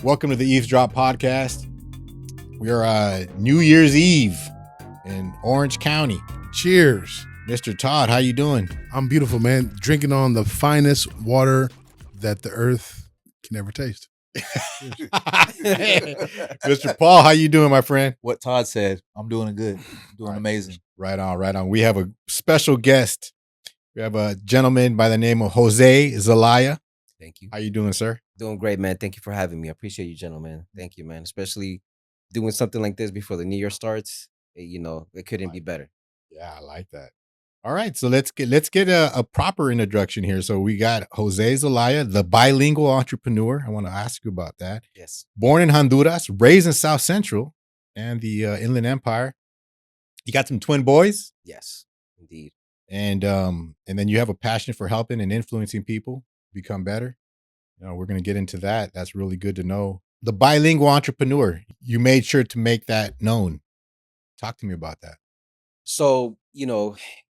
Welcome to the Eavesdrop podcast. We are New Year's Eve in Orange County. Cheers. Mr. Todd, how you doing? I'm beautiful, man. Drinking on the finest water that the earth can ever taste. Mr. Paul, how you doing, my friend? What Todd said. I'm doing good. I'm doing amazing. Right on, right on. We have a special guest. We have a gentleman by the name of Jose Zelaya. Thank you. How you doing, sir? Doing great, man. Thank you for having me. I appreciate you, gentlemen. Thank you, man. Especially doing something like this before the new year starts. It couldn't be better. Yeah, I like that. All right, so let's get a proper introduction here. So we got Jose Zelaya, the bilingual entrepreneur. I want to ask you about that. Yes. Born in Honduras, raised in South Central and the Inland Empire. You got some twin boys, Yes, indeed. and then you have a passion for helping and influencing people become better. We're going to get into that. That's really good to know. The bilingual entrepreneur, you made sure to make that known. Talk to me about that. So,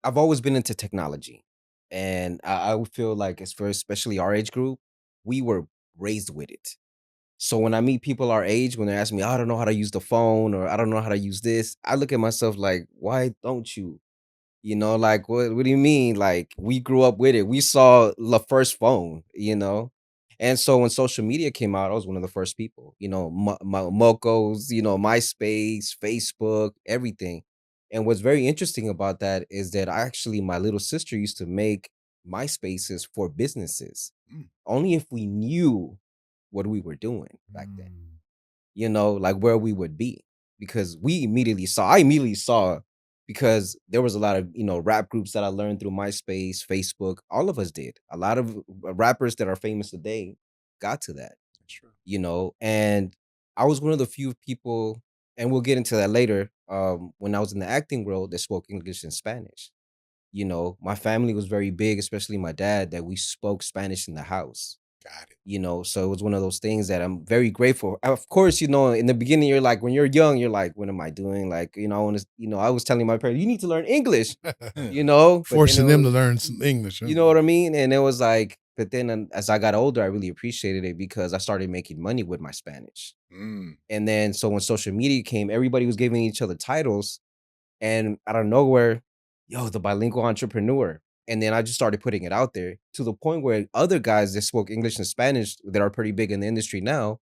I've always been into technology. And I would feel like, as for especially our age group, we were raised with it. So when I meet people our age, when they ask me, I don't know how to use the phone or I don't know how to use this, I look at myself like, why don't you? Like, what do you mean? Like, we grew up with it. We saw the first phone. And so when social media came out, I was one of the first people, Mocos, MySpace, Facebook, everything. And what's very interesting about that is that my little sister used to make MySpaces for businesses, only if we knew what we were doing back then, like where we would be. Because I immediately saw, because there was a lot of, rap groups that I learned through MySpace, Facebook. All of us did. A lot of rappers that are famous today got to that, and I was one of the few people, and we'll get into that later, when I was in the acting world, that spoke English and Spanish. My family was very big, especially my dad, that we spoke Spanish in the house. Got it. So it was one of those things that I'm very grateful. Of course, in the beginning, you're like, when you're young, you're like, what am I doing? Like, I want to, I was telling my parents, you need to learn English, but Forcing then them to learn some English. you know what I mean? And it was like, but then as I got older, I really appreciated it because I started making money with my Spanish. And then, so when social media came, everybody was giving each other titles. And out of nowhere, the bilingual entrepreneur. And then I just started putting it out there to the point where other guys that spoke English and Spanish that are pretty big in the industry now,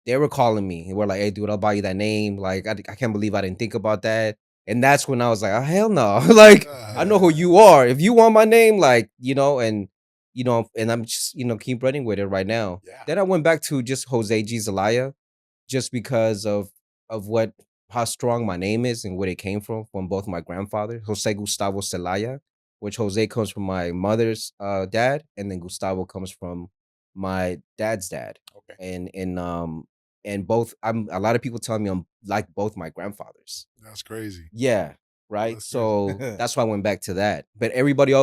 they were calling me and were like, hey, dude, I'll buy you that name. Like, I can't believe I didn't think about that. And that's when I was like, oh, hell no. Like, I know who you are. If you want my name, like, and I'm just, keep running with it right now. Yeah. Then I went back to just Jose G. Zelaya, just because of how strong my name is and where it came from both my grandfathers, Jose Gustavo Zelaya, which Jose comes from my mother's dad, and then Gustavo comes from my dad's dad. Okay. And both, a lot of people tell me I'm like both my grandfathers. That's crazy. Yeah. Right. That's So crazy. that's why I went back to that. But everybody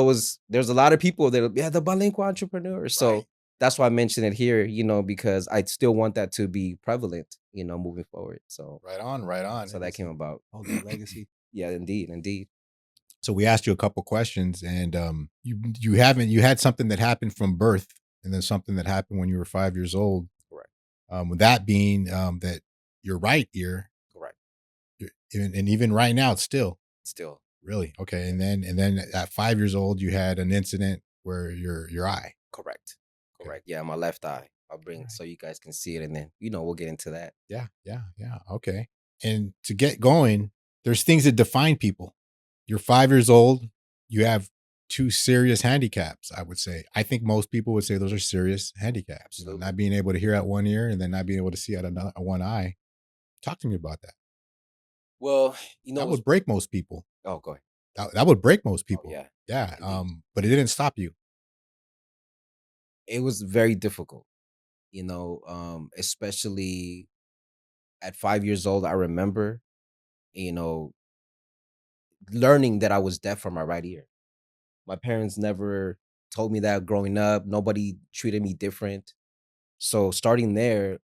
there's a lot of people that, the bilingual entrepreneur. So Right. that's why I mentioned it here, because I still want that to be prevalent, moving forward. So Right on, right on. so that came about. Oh, that legacy. Yeah, indeed. So we asked you a couple questions, and you had something that happened from birth, and then something that happened when you were 5 years old. Correct. With that being that your right ear, Correct. and even right now, it's still Really. Okay. And then at 5 years old, you had an incident where your eye. Correct. Okay. Yeah, my left eye. I'll bring it so you guys can see it, and then we'll get into that. Yeah. Okay. And to get going, there's things that define people. You're 5 years old. You have two serious handicaps, I would say. I think most people would say those are serious handicaps. Absolutely. Not being able to hear out one ear and then not being able to see out one eye. Talk to me about that. Well, That would break most people. Oh, go ahead. That would break most people. Yeah. Yeah. Indeed. But it didn't stop you. It was very difficult, especially at 5 years old. I remember, learning that I was deaf from my right ear. My parents never told me that growing up. Nobody treated me different. So starting there,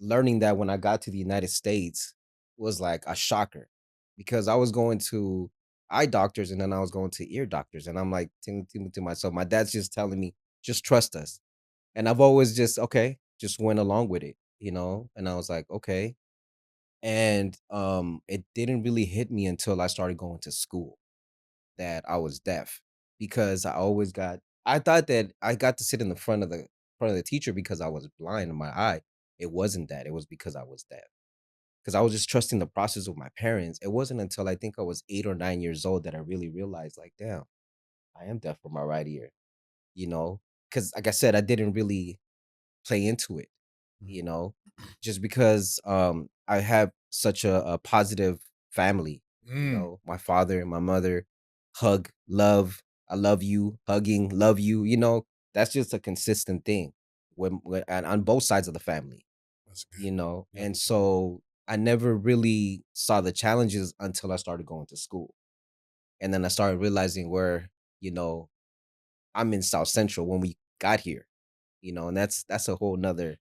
learning that when I got to the United States was like a shocker, because I was going to eye doctors and then I was going to ear doctors. And I'm like thinking to myself, my dad's just telling me, just trust us. And I've always just went along with it. and I was like, okay. And it didn't really hit me until I started going to school that I was deaf, because I thought that I got to sit in the front of the teacher because I was blind in my eye. It wasn't that. It was because I was deaf. Because I was just trusting the process of my parents. It wasn't until I think I was 8 or 9 years old that I really realized, like, damn, I am deaf from my right ear, you know? Because, like I said, I didn't really play into it, you know, just because I have such a positive family, Mm. my father and my mother, hug, love, I love you, hugging, love you, that's just a consistent thing and on both sides of the family, That's good. Yeah. and so I never really saw the challenges until I started going to school. And then I started realizing where, you know, I'm in South Central when we got here, and that's a whole nother.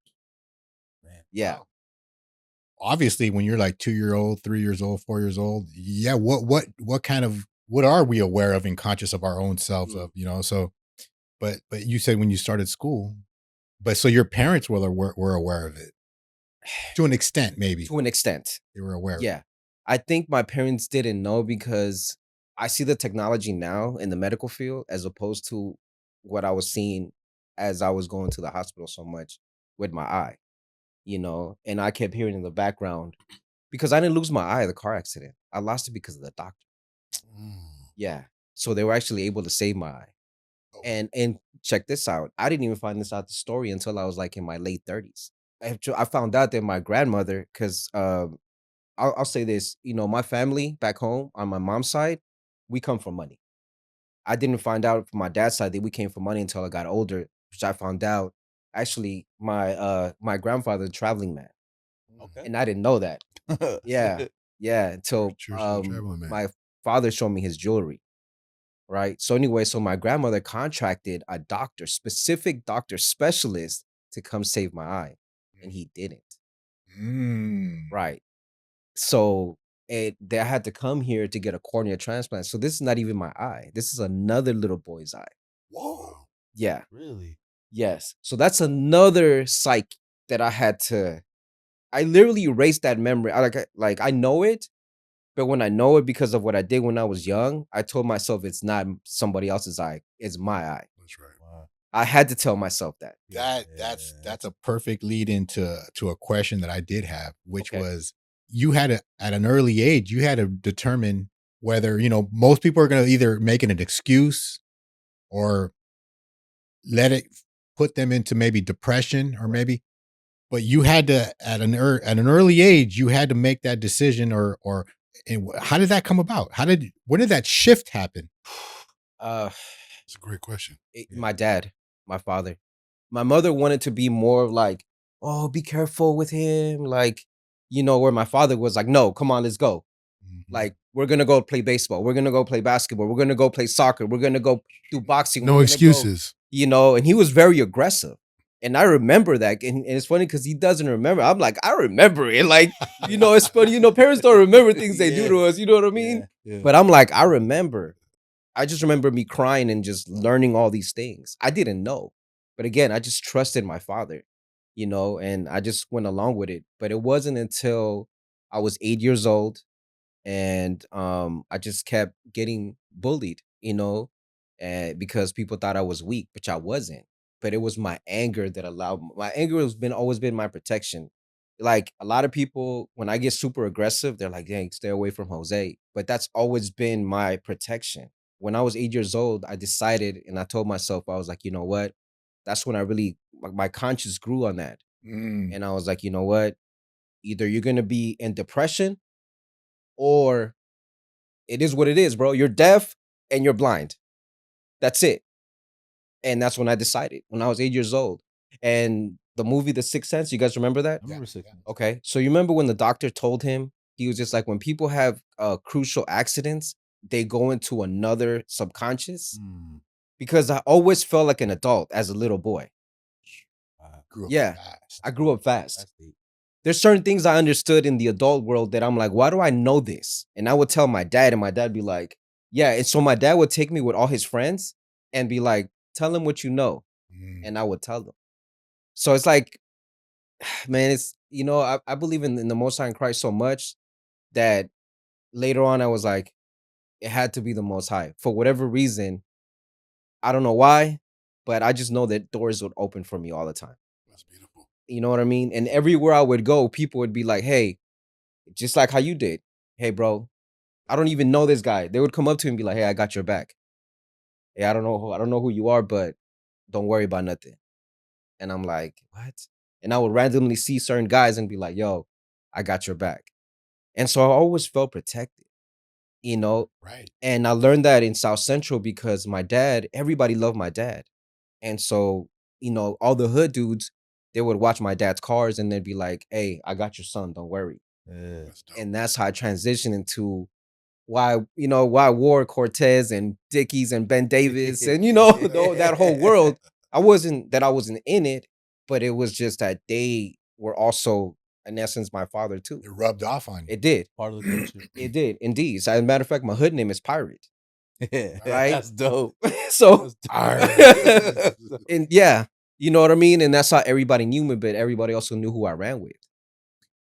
Man. Yeah. Wow. Obviously, when you're like 2 year old, 3 years old, 4 years old, yeah. What are we aware of and conscious of our own selves Mm. of? So, but you said when you started school, but so your parents were aware of it to an extent, maybe To an extent. they were aware. Yeah. I think my parents didn't know because I see the technology now in the medical field as opposed to what I was seeing as I was going to the hospital so much with my eye, and I kept hearing in the background because I didn't lose my eye in the car accident. I lost it because of the doctor. Mm. Yeah. So they were actually able to save my eye. Oh, And check this out. I didn't even find this out the story until I was like in my late 30s. I found out that my grandmother, because I'll say this, my family back home on my mom's side, we come from money. I didn't find out from my dad's side that we came from money until I got older, which I found out actually my grandfather, a traveling man, Okay. and I didn't know that. Yeah, yeah, until Cheers to the traveling man. my father showed me his jewelry. Right. So anyway, so my grandmother contracted a doctor, specific doctor specialist to come save my eye, and he didn't. mm. Right. So they had to come here to get a cornea transplant. So this is not even my eye. This is another little boy's eye. Whoa. Wow. Yeah. Really? Yes. So that's another psych that I had to. I literally erased that memory. I know it, but when I know it because of what I did when I was young, I told myself it's not somebody else's eye, it's my eye. That's right. Wow. I had to tell myself that. That's a perfect lead into a question that I did have, which Okay. was you had to at an early age, you had to determine whether, most people are gonna either make it an excuse or let it put them into maybe depression or maybe, but you had to at an early age, you had to make that decision and how did that come about? When did that shift happen? Uh, It's a great question. my dad, my father, my mother wanted to be more like, oh, be careful with him. Like, where my father was like, no, come on, let's go. Mhm. Like, we're going to go play baseball. We're going to go play basketball. We're going to go play soccer. We're going to go do boxing. No We're gonna go, excuses. and he was very aggressive. And I remember that. And it's funny because he doesn't remember. I'm like, I remember it. Like, it's funny. Parents don't remember things they do Yeah. to us. You know what I mean? Yeah. But I'm like, I remember. I just remember me crying and just learning all these things. I didn't know. But again, I just trusted my father, and I just went along with it. But it wasn't until I was 8 years old and I just kept getting bullied, and because people thought I was weak, which I wasn't. But it was my anger that allowed my anger has been always been my protection. Like a lot of people, when I get super aggressive, they're like, "Dang, stay away from Jose." But that's always been my protection. When I was 8 years old, I decided and I told myself, I was like, you know what? That's when I really my conscience grew on that, Mm. and I was like, you know what? Either you're gonna be in depression or it is what it is, bro. You're deaf and you're blind. That's it. And that's when I decided when I was 8 years old. And the movie The Sixth Sense, you guys remember that? I remember 6 months. Okay. So you remember when the doctor told him, he was just like, when people have crucial accidents, they go into another subconscious. Mm. Because I always felt like an adult as a little boy. Wow. Grew up Yeah. fast. I grew up fast. That's deep. There's certain things I understood in the adult world that I'm like, why do I know this? And I would tell my dad, and my dad be like, yeah. And so my dad would take me with all his friends and be like, tell him what you know. Mm. And I would tell them. So it's like man, it's I believe in the Most High in Christ so much that later on I was like, it had to be the Most High for whatever reason. I don't know why, but I just know that doors would open for me all the time. That's beautiful. You know what I mean? And everywhere I would go, people would be like, "Hey," just like how you did. "Hey, bro, I don't even know this guy." They would come up to me and be like, "Hey, I got your back. Hey, I don't know who you are, but don't worry about nothing." And I'm like, "What?" And I would randomly see certain guys and be like, "Yo, I got your back." And so I always felt protected, you know? Right. And I learned that in South Central because my dad, everybody loved my dad. And so, all the hood dudes, they would watch my dad's cars and they'd be like, "Hey, I got your son, don't worry." Yeah. That's dope. And that's how I transitioned into why I wore Cortez and Dickies and Ben Davis and that whole world. I wasn't in it, but it was just that they were also in essence my father too. It rubbed off on you. It did. Part of the culture. It did indeed. So, as a matter of fact, my hood name is Pirate. Right? That's dope. So That's dope. and yeah, you know what I mean? And that's how everybody knew me, but everybody also knew who I ran with.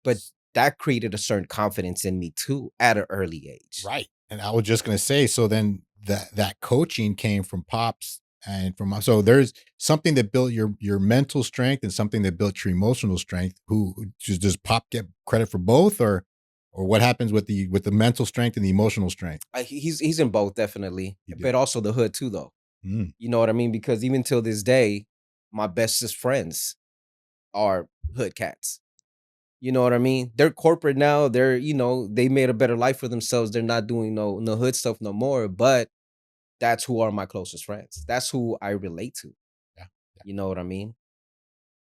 But that created a certain confidence in me too at an early age. Right. And I was just gonna say, so then that coaching came from pops and from so there's something that built your mental strength and something that built your emotional strength. Who does pop get credit for both, or what happens with the mental strength and the emotional strength? He's in both definitely, He did. but also the hood too though. Mm. You know what I mean? Because even till this day, my bestest friends are hood cats. You know what I mean? They're corporate now. They made a better life for themselves. They're not doing no hood stuff no more. But that's who are my closest friends. That's who I relate to. Yeah. You know what I mean?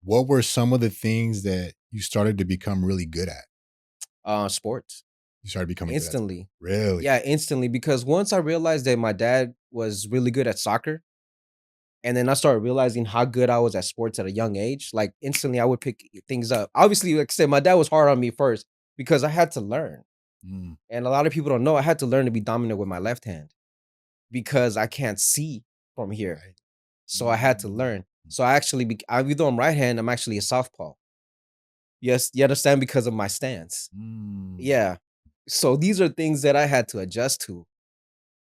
What were some of the things that you started to become really good at? Sports. You started becoming Instantly. good at really? Yeah, instantly. Because once I realized that my dad was really good at soccer, and then I started realizing how good I was at sports at a young age, like instantly I would pick things up. Obviously, like I said, my dad was hard on me first because I had to learn. Mm. And a lot of people don't know I had to learn to be dominant with my left hand because I can't see from here. Right. So I had to learn. So I actually, even though I'm right hand, I'm actually a southpaw. Yes, you understand because of my stance. Mm. Yeah. So these are things that I had to adjust to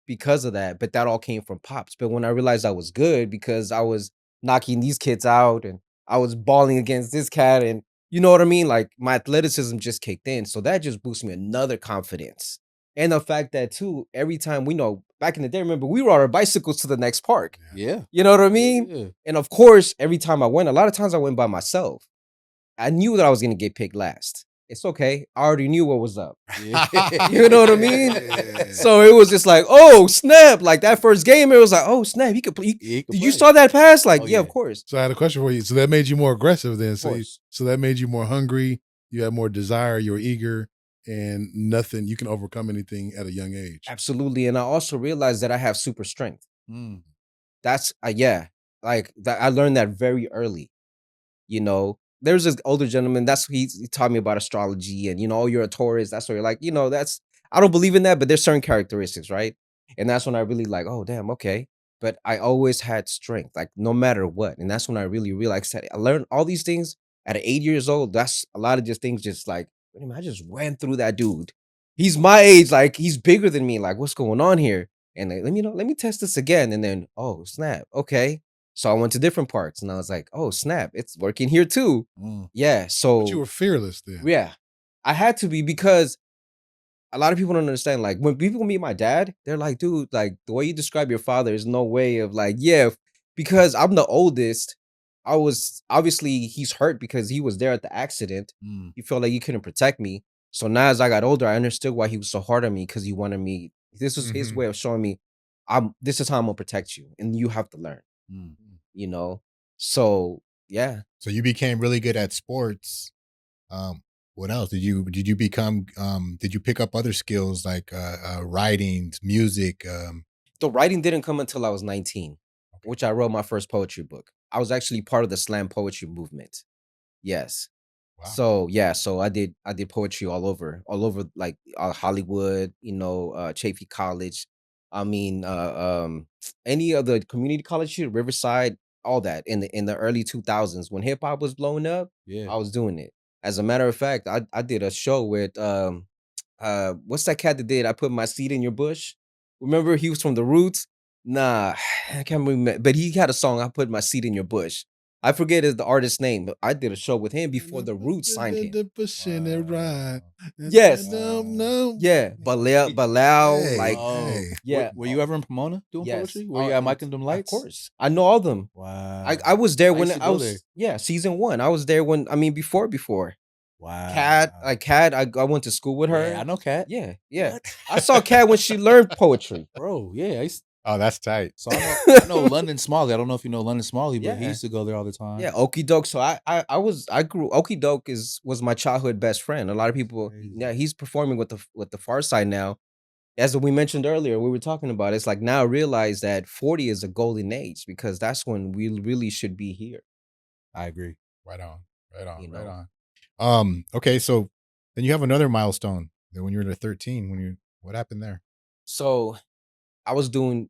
because of that. But that all came from pops. But when I realized I was good because I was knocking these kids out and I was balling against this cat, and you know what I mean? Like my athleticism just kicked in. So that just boosted me another confidence. And the fact that too, every time we know back in the day, remember we rode our bicycles to the next park. Yeah. You know what I mean? Yeah. And of course, every time I went, a lot of times I went by myself. I knew that I was gonna get picked last. It's okay. I already knew what was up. Yeah. You know what I mean? Yeah. So it was just like, oh snap! Like that first game, it was like, oh snap, he could play. He could Did you play. saw that pass? Like, Oh, yeah, of yeah. course. So I had a question for you. So that made you more aggressive then. Of course. So that made you more hungry. You had more desire. You were eager, and nothing. You can overcome anything at a young age. Absolutely. And I also realized that I have super strength. Mm. That's like that. I learned that very early. There's this older gentleman. He taught me about astrology, and oh, you're a Taurus. That's where you're like, that's I don't believe in that, but there's certain characteristics, right? And that's when I really like, oh damn, okay. But I always had strength, like no matter what. And that's when I really realized that I learned all these things at 8 years old. That's a lot of just things, just like, wait a minute, I just ran through that dude. He's my age, like he's bigger than me. Like, what's going on here? And like, let me test this again. And then, oh snap, okay. So I went to different parts and I was like, oh, snap, it's working here too. Mm. Yeah. So But you were fearless then. yeah, I had to be because a lot of people don't understand. Like when people meet my dad, they're like, dude, like the way you describe your father is no way of like, yeah, because I'm the oldest. I was obviously he's hurt because he was there at the accident. Mm. He felt like he couldn't protect me. So now as I got older, I understood why he was so hard on me because he wanted me. This was his Mhm. way of showing me, this is how I'm gonna protect you, and you have to learn. Mm. So yeah. So you became really good at sports. What else did you become? Did you pick up other skills like writing, music? The writing didn't come until I was 19, which I wrote my first poetry book. I was actually part of the slam poetry movement. Yes. Wow. So I did poetry all over like Hollywood, Chaffey College. I mean, any of the community college here, Riverside, all that in the early 2000s when hip hop was blowing up. Yeah. I was doing it. As a matter of fact, I did a show with what's that cat that did I Put My Seed in Your Bush? Remember he was from the Roots? Nah, I can't remember, but he had a song, I Put My Seed in Your Bush. I forget the artist's name, but I did a show with him before the Roots signed him. Pushing it right. Yes. No. Yeah, Balao, like Oh, yeah. Were you ever in Pomona doing Yes. poetry? Were you at Mike and them Of Lights? course. I know all of them. Wow. I was there I when used to I go was there. yeah, season 1. I was there when before. Wow. Kat, I went to school with her. Yeah, I know Kat. Yeah, yeah. What? I saw Kat when she learned poetry. Bro, yeah. Oh, that's tight. So I know London Smalley. I don't know if you know London Smalley, but he Yeah. used to go there all the time. Yeah, Okie Doke. So I grew Okie Doke was my childhood best friend. A lot of people, Crazy. yeah, he's performing with the Far Side now. As we mentioned earlier, we were talking about it's like now I realize that 40 is a golden age because that's when we really should be here. I agree. Right on. Right on. You Right know. on. Okay, so then you have another milestone. Then when you were 13, what happened there? So I was doing,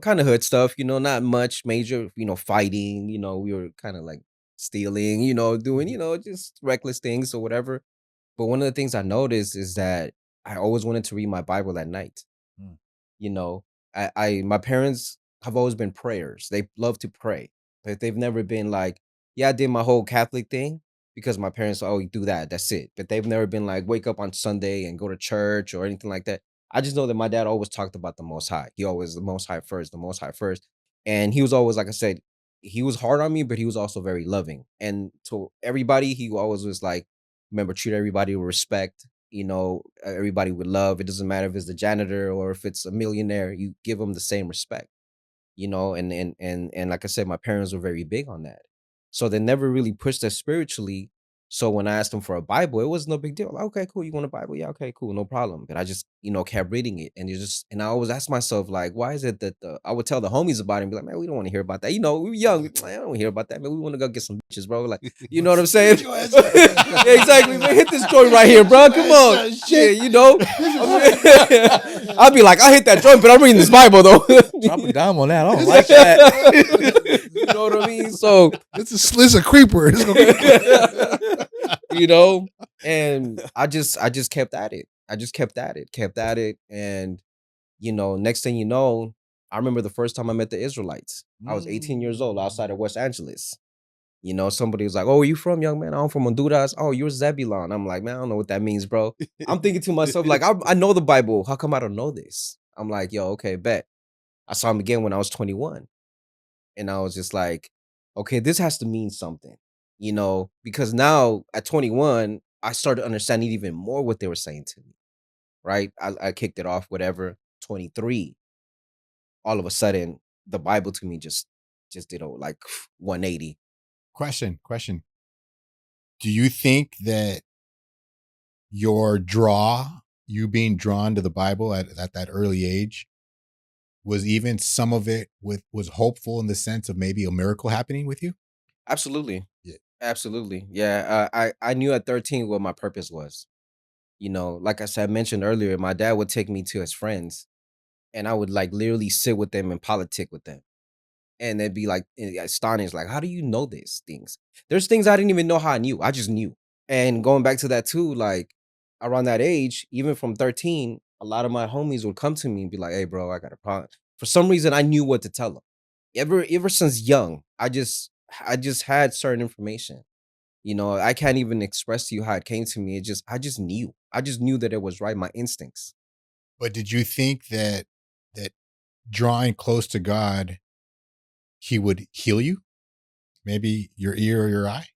kind of hood stuff, not much major, fighting, we were kind of like stealing, doing, just reckless things or whatever. But one of the things I noticed is that I always wanted to read my Bible at night. Mm. You know, my parents have always been prayers. They love to pray, but they've never been like, yeah, I did my whole Catholic thing because my parents, oh, you do that, that's it. But they've never been like, wake up on Sunday and go to church or anything like that. I just know that my dad always talked about the Most High. He always the Most High first, the Most High first, and he was always, like I said, he was hard on me, but he was also very loving. And to everybody, he always was like, remember, treat everybody with respect, everybody with love. It doesn't matter if it's the janitor or if it's a millionaire, you give them the same respect, and like I said, my parents were very big on that. So they never really pushed us spiritually. So when I asked them for a Bible, it was no big deal. Like, okay, cool. You want a Bible? Yeah, okay, cool, no problem. But I just, kept reading it, and I always asked myself, like, why is it that I would tell the homies about it and be like, man, we don't want to hear about that. We were young. Like, I don't want to hear about that, man. We want to go get some bitches, bro. Like, you know what I'm saying? Yeah, exactly, man. Hit this joint right here, bro. Come on, shit. I'd be like, I hit that joint, but I'm reading this Bible though. Drop a dime on that. I don't like that. You know what I mean? So It's a creeper. It's gonna and I just kept at it. I just kept at it. And, next thing you know, I remember the first time I met the Israelites. I was 18 years old outside of West Angeles. Somebody was like, oh, where you from, young man? I'm from Honduras. Oh, you're Zebulon. I'm like, man, I don't know what that means, bro. I'm thinking to myself, like, I know the Bible. How come I don't know this? I'm like, yo, okay, bet. I saw him again when I was 21. And I was just like, okay, this has to mean something, because now at 21, I started understanding even more what they were saying to me, right? I kicked it off, whatever. 23, all of a sudden, the Bible to me just did a like 180. Question. Do you think that you being drawn to the Bible at that early age, was even some of it was hopeful in the sense of maybe a miracle happening with you? Absolutely. Yeah. Absolutely. Yeah. I knew at 13 what my purpose was. Like I said, mentioned earlier, my dad would take me to his friends and I would like literally sit with them and politic with them. And they'd be like astonished, like, how do you know these things? There's things I didn't even know how I knew. I just knew. And going back to that too, like around that age, even from 13, a lot of my homies would come to me and be like, hey, bro, I got a problem. For some reason, I knew what to tell them. Ever since young, I just had certain information. I can't even express to you how it came to me. I just knew. I just knew that it was right, my instincts. But did you think that drawing close to God, he would heal you? Maybe your ear or your eye?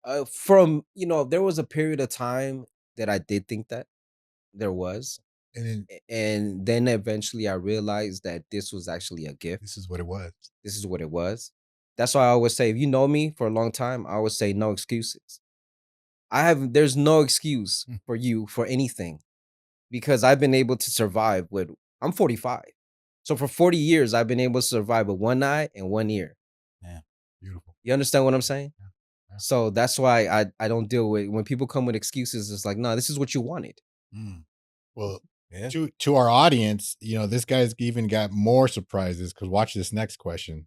There was a period of time that I did think that there was. And then And then eventually I realized that this was actually a gift. this is what it was. This is what it was. That's why I always say, if you know me for a long time, I always say no excuses. There's no excuse Mm. for you for anything because I've been able to survive I'm 45. So for 40 years, I've been able to survive with one eye and one ear. Yeah. Beautiful. You understand what I'm saying? Yeah. So that's why I don't deal with when people come with excuses. It's like, no, this is what you wanted. Mm. Well, Yeah. To our audience, this guy's even got more surprises because watch this next question.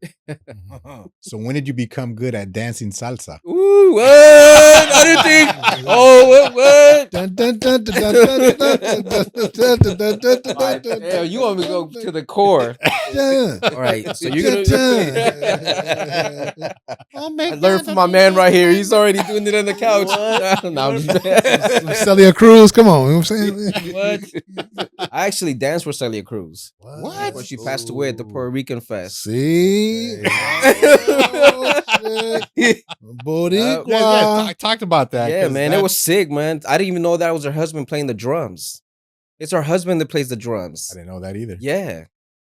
So when did you become good at dancing salsa? Ooh, what? I didn't think. Oh, what? Dun, dun, dun, dun, dun, dun, dun, dun, dun, dun, dun, dun, dun, Right, dun, damn, dun, you want me to go dun, to the core? dun, All right, so you're dun, gonna. dun. Oh, I learned from my man right here. He's already doing it on the couch. No, I'm just- Some Celia Cruz, come on, you know what I'm saying? What? I actually danced for Celia Cruz What? before she passed away at the Puerto Rican Fest. See? Yeah, Boricua. I talked about that. Yeah, 'cause man, it was sick, man. I didn't even know that was her husband playing the drums. It's her husband that plays the drums. I didn't know that either. Yeah.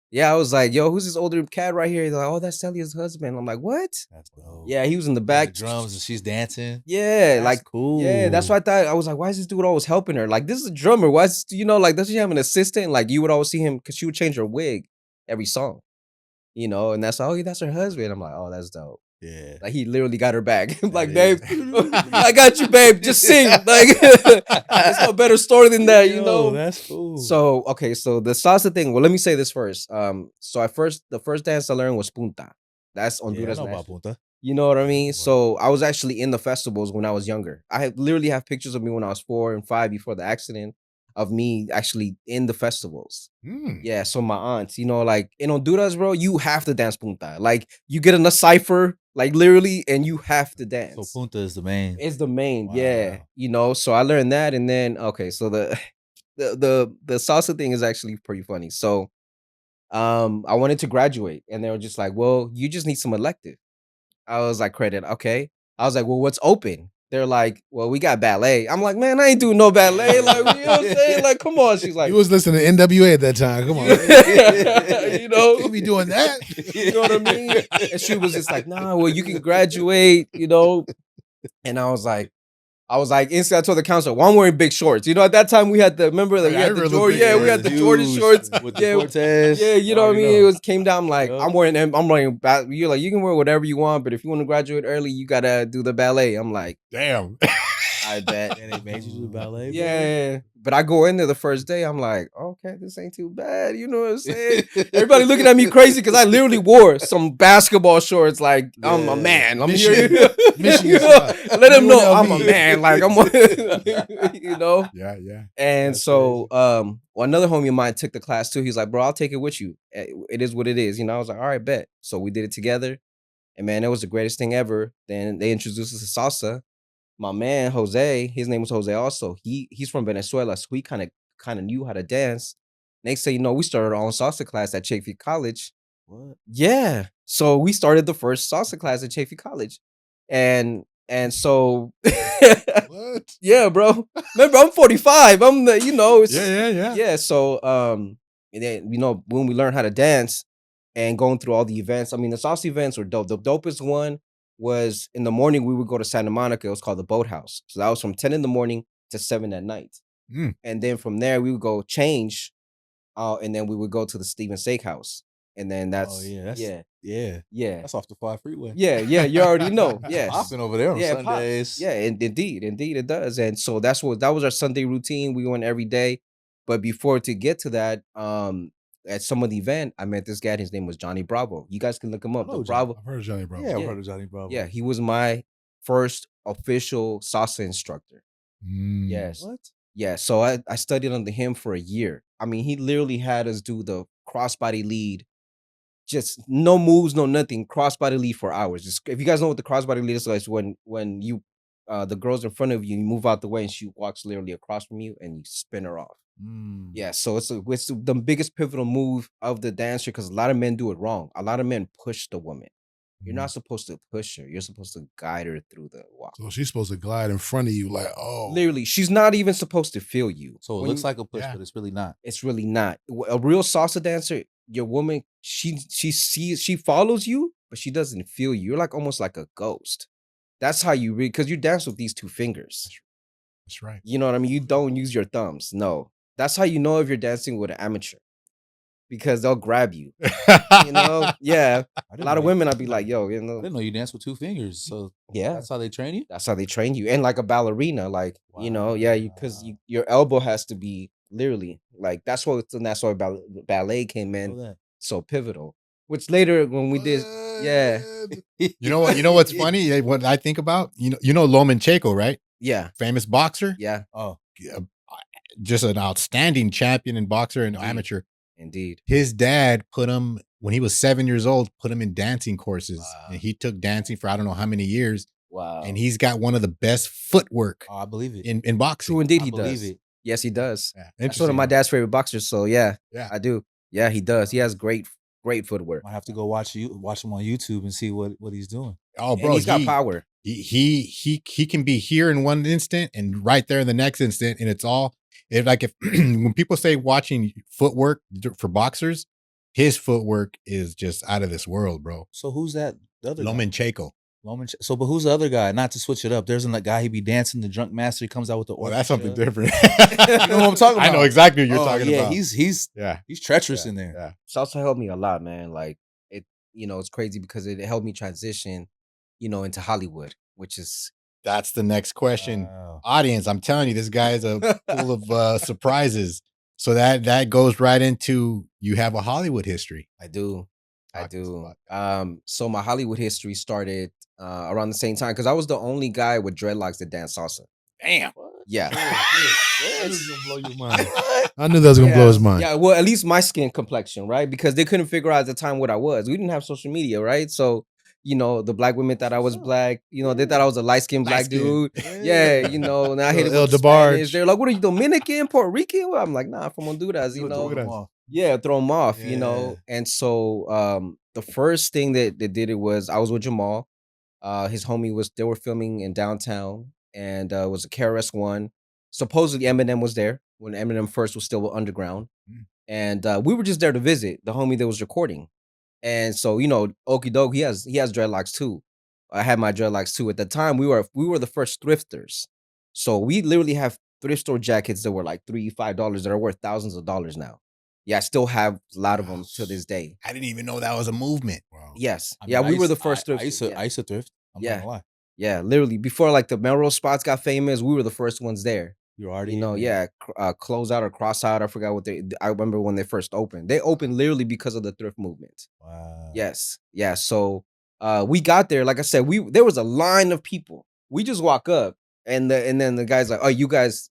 Yeah, I was like, yo, who's this older cat right here? He's like, oh, that's Celia's husband. I'm like, what? That's dope. Yeah, he was in the Back back. drums and she's dancing. Yeah, That's like cool. Yeah, that's what I thought. I was like, why is this dude always helping her? Like, this is a drummer. Why is like, doesn't she have an assistant? Like, you would always see him because she would change her wig every song. And that's that's her husband. I'm like, oh, that's dope. Yeah. Like, he literally got her back. I'm like, That babe, is- I got you, babe. Just sing. Like, there's no better story than that, Yo, that's cool. So, okay, so the salsa thing. Well, let me say this first. So the first dance I learned was punta. That's yeah, I Honduras. know about national. punta. You know what I mean? Right. So I was actually in the festivals when I was younger. Literally have pictures of me when I was 4 and 5 before the accident of me actually in the festivals. Mm. Yeah, so my aunts, like in Honduras, bro, you have to dance punta. Like you get in a cipher, like literally, and you have to dance. So punta is the main. It's the main, Wow. yeah. So I learned that, and then okay, so the salsa thing is actually pretty funny. So I wanted to graduate, and they were just like, well, you just need some elective. I was like, credit, okay. I was like, well, what's open? They're like, well, we got ballet. I'm like, man, I ain't doing no ballet. Like, you know what I'm saying? Like, come on. She's like, You was listening to NWA at that time. Come on. You be doing that. You know what I mean? And she was just like, nah, well, you can graduate, And I was like, instantly I told the counselor, well, I'm wearing big shorts. At that time we had remember that we Yeah, I had the remember Jordan, big yeah, we had the Jordan Huge shorts. with the Yeah, Cortez. yeah, you know what I mean? It came down like, Yup. I'm wearing, you're like, you can wear whatever you want, but if you want to graduate early, you got to do the ballet. I'm like, Damn. I bet. And they made you do the ballet. bro? Yeah, but I go in there the first day. I'm like, okay, this ain't too bad. You know what I'm saying? Everybody looking at me crazy because I literally wore some basketball shorts. Like I'm a Yeah. man. I'm Michigan. here. Michigan Let them know I'm a UNLV. man. Like I'm. Yeah. And That's so, well, another homie of mine took the class too. He's like, bro, I'll take it with you. It is what it is. I was like, all right, bet. So we did it together, and man, it was the greatest thing ever. Then they introduced us to salsa. My man Jose, his name was Jose also. He's from Venezuela, so he kind of knew how to dance. Next thing you know, we started our own salsa class at Chafee College. What? Yeah. So we started the first salsa class at Chafee College. And so What? yeah, bro. Remember, I'm 45. I'm the, it's Yeah. yeah. So and then when we learned how to dance and going through all the events, I mean the salsa events were dope. The dopest one was in the morning we would go to Santa Monica. It was called the Boathouse. So that was from 10 in the morning to 7 at night. Mm. And then from there we would go change, and then we would go to the Steven Steakhouse. And then that's yeah. yeah. That's off the 5 freeway. Yeah, you already know. Yes. Popping over there on Yeah, it pops. Sundays. Yeah, and indeed it does. And so that was our Sunday routine. We went every day. But before to get to that, at some of the event, I met this guy. His name was Johnny Bravo. You guys can look him up. I know The Bravo. I've heard of Johnny Bravo. Yeah, I've Yeah. heard of Johnny Bravo. Yeah, he was my first official salsa instructor. Mm. Yes. What? Yeah. So I studied under him for a year. I mean, he literally had us do the crossbody lead. Just no moves, no nothing. Crossbody lead for hours. Just if you guys know what the crossbody lead is, like it's when you the girl's in front of you, you move out the way and she walks literally across from you and you spin her off. Mm. Yeah, so it's the biggest pivotal move of the dancer because a lot of men do it wrong. A lot of men push the woman. You're not supposed to push her. You're supposed to guide her through the walk. So she's supposed to glide in front of you like, oh. Literally, she's not even supposed to feel you. So it When looks you- like a push, Yeah. but it's really not. it's really not. A real salsa dancer, your woman, she follows you, but she doesn't feel you. You're like almost like a ghost. That's how you read because you dance with these two fingers. That's right. You know what I mean? You don't use your thumbs. No. That's how you know if you're dancing with an amateur. Because they'll grab you. Yeah. A lot of women, I'd be like, yo, I didn't know you dance with 2 fingers. So yeah. that's how they train you? That's how they train you. And like a ballerina, like, Wow. because your elbow has to be Literally, like that's why ballet came Know in that. so pivotal. Which later when we did, yeah, You know what? You know what's funny? What I think about? You know Lomachenko, right? yeah, Famous boxer. yeah, Oh, Uh, Just an outstanding champion and boxer and Indeed. amateur. indeed. His dad put him when he was 7 years old. Put him in dancing courses, Wow. and he took dancing for I don't know how many years. Wow. And he's got one of the best footwork I believe it. in boxing. True, indeed, I he believe does. it. Yes, he does. Yeah, That's one of my interesting. dad's favorite boxers. So yeah, Yeah. I do. Yeah, he does. He has great footwork. I have to go watch him on YouTube and see what he's doing. Oh, And bro, he's got power. He can be here in one instant and right there in the next instant, and it's all like if when people say watching footwork for boxers, his footwork is just out of this world, bro. So who's that? The other guy? Lomachenko. So, but who's the other guy? Not to switch it up. There's a guy he be dancing. The drunk master. He comes out with the. Well, that's something orchestra. different. You know what I'm talking I know about? exactly what you're Oh, talking yeah, about. he's Yeah, treacherous yeah, in there. yeah. Salsa helped me a lot, man. Like it, it's crazy because it helped me transition, into Hollywood, which is That's the next question. Wow. Audience, I'm telling you, this guy is full of surprises. So that goes right into you have a Hollywood history. I do. I Talk to us do. about So my Hollywood history started around the same time because I was the only guy with dreadlocks that danced salsa. Damn. Yeah. I knew it was gonna blow your mind. I knew that was gonna blow his mind. Yeah, well, at least my skin complexion, right? Because they couldn't figure out at the time what I was. We didn't have social media, right? So, the black women thought I was black. They thought I was a light-skinned black Light-skinned. dude. Yeah, and I hit it El with the DeBarge. Spanish. They're like, what are you, Dominican, Puerto Rican? Well, I'm like, nah, from Honduras, You would throw them off. Yeah, throw them off, Yeah. And so the first thing that they did it was I was with Jamal. His homie they were filming in downtown, and it was a KRS-One. Supposedly Eminem was there when Eminem first was still underground. Mm. And we were just there to visit the homie that was recording. And so, Okie Doke, he has dreadlocks too. I had my dreadlocks too. At the time, we were the first thrifters. So we literally have thrift store jackets that were like $3-5 that are worth thousands of dollars now. Yeah, I still have a lot of them to this day. I didn't even know that was a movement. Wow. Yes. I mean, Yeah, I we were used- the first I thrifters. used to thrift. I'm not Yeah. gonna lie. Yeah, literally before like the Melrose spots got famous, we were the first ones there. You're already in there. Yeah, close out or cross out. I forgot what I remember when they first opened. They opened literally because of the thrift movement. Wow. Yes, yeah. So we got there. Like I said, there was a line of people. We just walk up, and then the guy's like, "Oh, you guys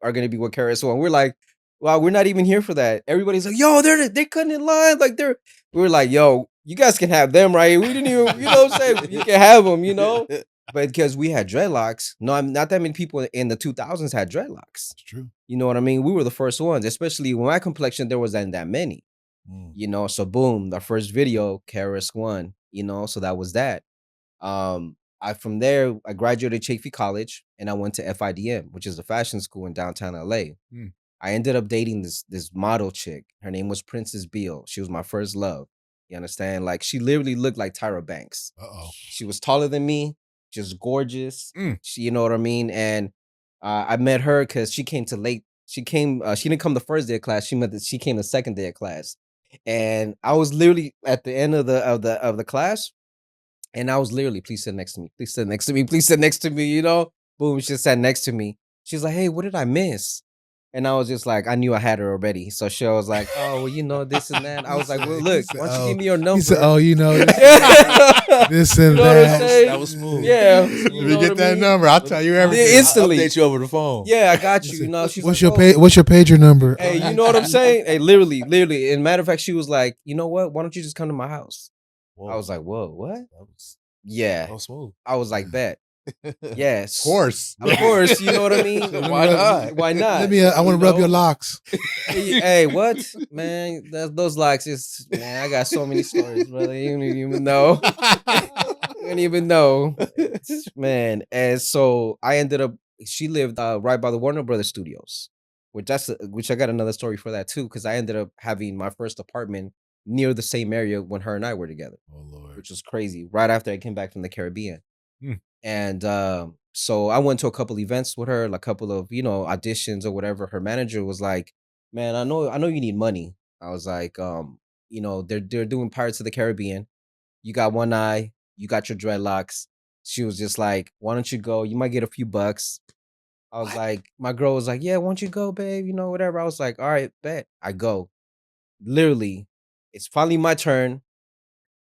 are gonna be with KRS One." We're like, "Well, we're not even here for that." Everybody's like, "Yo, they cutting in line." Like we were like, "Yo, you guys can have them, right?" We didn't even, you know what I'm saying? You can have them, But because we had dreadlocks, not that many people in the 2000s had dreadlocks. It's true. You know what I mean? We were the first ones, especially when my complexion, there wasn't that many. So boom, the first video, KRS One, so that was that. From there, I graduated Chafee College and I went to FIDM, which is a fashion school in downtown LA. Mm. I ended up dating this model chick. Her name was Princess Beale. She was my first love. You understand? Like she literally looked like Tyra Banks. Uh-oh. She was taller than me, just gorgeous. Mm. She, you know what I mean? And I met her because she came to late. She didn't come the first day of class. She came the second day of class. And I was literally at the end of the class, and I was literally, please sit next to me, please sit next to me, please sit next to me, Boom, she sat next to me. She's like, hey, what did I miss? And I was just like, I knew I had her already. So she was like, oh, well, this and that. I was like, well, look, why don't you give me your number? He said, oh, this and You know what I'm that. saying? That was smooth. Yeah. If you get that number, I'll tell you everything. Yeah, instantly. I'll update you over the phone. Yeah, I got you. She's What's like, your what's your pager number? Hey, you know what I'm saying? Hey, literally. And matter of fact, she was like, you know what? Why don't you just come to my house? Whoa. I was like, whoa, what? That was Yeah. smooth. I was like, bet. Yes. Of course. Of course, you know what I mean? Why not? Why not? Let me. I want to rub your locks. Hey, what? Man, those locks is, man, I got so many stories, brother. You don't even know. You don't even know. Man. And so I ended up, she lived right by the Warner Brothers studios, which I got another story for that too, because I ended up having my first apartment near the same area when her and I were together. Oh Lord. Which was crazy. Right after I came back from the Caribbean. Hmm. And so I went to a couple events with her, like a couple of, auditions or whatever. Her manager was like, man, I know you need money. I was like, they're doing Pirates of the Caribbean. You got one eye, you got your dreadlocks. She was just like, why don't you go? You might get a few bucks. I was like, my girl was like, yeah, why don't you go, babe? You know, whatever. I was like, all right, bet. I go. Literally, it's finally my turn.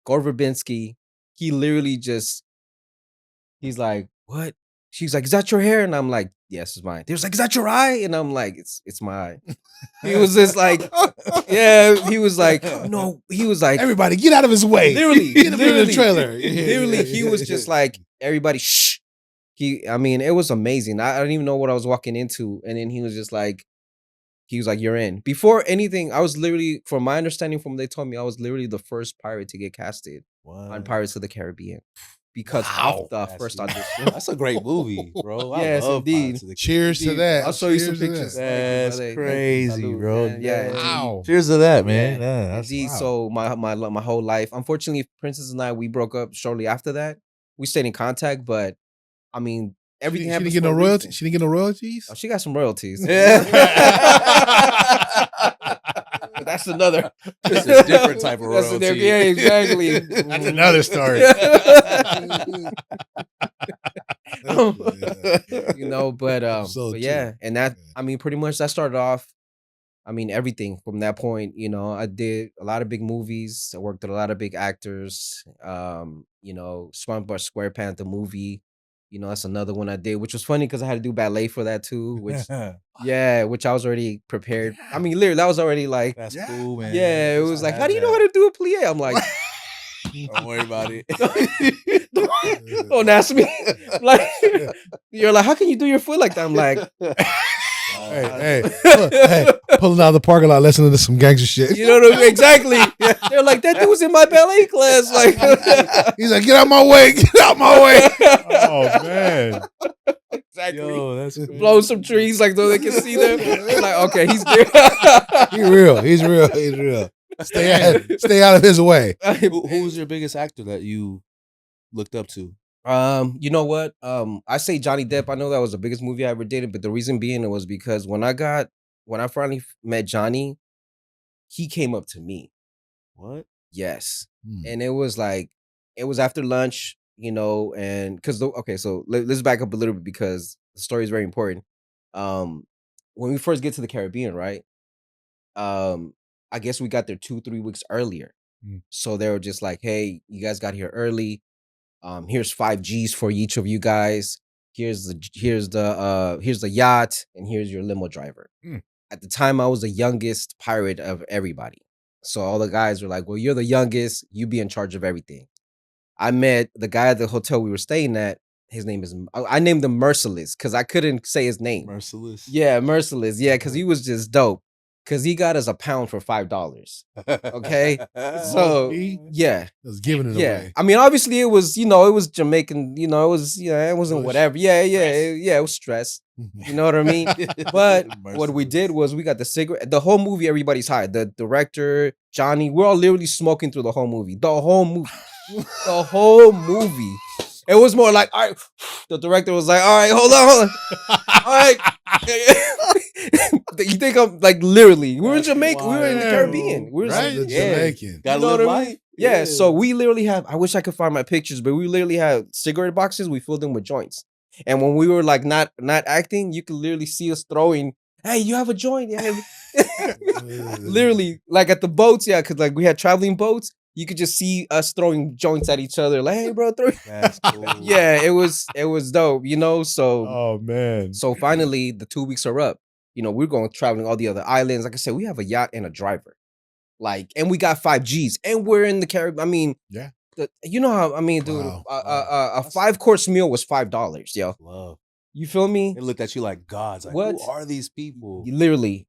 Gore Verbinski, he literally just, he's like, what? She's like, is that your hair? And I'm like, yes, it's mine. They was like, is that your eye? And I'm like, it's my eye. He was just like, yeah, he was like, no, he was like, Everybody, get out of his way. literally, Get him in the literally, trailer. literally, he was just like, everybody, shh. I mean, it was amazing. I didn't even know what I was walking into. And then he was just like, you're in. Before anything, I was literally, from my understanding, from what they told me, I was literally the first pirate to get casted on Pirates of the Caribbean because of the first audition. That's a great movie, bro. I Yes, love indeed. Pirates of the Cheers to Indeed. that. I'll show you some Cheers to pictures. that. That's Thank you, crazy, Salud, bro. man. Yeah, indeed. Wow. Cheers to that, man. Yeah, Yeah, that's indeed. wow. So my whole life, unfortunately, Princess and I, we broke up shortly after that. We stayed in contact, but I mean, everything She happens didn't get for no a royalties. reason. She didn't get no royalties. Oh, she got some royalties. That's That's another. It's a different type of That's royalty. yeah, exactly. That's another story. You know, So but yeah, true. and that, I mean, pretty much that started off. I mean, everything from that point. You know, I did a lot of big movies. I worked with a lot of big actors. You know, SpongeBob SquarePants the movie. You know, that's another one I did, which was funny because I had to do ballet for that too. Which yeah, which I was already prepared. I mean, literally, that was already like, That's cool, man. yeah, it was like, how do you know how to do a plie? I'm like, Don't worry about it. don't ask me. Like, you're like, how can you do your foot like that? I'm like, Hey, pulling out of the parking lot, listening to some gangster shit. you know what I mean? Exactly. They're like, that dude was in my ballet class. Like, He's like, get out my way, get out my way. Oh man. exactly. Yo, that's cool. Blow some trees like so they can see them. I'm like, okay, he's there. He's real. He's real. He's real. Stay out of his way. Who was your biggest actor that you looked up to? You know what? I say Johnny Depp. I know that was the biggest movie I ever did, but the reason being it was because when I finally met Johnny, he came up to me. What? Yes. Hmm. And it was like, it was after lunch, you know, and because okay, so let's back up a little bit because the story is very important. When we first get to the Caribbean, right? I guess we got there 2-3 weeks earlier. Mm. So they were just like, hey, you guys got here early. Here's 5 G's for each of you guys. Here's the yacht, and here's your limo driver. Mm. At the time, I was the youngest pirate of everybody. So all the guys were like, well, you're the youngest, you be in charge of everything. I met the guy at the hotel we were staying at. His name is, I named him Merciless because I couldn't say his name. Merciless. Yeah, Merciless. Yeah, because he was just dope. Because he got us a pound for $5. Okay? So, yeah. was giving it Yeah. away. I mean, obviously it was, it was Jamaican, it was, it wasn't whatever. Yeah, it was stress. You know what I mean? But what we did was we got the cigarette. The whole movie, everybody's high. The director, Johnny, we're all literally smoking through the whole movie. The whole movie. The whole movie. It was more like, all right. The director was like, all right, hold on. All right. You think I'm like literally? We were in Jamaica. We were in the Caribbean. We were Right? Jamaican. Gotta You know live what I mean? life. Yeah. So we literally have. I wish I could find my pictures, but we literally have cigarette boxes. We filled them with joints. And when we were like not acting, you could literally see us throwing. Hey, you have a joint? Yeah. Literally, like at the boats, yeah, because like we had traveling boats. You could just see us throwing joints at each other, like, "Hey, bro, throw." That's cool. Yeah, it was dope, So, Oh man. so finally, the 2 weeks are up. We're going traveling all the other islands. Like I said, we have a yacht and a driver, and we got 5 G's, and we're in the Caribbean. I mean, Yeah. You know how? I mean, dude, Wow. a 5-course meal was $5, yo. Love. You feel me? They looked at you like gods. Like, What? who are these people? Literally,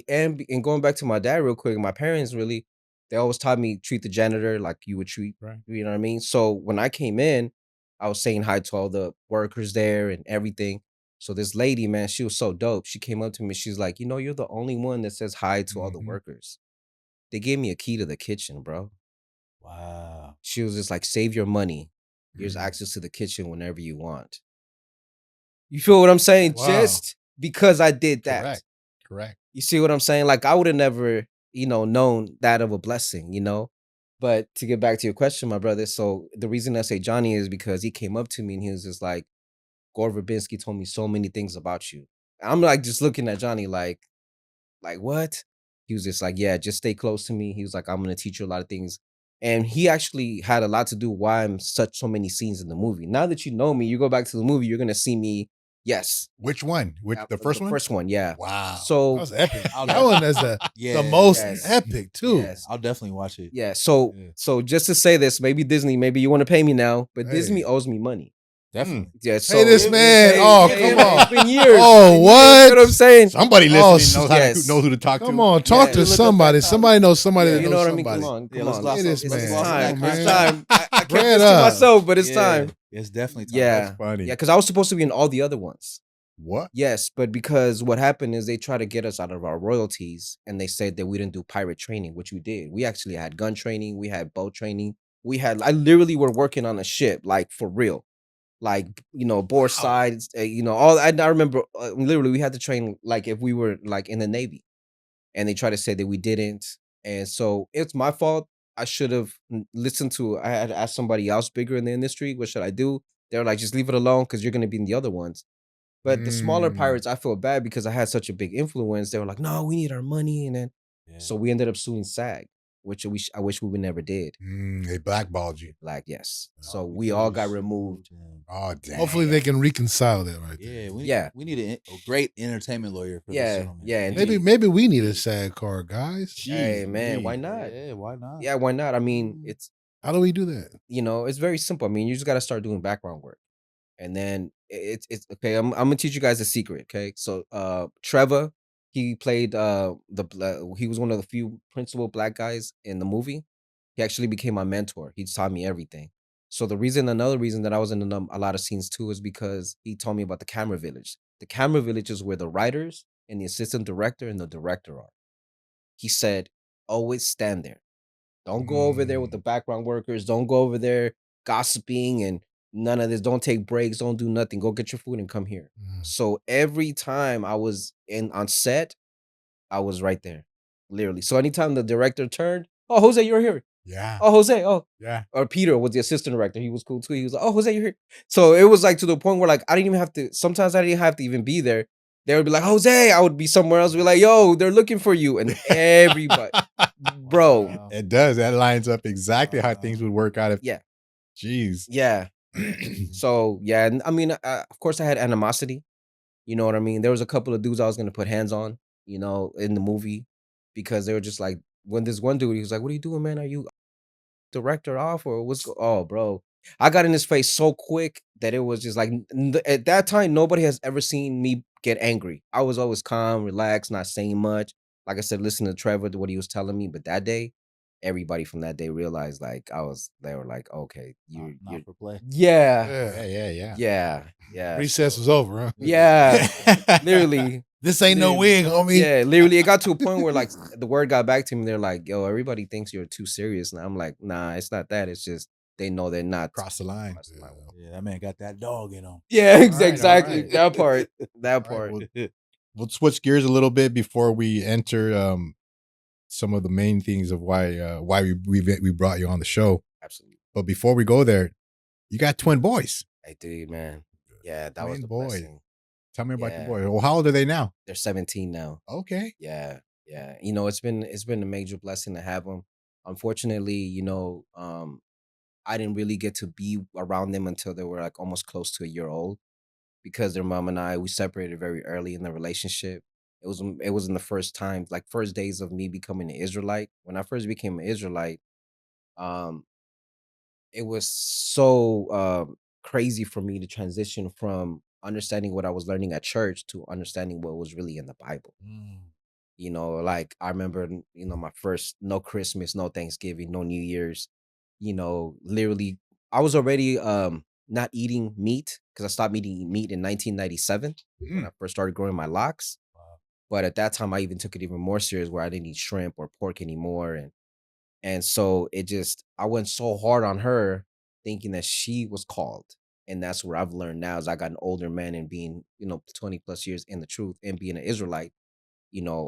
and going back to my dad real quick, my parents really, they always taught me treat the janitor like you would treat, Right. you know what I mean? So when I came in, I was saying hi to all the workers there and everything. So this lady, man, she was so dope. She came up to me. She's like, you're the only one that says hi to all the Mhm. workers. They gave me a key to the kitchen, bro. Wow. She was just like, save your money. Here's Mhm. access to the kitchen whenever you want. You feel what I'm saying? Wow. Just because I did that. Correct. You see what I'm saying? Like I would have never, known that of a blessing, But to get back to your question, my brother, so the reason I say Johnny is because he came up to me and he was just like, Gore Verbinski told me so many things about you. I'm like just looking at Johnny like what? He was just like, yeah, just stay close to me. He was like, I'm gonna teach you a lot of things. And he actually had a lot to do why I'm such so many scenes in the movie. Now that you know me, you go back to the movie, you're gonna see me. Yes, Which one? The first one? First one, yeah. Wow. That So was epic. I'll That one is Yeah, the most yes. epic too. Yes. I'll definitely watch it. yeah, so Yeah. so just to say this, maybe Disney, maybe you want to pay me now, but Disney Hey. owes me money. Definitely. Yeah, so Hey, this man. Oh, come on. It's been years. Oh, You know what? what I'm saying? Somebody Oh, listening yes. knows who to talk Come to. on, talk Yeah. to Look up somebody. that time. Somebody knows somebody Yeah, that you knows know what I mean? somebody. Come on, Yeah, come let's on. gloss Hey, over- this let's man. gloss over Come that on, It's man. time. I kept Bread this to up. myself, but it's Yeah, time. It's definitely time. Yeah. That's funny. Yeah, because I was supposed to be in all the other ones. What? Yes, but because what happened is they tried to get us out of our royalties and they said that we didn't do pirate training, which we did. We actually had gun training, we had boat training. I literally were working on a ship, like for real. Like, bore sides, all I remember literally we had to train like if we were like in the Navy. And they tried to say that we didn't. And so it's my fault. I should have listened to I had asked somebody else bigger in the industry, what should I do? They were like, just leave it alone because you're gonna be in the other ones. But the smaller Mm. pirates, I feel bad because I had such a big influence. They were like, "No, we need our money," and then Yeah. so we ended up suing SAG, which I wish we would never did. They blackballed you. Like, yes, Oh, so we because all you got sued removed. them. Oh, damn. Hopefully they can reconcile that right there. Yeah, we need a great entertainment lawyer for this Yeah, gentleman. yeah, Maybe indeed. maybe we need a SAG card, guys. Hey man, Jeez, why Lee. not? Yeah, why not? Yeah, why not? I mean, Mm. it's How do we do that? it's very simple. I mean, you just got to start doing background work, and then it's okay. I'm gonna teach you guys a secret. Okay, so Trevor, he played he was one of the few principal black guys in the movie. He actually became my mentor. He taught me everything. So another reason that I was in a lot of scenes too is because he told me about the camera village. The camera village is where the writers and the assistant director and the director are. He said, always stand there. Don't go over there with the background workers. Don't go over there gossiping and none of this. Don't take breaks. Don't do nothing. Go get your food and come here. So every time I was on set, I was right there, literally. So anytime the director turned, oh Jose, you're here. Yeah. Oh Jose, oh. Yeah. Or Peter was the assistant director. He was cool too. He was like, oh Jose, you're here. So it was like to the point where like I didn't even have to. Sometimes I didn't have to even be there. They would be like, Jose. I would be somewhere else. Be like, yo, they're looking for you, and everybody, bro. Wow. It does. That lines up exactly how things would work out if. Yeah. Jeez. Yeah. So yeah, and I mean, of course, I had animosity. You know what I mean? There was a couple of dudes I was gonna put hands on, in the movie, because they were just like, when this one dude, he was like, "What are you doing, man? Are you director off or oh, bro?" I got in his face so quick that it was just like at that time, nobody has ever seen me get angry. I was always calm, relaxed, not saying much. Like I said, listen to Trevor, to what he was telling me. But that day, everybody from that day realized like they were like, okay, Not you're for play. yeah, Yeah. yeah. Recess was over, huh? Yeah, literally. This ain't no wig, homie. Yeah, literally, it got to a point where like the word got back to me. They're like, "Yo, everybody thinks you're too serious." And I'm like, "Nah, it's not that. It's just they know they're not." Cross the line. crossing my way. Yeah, that man got that dog in him. Yeah, right, all exactly. right. That part. That All right, part. we'll switch gears a little bit before we enter some of the main things of why we brought you on the show. Absolutely. But before we go there, you got twin boys. I did, man. Yeah, that was Twin the boys. blessing. Tell me about Yeah. your boys. Well, how old are they now? They're 17 now. Okay. Yeah, yeah. It's been a major blessing to have them. Unfortunately, I didn't really get to be around them until they were like almost close to a year old, because their mom and I, we separated very early in the relationship. It was in the first days of me becoming an Israelite. When I first became an Israelite, um, it was so crazy for me to transition from understanding what I was learning at church to understanding what was really in the Bible. Like I remember, my first no Christmas, no Thanksgiving, no New Year's, literally I was already not eating meat because I stopped eating meat in 1997 when I first started growing my locks. But at that time I even took it even more serious where I didn't eat shrimp or pork anymore. And so I went so hard on her thinking that she was called. And that's where I've learned now as I got an older man and being, 20 plus years in the truth and being an Israelite,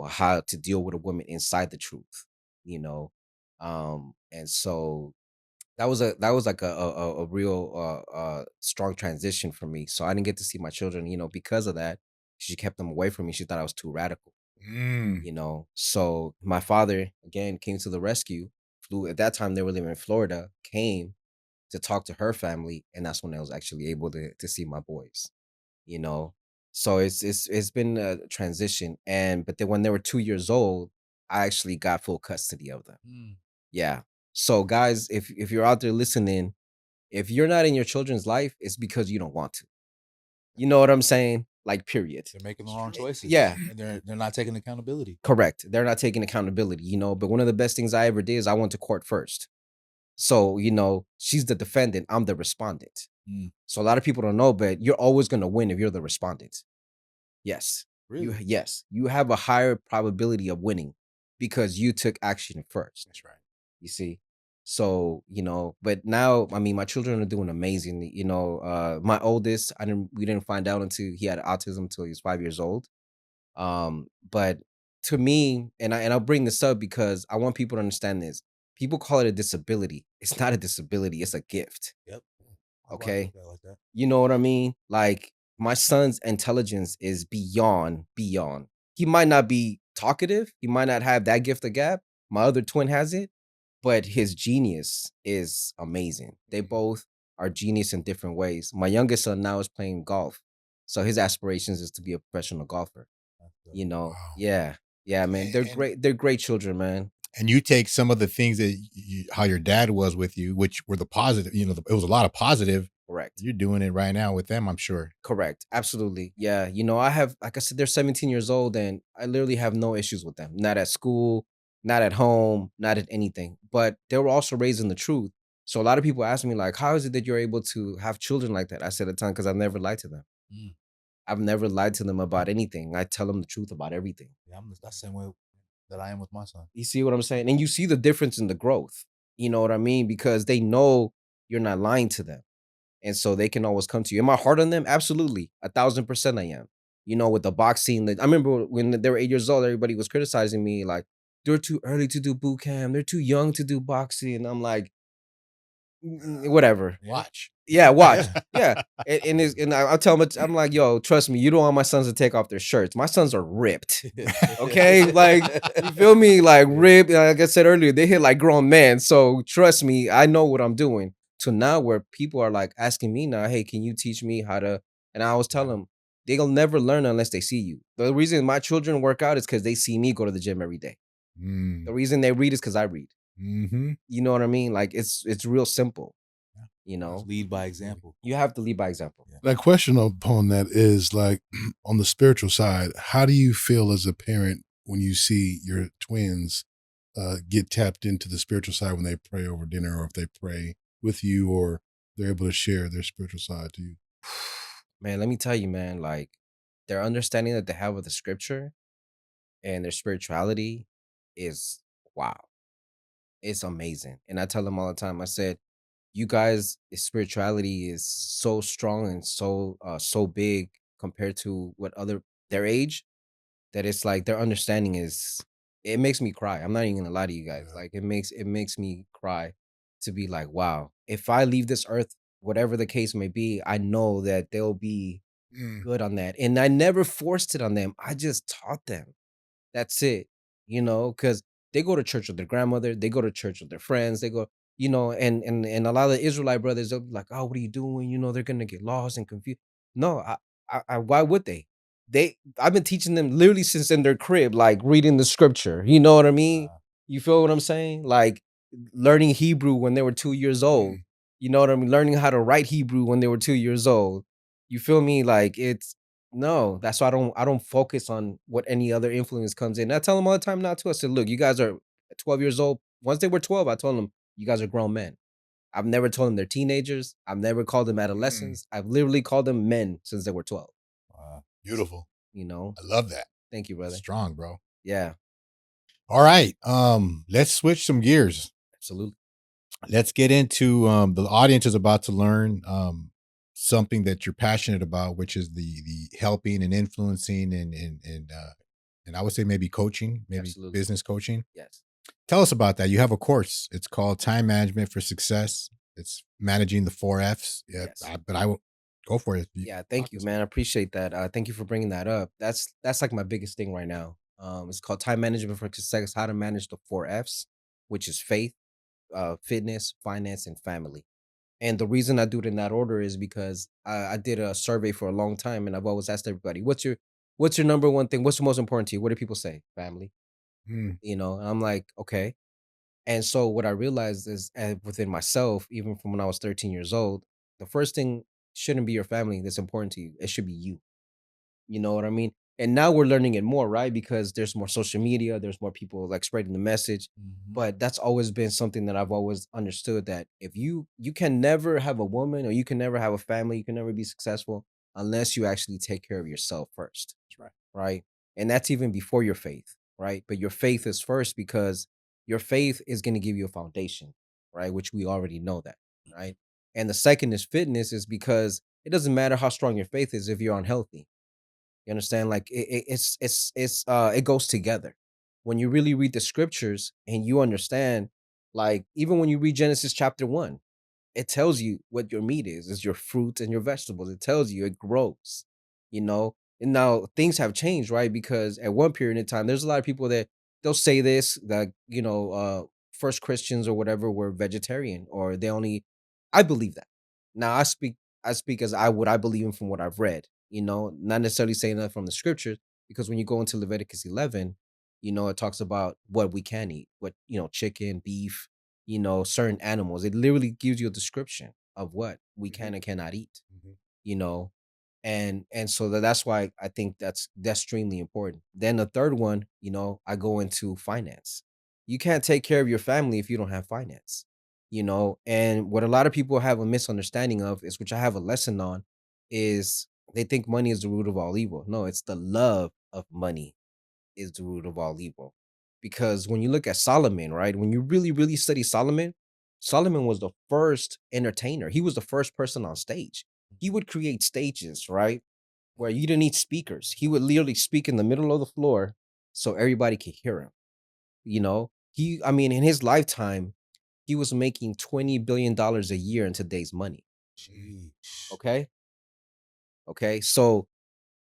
how to deal with a woman inside the truth, and so that was like a real strong transition for me. So I didn't get to see my children, because of that. She kept them away from me. She thought I was too radical, Mm. So my father again came to the rescue. Flew at that time they were living in Florida. Came to talk to her family, and that's when I was actually able to see my boys. You know, so it's been a transition, but then when they were 2 years old, I actually got full custody of them. Mm. Yeah. So guys, if you're out there listening, if you're not in your children's life, it's because you don't want to. You know what I'm saying? Like, period. They're making the wrong choices. Yeah. And they're not taking accountability. Correct. They're not taking accountability, but one of the best things I ever did is I went to court first. So, she's the defendant, I'm the respondent. Mm. So a lot of people don't know, but you're always going to win if you're the respondent. Yes. Really? Yes. You have a higher probability of winning because you took action first. That's right. You see? So, but now, I mean, my children are doing amazing. My oldest, we didn't find out until he had autism until he was 5 years old. But to me, and I'll bring this up because I want people to understand this. People call it a disability. It's not a disability, it's a gift. Yep. Okay. Like that. You know what I mean? Like, my son's intelligence is beyond. He might not be talkative. He might not have that gift of gab. My other twin has it, but his genius is amazing. They both are genius in different ways. My youngest son now is playing golf. So his aspirations is to be a professional golfer. Wow. Yeah. Yeah, man. They're great. They're great children, man. And you take some of the things that how your dad was with you, which were the positive, it was a lot of positive. Correct. You're doing it right now with them, I'm sure. Correct. Absolutely. Yeah. I have, like I said, they're 17 years old and I literally have no issues with them. Not at school, not at home, not at anything. But they were also raised in the truth. So a lot of people ask me, like, how is it that you're able to have children like that? I said at the time, because I've never lied to them. Mm. I've never lied to them about anything. I tell them the truth about everything. Yeah, that's the same way that I am with my son. You see what I'm saying? And you see the difference in the growth. You know what I mean? Because they know you're not lying to them. And so they can always come to you. Am I hard on them? Absolutely. 1,000% I am. With the boxing, I remember when they were 8 years old, everybody was criticizing me like, they're too early to do boot camp. They're too young to do boxing. I'm like, whatever. Watch. Yeah, watch. Yeah. And I'll tell them, I'm like, yo, trust me, you don't want my sons to take off their shirts. My sons are ripped. Okay? Like, you feel me? Like, ripped. Like I said earlier, they hit like grown men. So trust me, I know what I'm doing. To now where people are like asking me now, hey, can you teach me how to? And I always tell them, they'll never learn unless they see you. The reason my children work out is because they see me go to the gym every day. Mm. The reason they read is because I read. Mm-hmm. You know what I mean? Like, it's real simple. Lead by example. You have to lead by example. Yeah. That question upon that is like, on the spiritual side, how do you feel as a parent when you see your twins get tapped into the spiritual side when they pray over dinner, or if they pray with you, or they're able to share their spiritual side to you? Man, let me tell you, man, like, their understanding that they have of the scripture and their spirituality is wow. It's amazing. And I tell them all the time, I said, you guys, spirituality is so strong and so big compared to what their age, that it's like their understanding it makes me cry. I'm not even gonna lie to you guys. Yeah. Like, it makes me cry to be like, wow, if I leave this earth, whatever the case may be, I know that they'll be good on that. And I never forced it on them. I just taught them. That's it. Because they go to church with their grandmother, they go to church with their friends, they go, and a lot of the Israelite brothers, they'll be like, oh, what are you doing? They're gonna get lost and confused. No, why would they? I've been teaching them literally since in their crib, like reading the scripture. You know what I mean? You feel what I'm saying? Like, learning Hebrew when they were 2 years old. You know what I mean? Learning how to write Hebrew when they were 2 years old. You feel me? Like, no, that's why I don't focus on what any other influence comes in. I tell them all the time not to. I said, look, you guys are 12 years old. Once they were 12, I told them, you guys are grown men. I've never told them they're teenagers. I've never called them adolescents. I've literally called them men since they were 12. Wow. Beautiful. You know? I love that. Thank you, brother. Strong, bro. Yeah, All right. Let's switch some gears. absolutely. Let's get into the audience is about to learn something that you're passionate about, which is the helping and influencing and I would say maybe coaching, maybe Absolutely. business coaching. Yes. Tell us about that. You have a course. It's called Time Management for Success. It's managing the 4 Fs. Yeah, Yes. but I will go for it. Yeah, thank you, man. I appreciate that. Thank you for bringing that up. That's like my biggest thing right now. It's called Time Management for Success: How to Manage the 4 Fs, which is faith, fitness, finance, and family. And the reason I do it in that order is because I did a survey for a long time, and I've always asked everybody, what's your number one thing? What's the most important to you? What do people say? Family. Mm, And I'm like, okay. And so what I realized is within myself, even from when I was 13 years old, the first thing shouldn't be your family that's important to you. It should be you. You know what I mean? And now we're learning it more, right? Because there's more social media, there's more people like spreading the message. But that's always been something that I've always understood, that if you can never have a woman, or you can never have a family, you can never be successful unless you actually take care of yourself first. that's right. Right? And that's even before your faith, right? But your faith is first, because your faith is going to give you a foundation, right? Which we already know that, right? And the second is fitness, is because it doesn't matter how strong your faith is if you're unhealthy. You understand? Like it goes together. When you really read the scriptures and you understand, like even when you read Genesis chapter 1, it tells you what your meat is your fruit and your vegetables. It tells you it grows, you know. And now things have changed, right? Because at one period in time, there's a lot of people that they'll say this, that first Christians or whatever were vegetarian, or they only. I believe that. Now I speak as what I believe in from what I've read, not necessarily saying that from the scriptures, because when you go into Leviticus 11, it talks about what we can eat, what, chicken, beef, certain animals. It literally gives you a description of what we can and cannot eat, Mhm. you know. And so that's why I think that's extremely important. Then the third one, I go into finance. You can't take care of your family if you don't have finance, And what a lot of people have a misunderstanding of is, which I have a lesson on, is they think money is the root of all evil. No, it's the love of money is the root of all evil. Because when you look at Solomon, right? When you really, really study Solomon, Solomon was the first entertainer. He was the first person on stage. He would create stages, right? Where you didn't need speakers. He would literally speak in the middle of the floor so everybody could hear him. I mean, in his lifetime, he was making $20 billion a year in today's money. Sheesh. Okay. Okay. So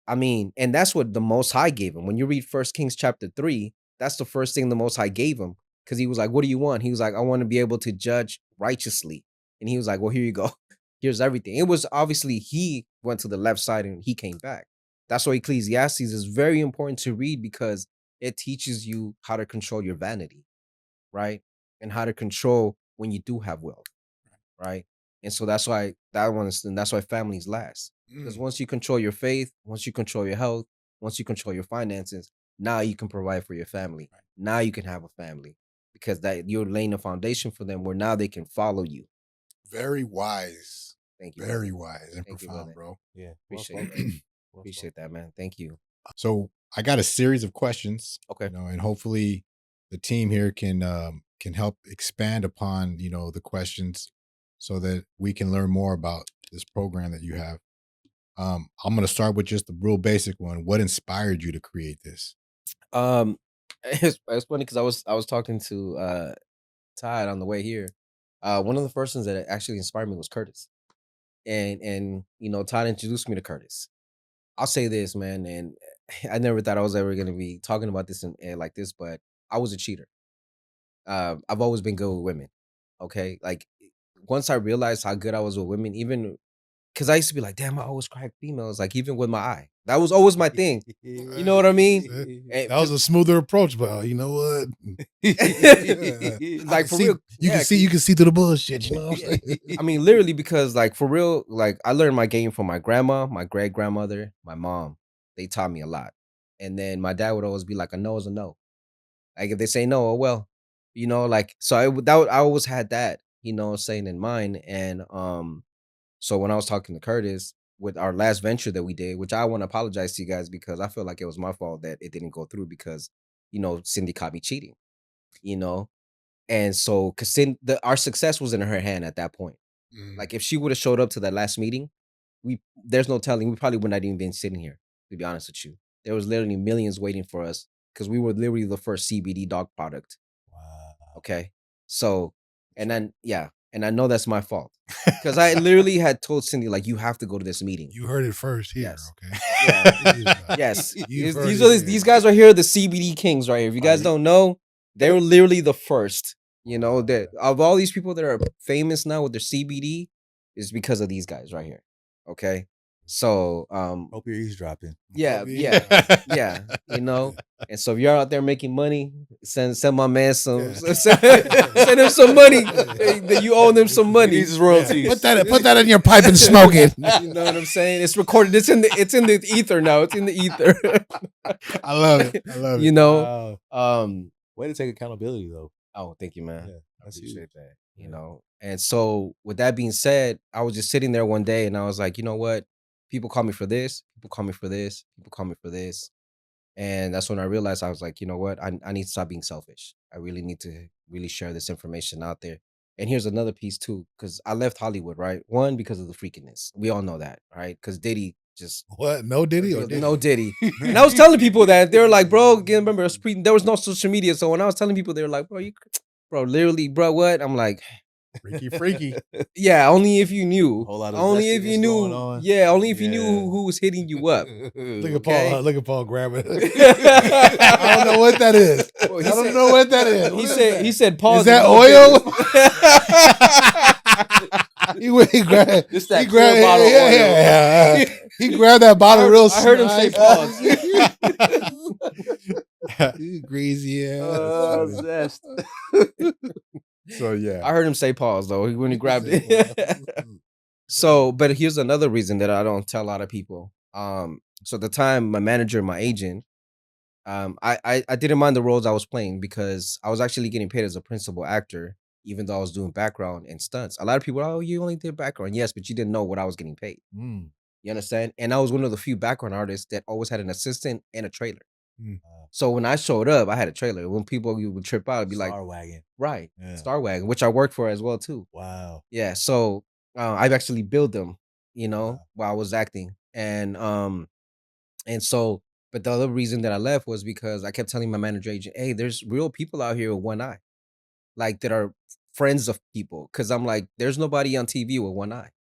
I mean, and that's what the Most High gave him. When you read First Kings chapter 3, that's the first thing the Most High gave him. Because he was like, what do you want? He was like, I want to be able to judge righteously. And he was like, well, here you go. Here's everything. It was obviously he went to the left side and he came back. That's why Ecclesiastes is very important to read, because it teaches you how to control your vanity, right? And how to control when you do have wealth, right? And so that's why and that's why families last. Because Mm. once you control your faith, once you control your health, once you control your finances, now you can provide for your family. Now you can have a family, because that you're laying a foundation for them where now they can follow you. Very wise. Thank you, Very brother. wise and Thank you, profound, brother. bro. Yeah. Appreciate spoken. that. Well Appreciate that, man. Thank you. So I got a series of questions, Okay. and hopefully the team here can help expand upon the questions so that we can learn more about this program that you have. I'm going to start with just the real basic one. What inspired you to create this? It's funny because I was talking to Todd on the way here. One of the first ones that actually inspired me was Curtis. And Todd introduced me to Curtis. I'll say this, man, and I never thought I was ever gonna be talking about this and like this, but I was a cheater. I've always been good with women. Okay, like once I realized how good I was with women, even because I used to be like, damn, I always crack females, like even with my eye. That was always my thing. You know what I mean? And That was a smoother approach, but you know what? like for real, you yeah, can see through the bullshit. You know what I'm saying? I mean, literally, because like for real, like I learned my game from my grandma, my great grandmother, my mom. They taught me a lot. And then my dad would always be like, a no is a no. Like if they say no, oh well, like so I always had that, saying in mind. And so when I was talking to Curtis with our last venture that we did, which I want to apologize to you guys, because I feel like it was my fault that it didn't go through, because Cindy caught me cheating, you know, and so because our success was in her hand at that point. Mm. Like if she would have showed up to that last meeting, there's no telling, we probably would not even been sitting here, to be honest with you. There was literally millions waiting for us, because we were literally the first CBD dog product. Wow. Okay. So, and then, and I know that's my fault because I literally had told Cindy, like, you have to go to this meeting. You heard it first here. Yes. Okay. Yeah. Yes. You've heard These it are here. these guys are here, the CBD kings right here. If you guys don't know, they were literally the first. You know, that of all these people that are famous now with their CBD is because of these guys right here. Okay. So Hope you're eavesdropping. yeah, Hope you- yeah, you know. And so if you're out there making money, send my man some Yeah. send him some money. That you owe them some money. These royalties. Put that in your pipe and smoke it. You know what I'm saying? It's recorded. It's in the ether now. It's in the ether. I love it. I love it. You know. Wow. Way to take accountability though. Oh, thank you, man. Yeah, I that's appreciate huge. that. You Yeah. know. And so with that being said, I was just sitting there one day and I was like, you know what? People call me for this. People call me for this. People call me for this. And that's when I realized I was like, you know what? I need to stop being selfish. I really need to really share this information out there. And here's another piece too, because I left Hollywood, right? One, because of the freakiness. We all know that, right? Because Diddy just What? No Diddy or Diddy? no Diddy. And I was telling people that they were like, bro, remember there was no social media. So when I was telling people, they were like, bro, literally, bro, what? I'm like, Freaky. yeah, only if you knew. Whole lot of Only if you zestiness knew. going on. Yeah, only if you knew Yeah. who was hitting you up. Look at Okay. Paul. Look at Paul grabbing it. I don't know what that is. Well, I don't know what that is. What is he said pause. Is that a little oil? He went. He grabbed. This that He clear grabbed. bottle of oil. Yeah. He grabbed that bottle real. I heard him say nice. pause. You greasy ass. Oh, zest. So yeah. I heard him say pause though when he grabbed it. So, but here's another reason that I don't tell a lot of people. So at the time, my manager, my agent, I didn't mind the roles I was playing because I was actually getting paid as a principal actor, even though I was doing background and stunts. A lot of people, oh, you only did background, yes, but you didn't know what I was getting paid. Mm. You understand? And I was one of the few background artists that always had an assistant and a trailer. Mm. So when I showed up, I had a trailer. When people would trip out, it'd be like, Star wagon. right, Yeah. Star Wagon, which I worked for as well too. Wow. Yeah, so I've actually built them, you know, Wow. while I was acting, and so, but the other reason that I left was because I kept telling my manager agent, "Hey, there's real people out here with one eye, like that are friends of people." Because I'm like, there's nobody on TV with one eye.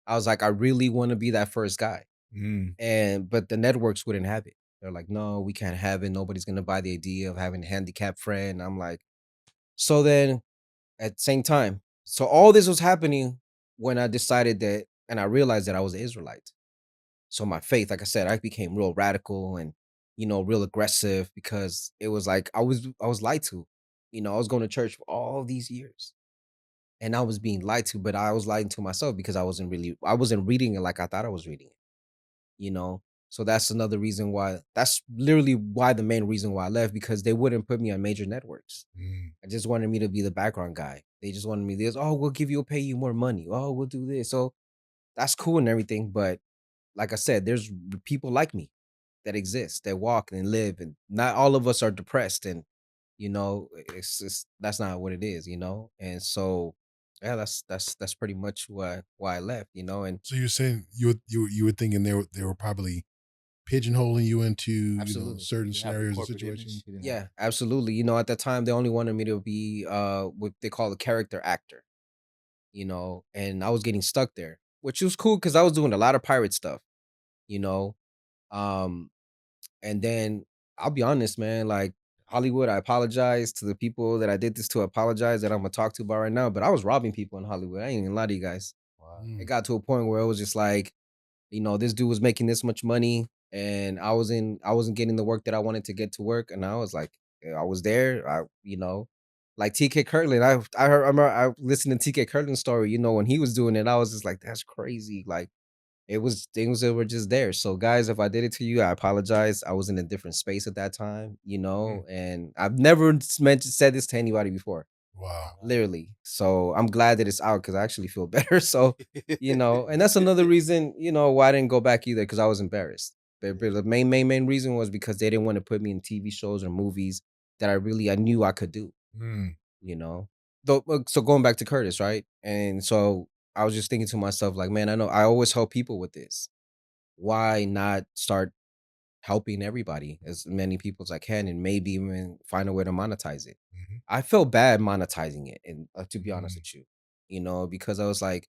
I was like, I really want to be that first guy, but the networks wouldn't have it. They're like, no, we can't have it. Nobody's gonna buy the idea of having a handicapped friend. I'm like, so then at the same time. So all this was happening when I decided that, and I realized that I was an Israelite. So my faith, like I said, I became real radical and, you know, real aggressive because it was like I was lied to. You know, I was going to church for all these years. And I was being lied to, but I was lying to myself because I wasn't reading it like I thought I was reading it. You know? So that's another reason why. That's literally why the main reason why I left, because they wouldn't put me on major networks. I just wanted me to be the background guy. They just wanted me this. Oh, we'll pay you more money. Oh, we'll do this. So that's cool and everything. But like I said, there's people like me that exist, that walk and live, and not all of us are depressed. And you know, it's just that's not what it is, you know. And so, yeah, that's pretty much why I left, you know. And So you're saying you were thinking they were probably pigeonholing you into Absolutely. certain You have the scenarios and corporate image, situations. you didn't yeah, absolutely. You know, at that time they only wanted me to be what they call a character actor, you know, and I was getting stuck there, which was cool because I was doing a lot of pirate stuff, you know. Um, and then I'll be honest, man, like Hollywood, I apologize to the people that I did this to, I apologize that I'm gonna talk to about right now, but I was robbing people in Hollywood. I ain't gonna lie to you guys. Wow. It got to a point where it was just like, you know, this dude was making this much money and I wasn't getting the work that I wanted to get to work. And I was like, I was there. You know, like TK Kirtland. I remember I listened to TK Kirtland's story, you know, when he was doing it, I was just like, that's crazy. Like it was things that were just there. So guys, if I did it to you, I apologize. I was in a different space at that time, you know, and I've never said this to anybody before. Wow. Literally. So I'm glad that it's out because I actually feel better. So, you know, and that's another reason, you know, why I didn't go back either, because I was embarrassed. But the main reason was because they didn't want to put me in TV shows or movies that I knew I could do, you know. So going back to Curtis, right? And so I was just thinking to myself, like, man, I know I always help people with this. Why not start helping everybody, as many people as I can, and maybe even find a way to monetize it. Mhm. I felt bad monetizing it, and to be honest Mm. with you, because I was like,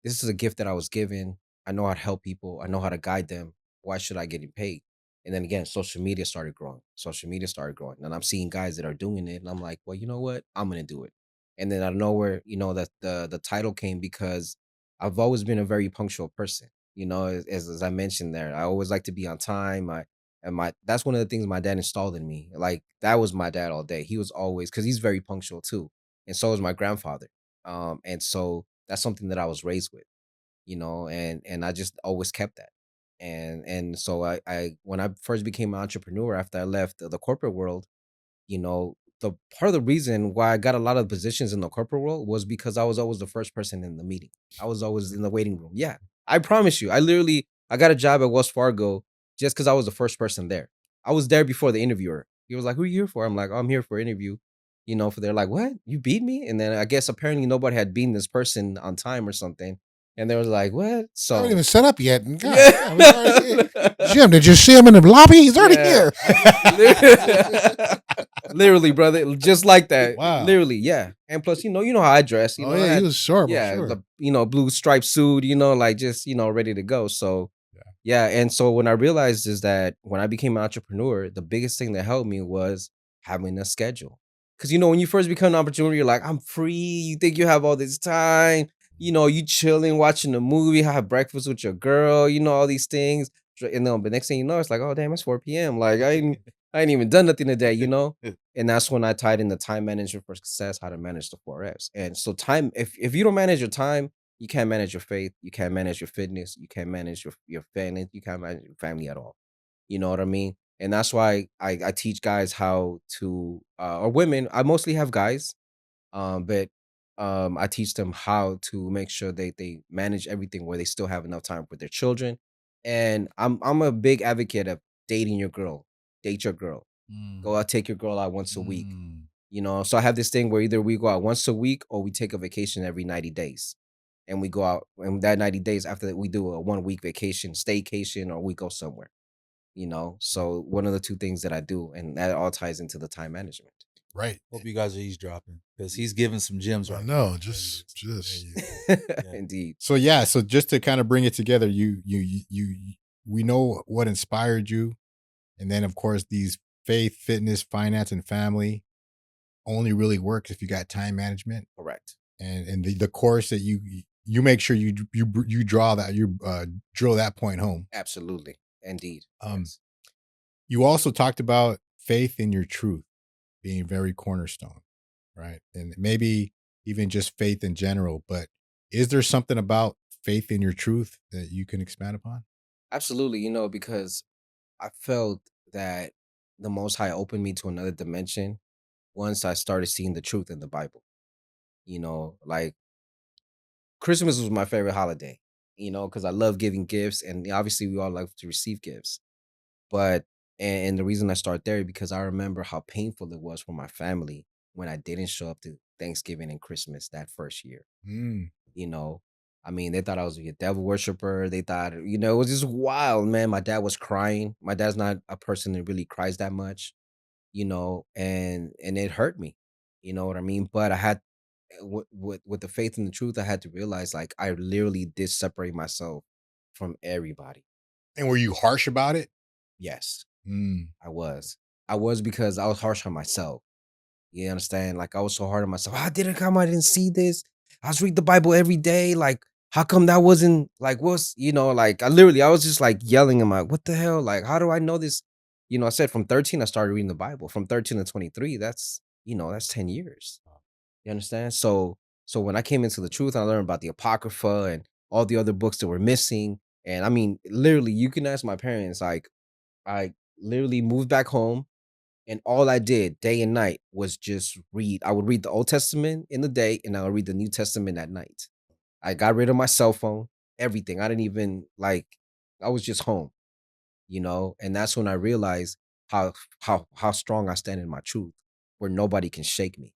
this is a gift that I was given. I know how to help people. I know how to guide them. Why should I get paid? And then again, social media started growing. Social media started growing. And I'm seeing guys that are doing it. And I'm like, well, you know what? I'm gonna do it. And then out of nowhere, that the title came because I've always been a very punctual person. As I mentioned there, I always like to be on time. That's one of the things my dad installed in me. Like that was my dad all day. He was always, because he's very punctual too. And so is my grandfather. And so that's something that I was raised with, and I just always kept that. And so I when I first became an entrepreneur after I left the corporate world, the part of the reason why I got a lot of positions in the corporate world was because I was always the first person in the meeting. I was always in the waiting room. Yeah. I promise you. I got a job at Wells Fargo just because I was the first person there. I was there before the interviewer. He was like, "Who are you here for?" I'm like, "Oh, I'm here for interview." For they're like, "What? You beat me?" And then I guess apparently nobody had beaten this person on time or something. And they was like, "What?" I haven't So even set up yet. And God, yeah. damn, he's already here. Jim, did you see him in the lobby? He's already Yeah. here. Literally, brother, just like that. Wow. Literally, yeah. And plus, you know how I dress. Oh I yeah, he had, was sharp. I'm yeah, sure. the blue striped suit. Like just ready to go. So Yeah. yeah. And so when I realized is that when I became an entrepreneur, the biggest thing that helped me was having a schedule. Because when you first become an entrepreneur, you're like, I'm free. You think you have all this time. You chilling, watching a movie, have breakfast with your girl. All these things. And then the next thing you know, it's like, oh damn, it's 4 p.m. Like I ain't even done nothing today, And that's when I tied in the time management for success, how to manage the 4Fs. And so time, if you don't manage your time, you can't manage your faith, you can't manage your fitness, you can't manage your family, you can't manage your family at all. You know what I mean? And that's why I teach guys how to or women. I mostly have guys, but I teach them how to make sure they manage everything where they still have enough time with their children. And I'm a big advocate of dating your girl, date your girl, go out, take your girl out once a week. Mm. So I have this thing where either we go out once a week or we take a vacation every 90 days. And we go out, and that 90 days after that, we do a 1 week vacation, staycation, or we go somewhere. So one of the two things that I do, and that all ties into the time management. Right. Hope you guys are eavesdropping because he's giving some gems I right know. now. Just. Indeed. So yeah, so just to kind of bring it together, you we know what inspired you, and then of course these faith, fitness, finance, and family only really works if you got time management, Correct. and the course that you make sure you draw that you drill that point home. Absolutely. Indeed. Yes. You also talked about faith in your truth being very cornerstone, right? And maybe even just faith in general, but is there something about faith in your truth that you can expand upon? Absolutely. Because I felt that the Most High opened me to another dimension once I started seeing the truth in the Bible. Like Christmas was my favorite holiday, because I love giving gifts, and obviously we all love to receive gifts. But and the reason I start there because I remember how painful it was for my family when I didn't show up to Thanksgiving and Christmas that first year. Mm. You know, I mean, they thought I was a devil worshiper. They thought, it was just wild, man. My dad was crying. My dad's not a person that really cries that much, and it hurt me. You know what I mean? But I had with the faith and the truth, I had to realize like I literally did separate myself from everybody. And were you harsh about it? Yes, Mm. I was. I was because I was harsh on myself. You understand? Like I was so hard on myself. How did it come? I didn't see this. I was reading the Bible every day. Like, how come that wasn't like what's like I was just like yelling in my what the hell? Like, how do I know this? I said from 13, I started reading the Bible. From 13 to 23, that's 10 years. You understand? So when I came into the truth, I learned about the Apocrypha and all the other books that were missing. And I mean, literally, you can ask my parents, like, I literally moved back home and all I did day and night was just read. I would read the Old Testament in the day and I would read the New Testament at night. I got rid of my cell phone, everything. I didn't even like I was just home, and that's when I realized how strong I stand in my truth, where nobody can shake me,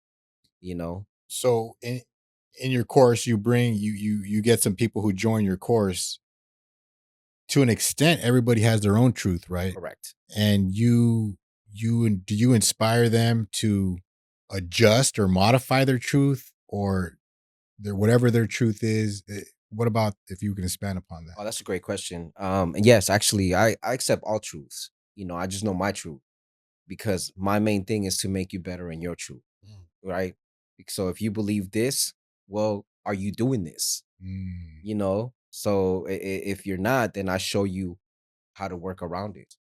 you know. So in your course, you bring you get some people who join your course to an extent, everybody has their own truth, right? Correct. And do you inspire them to adjust or modify their truth, or their whatever their truth is? What about if you can expand upon that? Oh, that's a great question. And yes, actually, I accept all truths. I just know my truth because my main thing is to make you better in your truth, Mm. right? So if you believe this, well, are you doing this? Mm, So if you're not, then I show you how to work around it.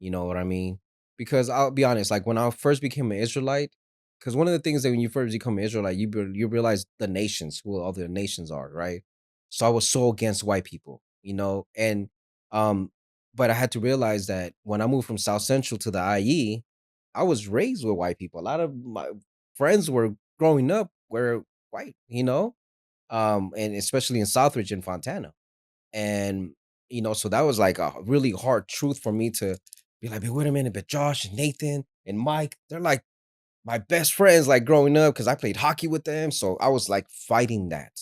You know what I mean? Because I'll be honest, like when I first became an Israelite, because one of the things that when you first become an Israelite, you realize the nations, who all the nations are, right? So I was so against white people, and um, but I had to realize that when I moved from South Central to the IE, I was raised with white people. A lot of my friends were growing up were white, and especially in Southridge and Fontana. And, so that was like a really hard truth for me to be like, but wait a minute, but Josh and Nathan and Mike, they're like my best friends, like growing up, because I played hockey with them. So I was like fighting that,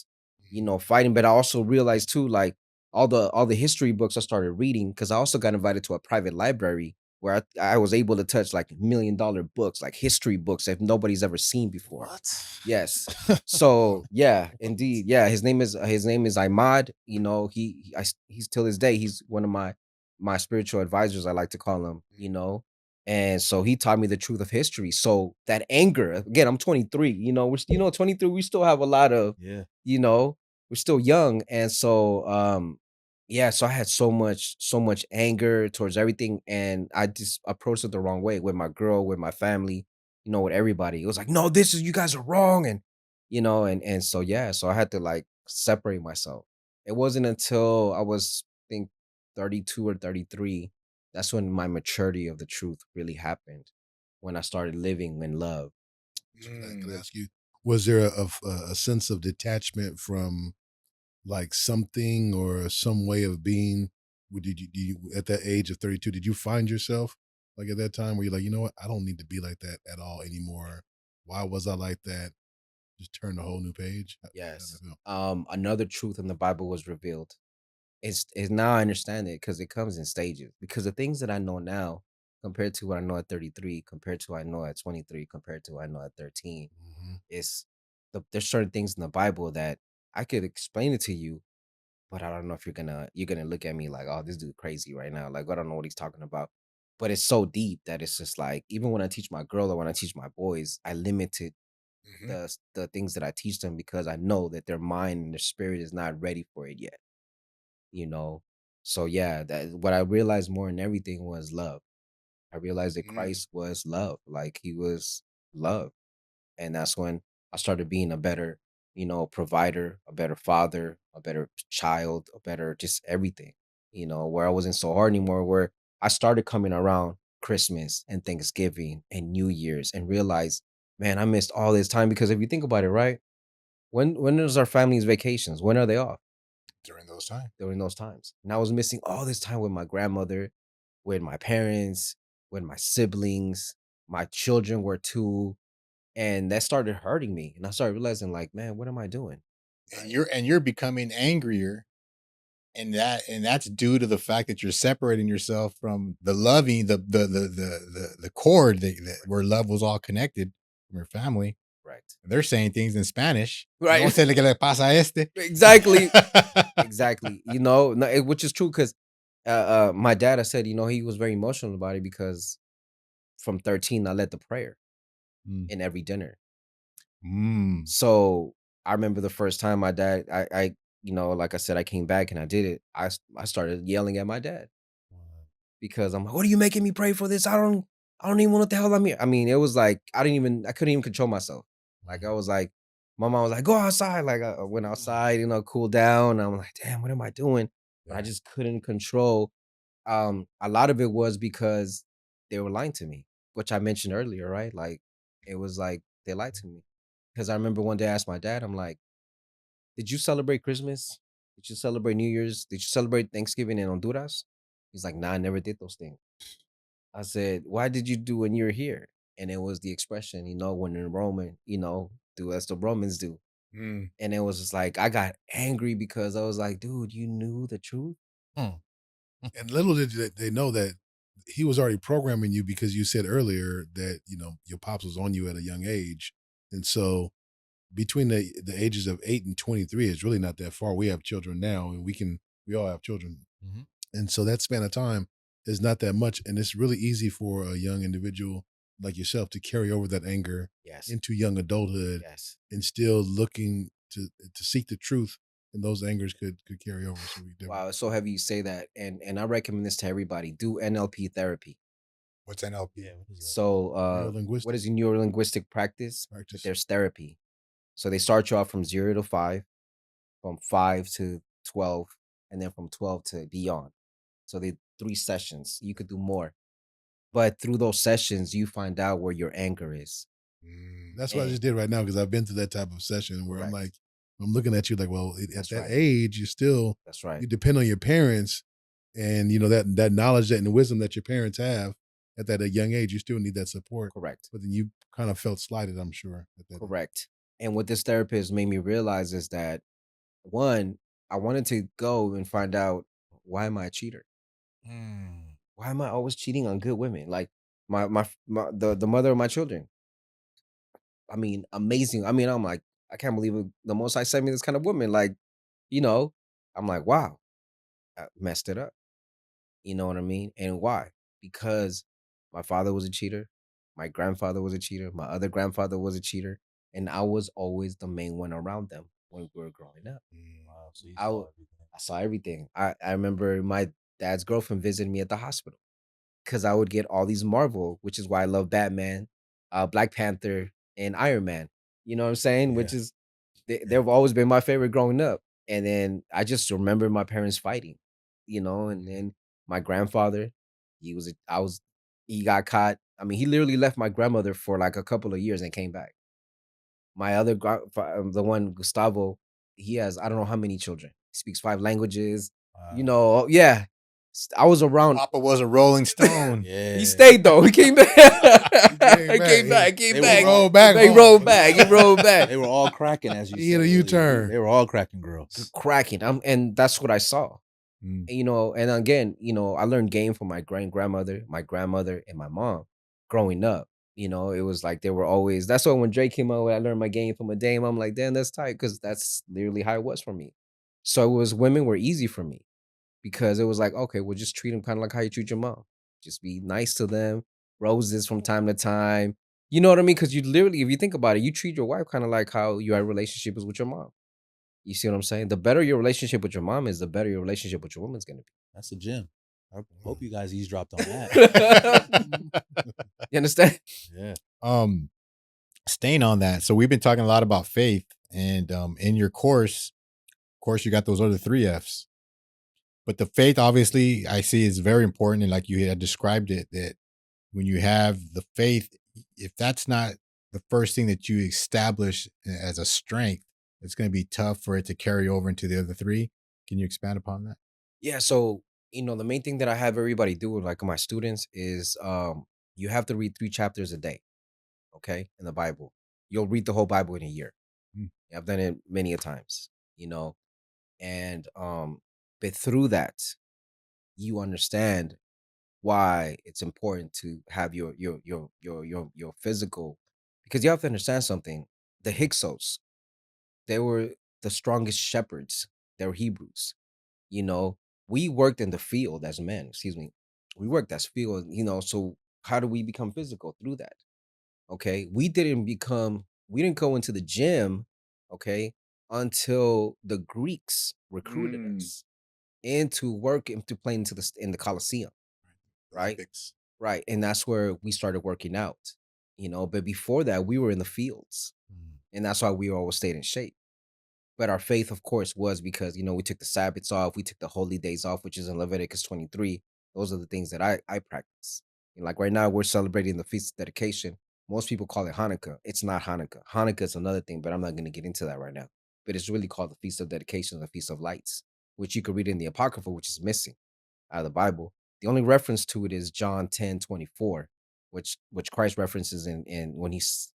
fighting. But I also realized too, like all the history books I started reading, because I also got invited to a private library where I was able to touch like $1 million books, like history books that nobody's ever seen before. What? Yes. So yeah, indeed. Yeah, his name is Imad. He's till this day, he's one of my spiritual advisors, I like to call him. And so he taught me the truth of history. So that anger, again, I'm 23, we're 23, we still have a lot of, Yeah. we're still young. And so yeah, so I had so much anger towards everything. And I just approached it the wrong way with my girl, with my family, with everybody. It was like, no, this is you guys are wrong. And and so yeah, so I had to like separate myself. It wasn't until I was, I think, 32 or 33, that's when my maturity of the truth really happened. When I started living in love. So can I that's ask you, was there a sense of detachment from like something or some way of being? Did you at that age of 32, did you find yourself like at that time where you're like, you know what, I don't need to be like that at all anymore? Why was I like that? Just turn a whole new page. How did Yes. that feel? Another truth in the Bible was revealed. It's now I understand it because it comes in stages. Because the things that I know now, compared to what I know at 33, compared to what I know at 23, compared to what I know at 13, Hmm. is there's certain things in the Bible that I could explain it to you, but I don't know if you're gonna look at me like, oh, this dude crazy right now. Like, I don't know what he's talking about. But it's so deep that it's just like, even when I teach my girl or when I teach my boys, I limited Hmm. the things that I teach them because I know that their mind and their spirit is not ready for it yet. You know, so yeah, that what I realized more than everything was love. I realized that mm, Christ was love, like he was love. And that's when I started being a better, provider, a better father, a better child, a better just everything, where I wasn't so hard anymore, where I started coming around Christmas and Thanksgiving and New Year's and realized, man, I missed all this time. Because if you think about it, right? When is our family's vacations? When are they off? during those times. During those times. And I was missing all this time with my grandmother, with my parents, with my siblings. My children were too, and that started hurting me. And I started realizing, like, man, what am I doing? And Right. you're becoming angrier, and that's due to the fact that you're separating yourself from the loving the cord that where love was all connected from your family. Right. They're saying things in Spanish. No Right. sé lo que le pasa a este. Exactly. Exactly. No, which is true because my dad, I said, he was very emotional about it because from 13, I led the prayer Mm. in every dinner. Mm. So I remember the first time my dad, like I said, I came back and I did it. I started yelling at my dad because I'm like, "What are you making me pray for this? I don't even know what the hell I'm here." I mean, it was like I couldn't even control myself. Like I was like, my mom was like, "Go outside." Like I went outside, cool down. I'm like, "Damn, what am I doing?" But I Yeah. just couldn't control. A lot of it was because they were lying to me, which I mentioned earlier, right? Like it was like they lied to me. Because I remember one day I asked my dad, I'm like, "Did you celebrate Christmas? Did you celebrate New Year's? Did you celebrate Thanksgiving in Honduras?" He's like, "Nah, I never did those things." I said, "Why did you do when you're here?" And it was the expression, when in Roman, do as the Romans do. Mm. And it was just like I got angry because I was like, dude, you knew the truth. Hmm. And little did they know that he was already programming you, because you said earlier that, your pops was on you at a young age. And so between the ages of 8 and 23 is really not that far. We have children now, and we all have children. Mhm. And so that span of time is not that much. And it's really easy for a young individual like yourself to carry over that anger Yes. into young adulthood, Yes. and still looking to seek the truth. And those angers could carry over. So we definitely. Wow, it's so heavy you say that. And I recommend this to everybody. Do NLP therapy. What's NLP? Yeah, what is that? So Neurolinguistic what is a neurolinguistic practice? But practice. there's therapy. So they start you off from 0 to 5, from 5 to 12, and then from 12 to beyond. So they 3 sessions. You could do more. But through those sessions, you find out where your anger is. That's what I And just did right now, because I've been through that type of session where I'm correct. like, I'm looking at you like, well, at That's that right. age, you That's right. depend on your parents, and that knowledge, and the wisdom that your parents have at that young age, you still need that support. Correct. But then you kind of felt slighted, I'm sure. At that age. Correct. And what this therapist made me realize is that, one, I wanted to go and find out, why am I a cheater? Why am I always cheating on good women? Like the mother of my children. I mean, amazing. I mean, I'm like, I can't believe it. The Most High sent me this kind of woman. Like, you know, I'm like, wow, I messed it up. You know what I mean? And why? Because my father was a cheater, my grandfather was a cheater, my other grandfather was a cheater, and I was always the main one around them when we were growing up. Wow, so you I, saw w- everything. I saw everything. I remember my dad's girlfriend visiting me at the hospital, because I would get all these Marvel, which is why I love Batman, Black Panther, and Iron Man. You know what I'm saying? Which Yeah. is they've always been my favorite growing up. And then I just remember my parents fighting, and then my grandfather, he got caught. I mean, he literally left my grandmother for like a couple of years and came back. My other the one Gustavo, he has I don't know how many children. He speaks 5 languages. Wow. Yeah. I was around. Papa was a Rolling Stone. Yeah. He stayed though. He came back. He came back. They Came were back. all- rolled back. He rolled back. He rolled back. They were all cracking, as you He said. hit a earlier. U-turn. They were all cracking girls. Cracking. And that's what I saw. Mm. And again, I learned game from my grandmother, my grandmother, and my mom growing up. It was like they were always. That's why when Drake came out, I learned my game from a dame. I'm like, damn, that's tight, because that's literally how it was for me. So it was women were easy for me, because it was like, okay, well, just treat them kind of like how you treat your mom. Just be nice to them. Roses from time to time. You know what I mean? Because you literally, if you think about it, you treat your wife kind of like how your relationship is with your mom. You see what I'm saying? The better your relationship with your mom is, the better your relationship with your woman's going to That's a gem. I hope you guys eavesdropped on that. be. You understand? Yeah. Staying on that. So we've been talking a lot about faith, and in your course, of course, you got those other 3 F's. But the faith, obviously, I see is very important. And like you had described it, that when you have the faith, if that's not the first thing that you establish as a strength, it's going to be tough for it to carry over into the other 3. Can you expand upon that? Yeah. So, the main thing that I have everybody do, like my students, is you have to read 3 chapters a day, okay, in the Bible. You'll read the whole Bible in a year. Mm. I've done it many a times, and but through that, you understand why it's important to have your physical, because you have to understand something. The Hyksos, they were the strongest shepherds. They were Hebrews. You know, we worked in the field as men. Excuse me, we worked as field. So how do we become physical through that? Okay, we didn't go into the gym, okay, until the Greeks recruited us into work into playing in the Colosseum, right? Olympics. Right, and that's where we started working out. But before that, we were in the fields, and that's why we always stayed in shape. But our faith, of course, was because we took the Sabbaths off, we took the holy days off, which is in Leviticus 23. Those are the things that I practice. And like right now, we're celebrating the feast of dedication. Most people call it Hanukkah. It's not Hanukkah. Hanukkah is another thing, but I'm not going to get into that right now. But it's really called the Feast of Dedication, the Feast of Lights, which you could read in the Apocrypha, which is missing out of the Bible. The only reference to it is John 10:24, which Christ references in when he's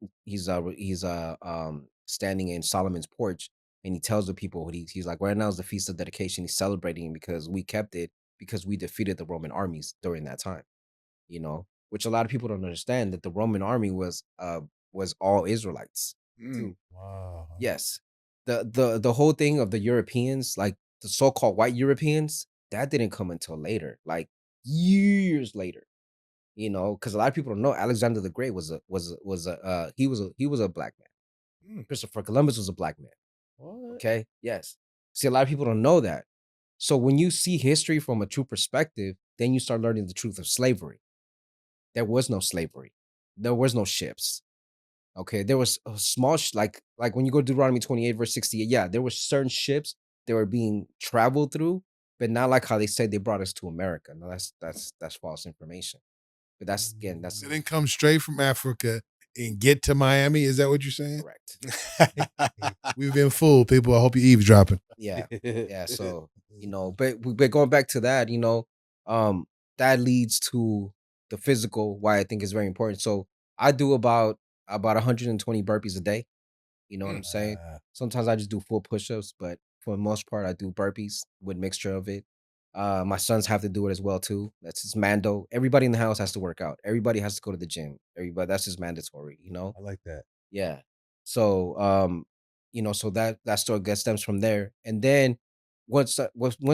standing in Solomon's porch, and he tells the people, he's like, right now is the Feast of Dedication. He's celebrating because we kept it, because we defeated the Roman armies during that time. You know, which a lot of people don't understand that the Roman army was all Israelites too. Wow. Yes. The whole thing of the Europeans, like the so-called white Europeans, that didn't come until later, like years later. You know, because a lot of people don't know Alexander the Great he was a black man. Christopher Columbus was a black man. What? Okay. Yes. See, a lot of people don't know that. So when you see history from a true perspective, then you start learning the truth of slavery. There was no slavery. There was no ships. Okay, there was a small like when you go to Deuteronomy 28 verse 68. Yeah, there were certain ships that were being traveled through, but not like how they say they brought us to America. No, that's false information. But that's again, that's They didn't come straight from Africa and get to Miami. Is that what you're saying? correct. We've been fooled, people. I hope you're eavesdropping. Yeah, yeah. So but going back to that, that leads to the physical. Why I think is very important. So I do about 120 burpees a day. You know what I'm saying? Sometimes I just do full push-ups, but for the most part, I do burpees with mixture of it. My sons have to do it as well too. That's just mando. Everybody in the house has to work out. Everybody has to go to the gym. Everybody, that's just mandatory. I like that. Yeah. So so that stems from there. And then once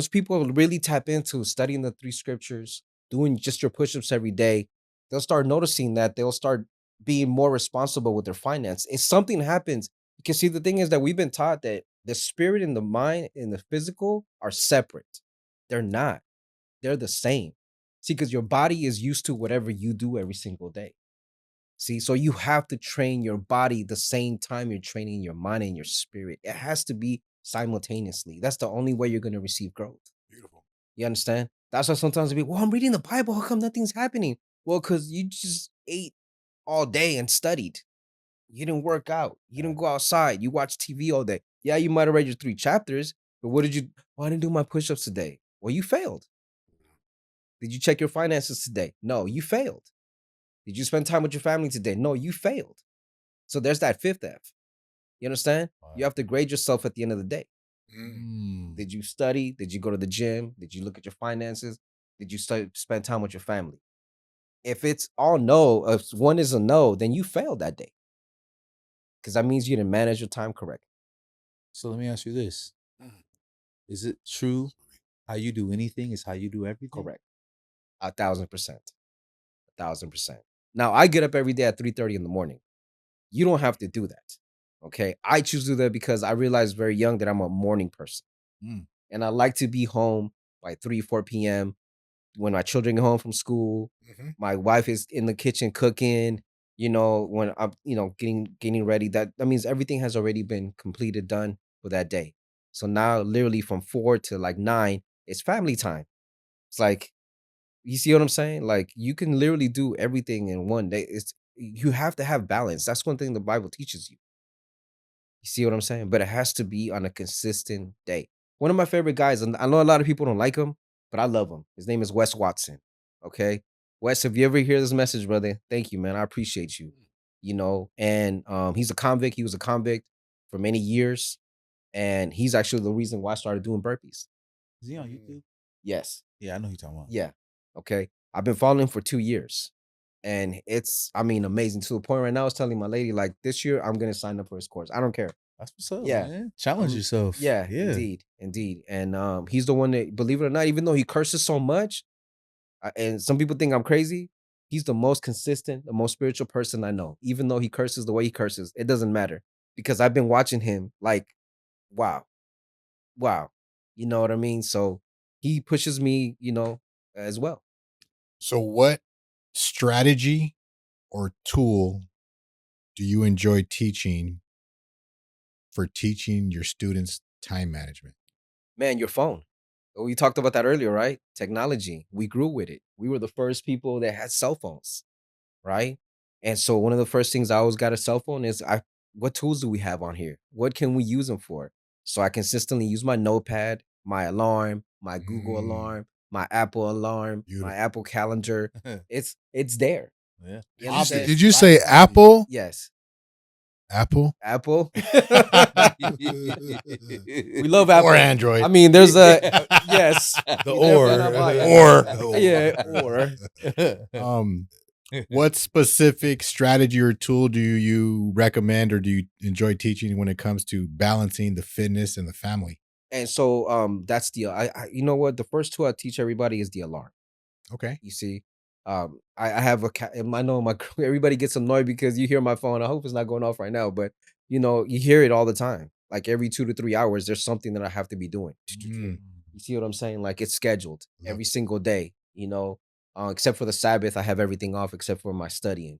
people really tap into studying the three scriptures, doing just your push-ups every day, they'll start noticing that they'll start being more responsible with their finance. If something happens, because see, the thing is that we've been taught that the spirit and the mind and the physical are separate. They're not. They're the same. See, because your body is used to whatever you do every single day. See, so you have to train your body the same time you're training your mind and your spirit. It has to be simultaneously. That's the only way you're going to receive growth. Beautiful. You understand? That's why sometimes people, well, I'm reading the Bible. How come nothing's happening? Well, because you just ate all day and studied. You didn't work out. You didn't go outside. You watched TV all day. Yeah, you might have read your 3 chapters, but what did you? Oh, I didn't do my push-ups today. Well, you failed. Did you check your finances today? No, you failed. Did you spend time with your family today? No, you failed. So there's that fifth F. You understand? You have to grade yourself at the end of the day. Did you study? Did you go to the gym? Did you look at your finances? Did you spend time with your family? If it's all no, if one is a no, then you failed that day. Because that means you didn't manage your time correctly. So let me ask you this. Is it true how you do anything is how you do everything? Correct. 1,000%. 1,000%. Now, I get up every day at 3:30 in the morning. You don't have to do that. Okay. I choose to do that because I realized very young that I'm a morning person. And I like to be home by 3, 4 p.m. when my children get home from school. My wife is in the kitchen cooking, when I'm, getting ready. That means everything has already been completed, done for that day. So now literally from 4 to like 9, it's family time. It's like, you see what I'm saying? Like you can literally do everything in one day. You have to have balance. That's one thing the Bible teaches you. You see what I'm saying? But it has to be on a consistent day. One of my favorite guys, and I know a lot of people don't like him, but I love him. His name is Wes Watson. Okay. Wes, if you ever hear this message, brother, thank you, man. I appreciate you. And he's a convict. He was a convict for many years. And he's actually the reason why I started doing burpees. Is he on YouTube? Yes. Yeah, I know who you're talking about. Yeah. Okay. I've been following him for 2 years. And it's, amazing to the point right now. I was telling my lady, like, this year I'm going to sign up for his course. I don't care. That's what's up, Yeah. man. Challenge yourself. Yeah, indeed. And he's the one that, believe it or not, even though he curses so much, and some people think I'm crazy, he's the most consistent, the most spiritual person I know. Even though he curses the way he curses, it doesn't matter because I've been watching him like, wow. You know what I mean? So he pushes me, as well. So, what strategy or tool do you enjoy teaching for teaching your students time management? Man, your phone. We talked about that earlier, right? Technology. We grew with it. We were the first people that had cell phones, right? And so one of the first things I always got a cell phone is what tools do we have on here? What can we use them for? So I consistently use my notepad, my alarm, my Google alarm, my Apple alarm, Beautiful. my Apple calendar. It's there. Yeah. You understand? Did you say Apple? Yes. Apple. Apple. We love Apple. Or Android. I mean, there's a yes. The We definitely not biased. or. What specific strategy or tool do you recommend or do you enjoy teaching when it comes to balancing the fitness and the family? And so that's the you know what? The first tool I teach everybody is the alarm. Okay. You see, I have I know everybody gets annoyed because you hear my phone. I hope it's not going off right now, but you know, you hear it all the time. Like every 2 to 3 hours, there's something that I have to be doing. Mm. You see what I'm saying? Like it's scheduled Love every single day, you know, except for the Sabbath, I have everything off except for my studying.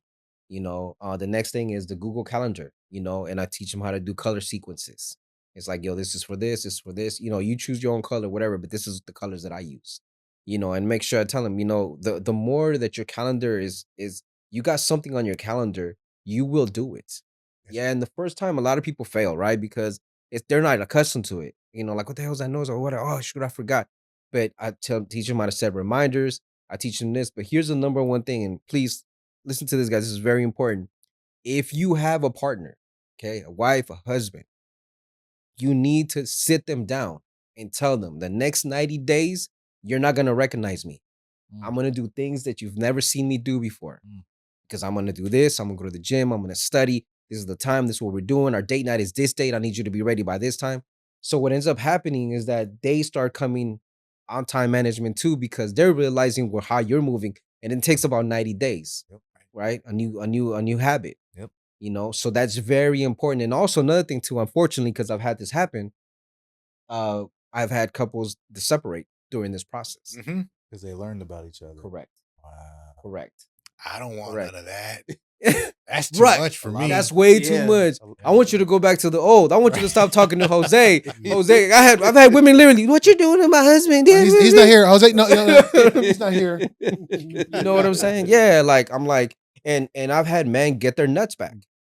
You know, the next thing is the Google Calendar, you know, and I teach them how to do color sequences. It's like, yo, this is for this is for this. You know, you choose your own color, whatever, but this is the colors that I use. You know, and make sure I tell them, you know, the more that your calendar is you got something on your calendar, you will do it. Yeah, and the first time a lot of people fail, right? Because they're not accustomed to it. You know, like what the hell is that noise or what? Oh, shoot, I forgot. But teach them how to set reminders. I teach them this. But here's the number one thing, and please listen to this, guys. This is very important. If you have a partner, okay, a wife, a husband, you need to sit them down and tell them the next 90 days, you're not gonna recognize me. I'm gonna do things that you've never seen me do before. Because I'm gonna do this, I'm gonna go to the gym, I'm gonna study. This is the time, this is what we're doing. Our date night is this date. I need you to be ready by this time. So what ends up happening is that they start coming on time management too, because they're realizing how you're moving. And it takes about 90 days, right? A new habit. Yep. You know, so that's very important. And also another thing too, unfortunately, because I've had this happen, I've had couples to separate during this process. Mm-hmm. Because they learned about each other. Correct. Wow. Correct. I don't want Correct. none of that. That's too Right. much for A lot me. of- That's way too Yeah. much. I want you to go back to the old. I want you to stop talking to Jose. Jose, I've had women literally, what you doing to my husband? He's not here. I was like, no, he's not here. You know what I'm saying? Yeah, like I'm like, and I've had men get their nuts back.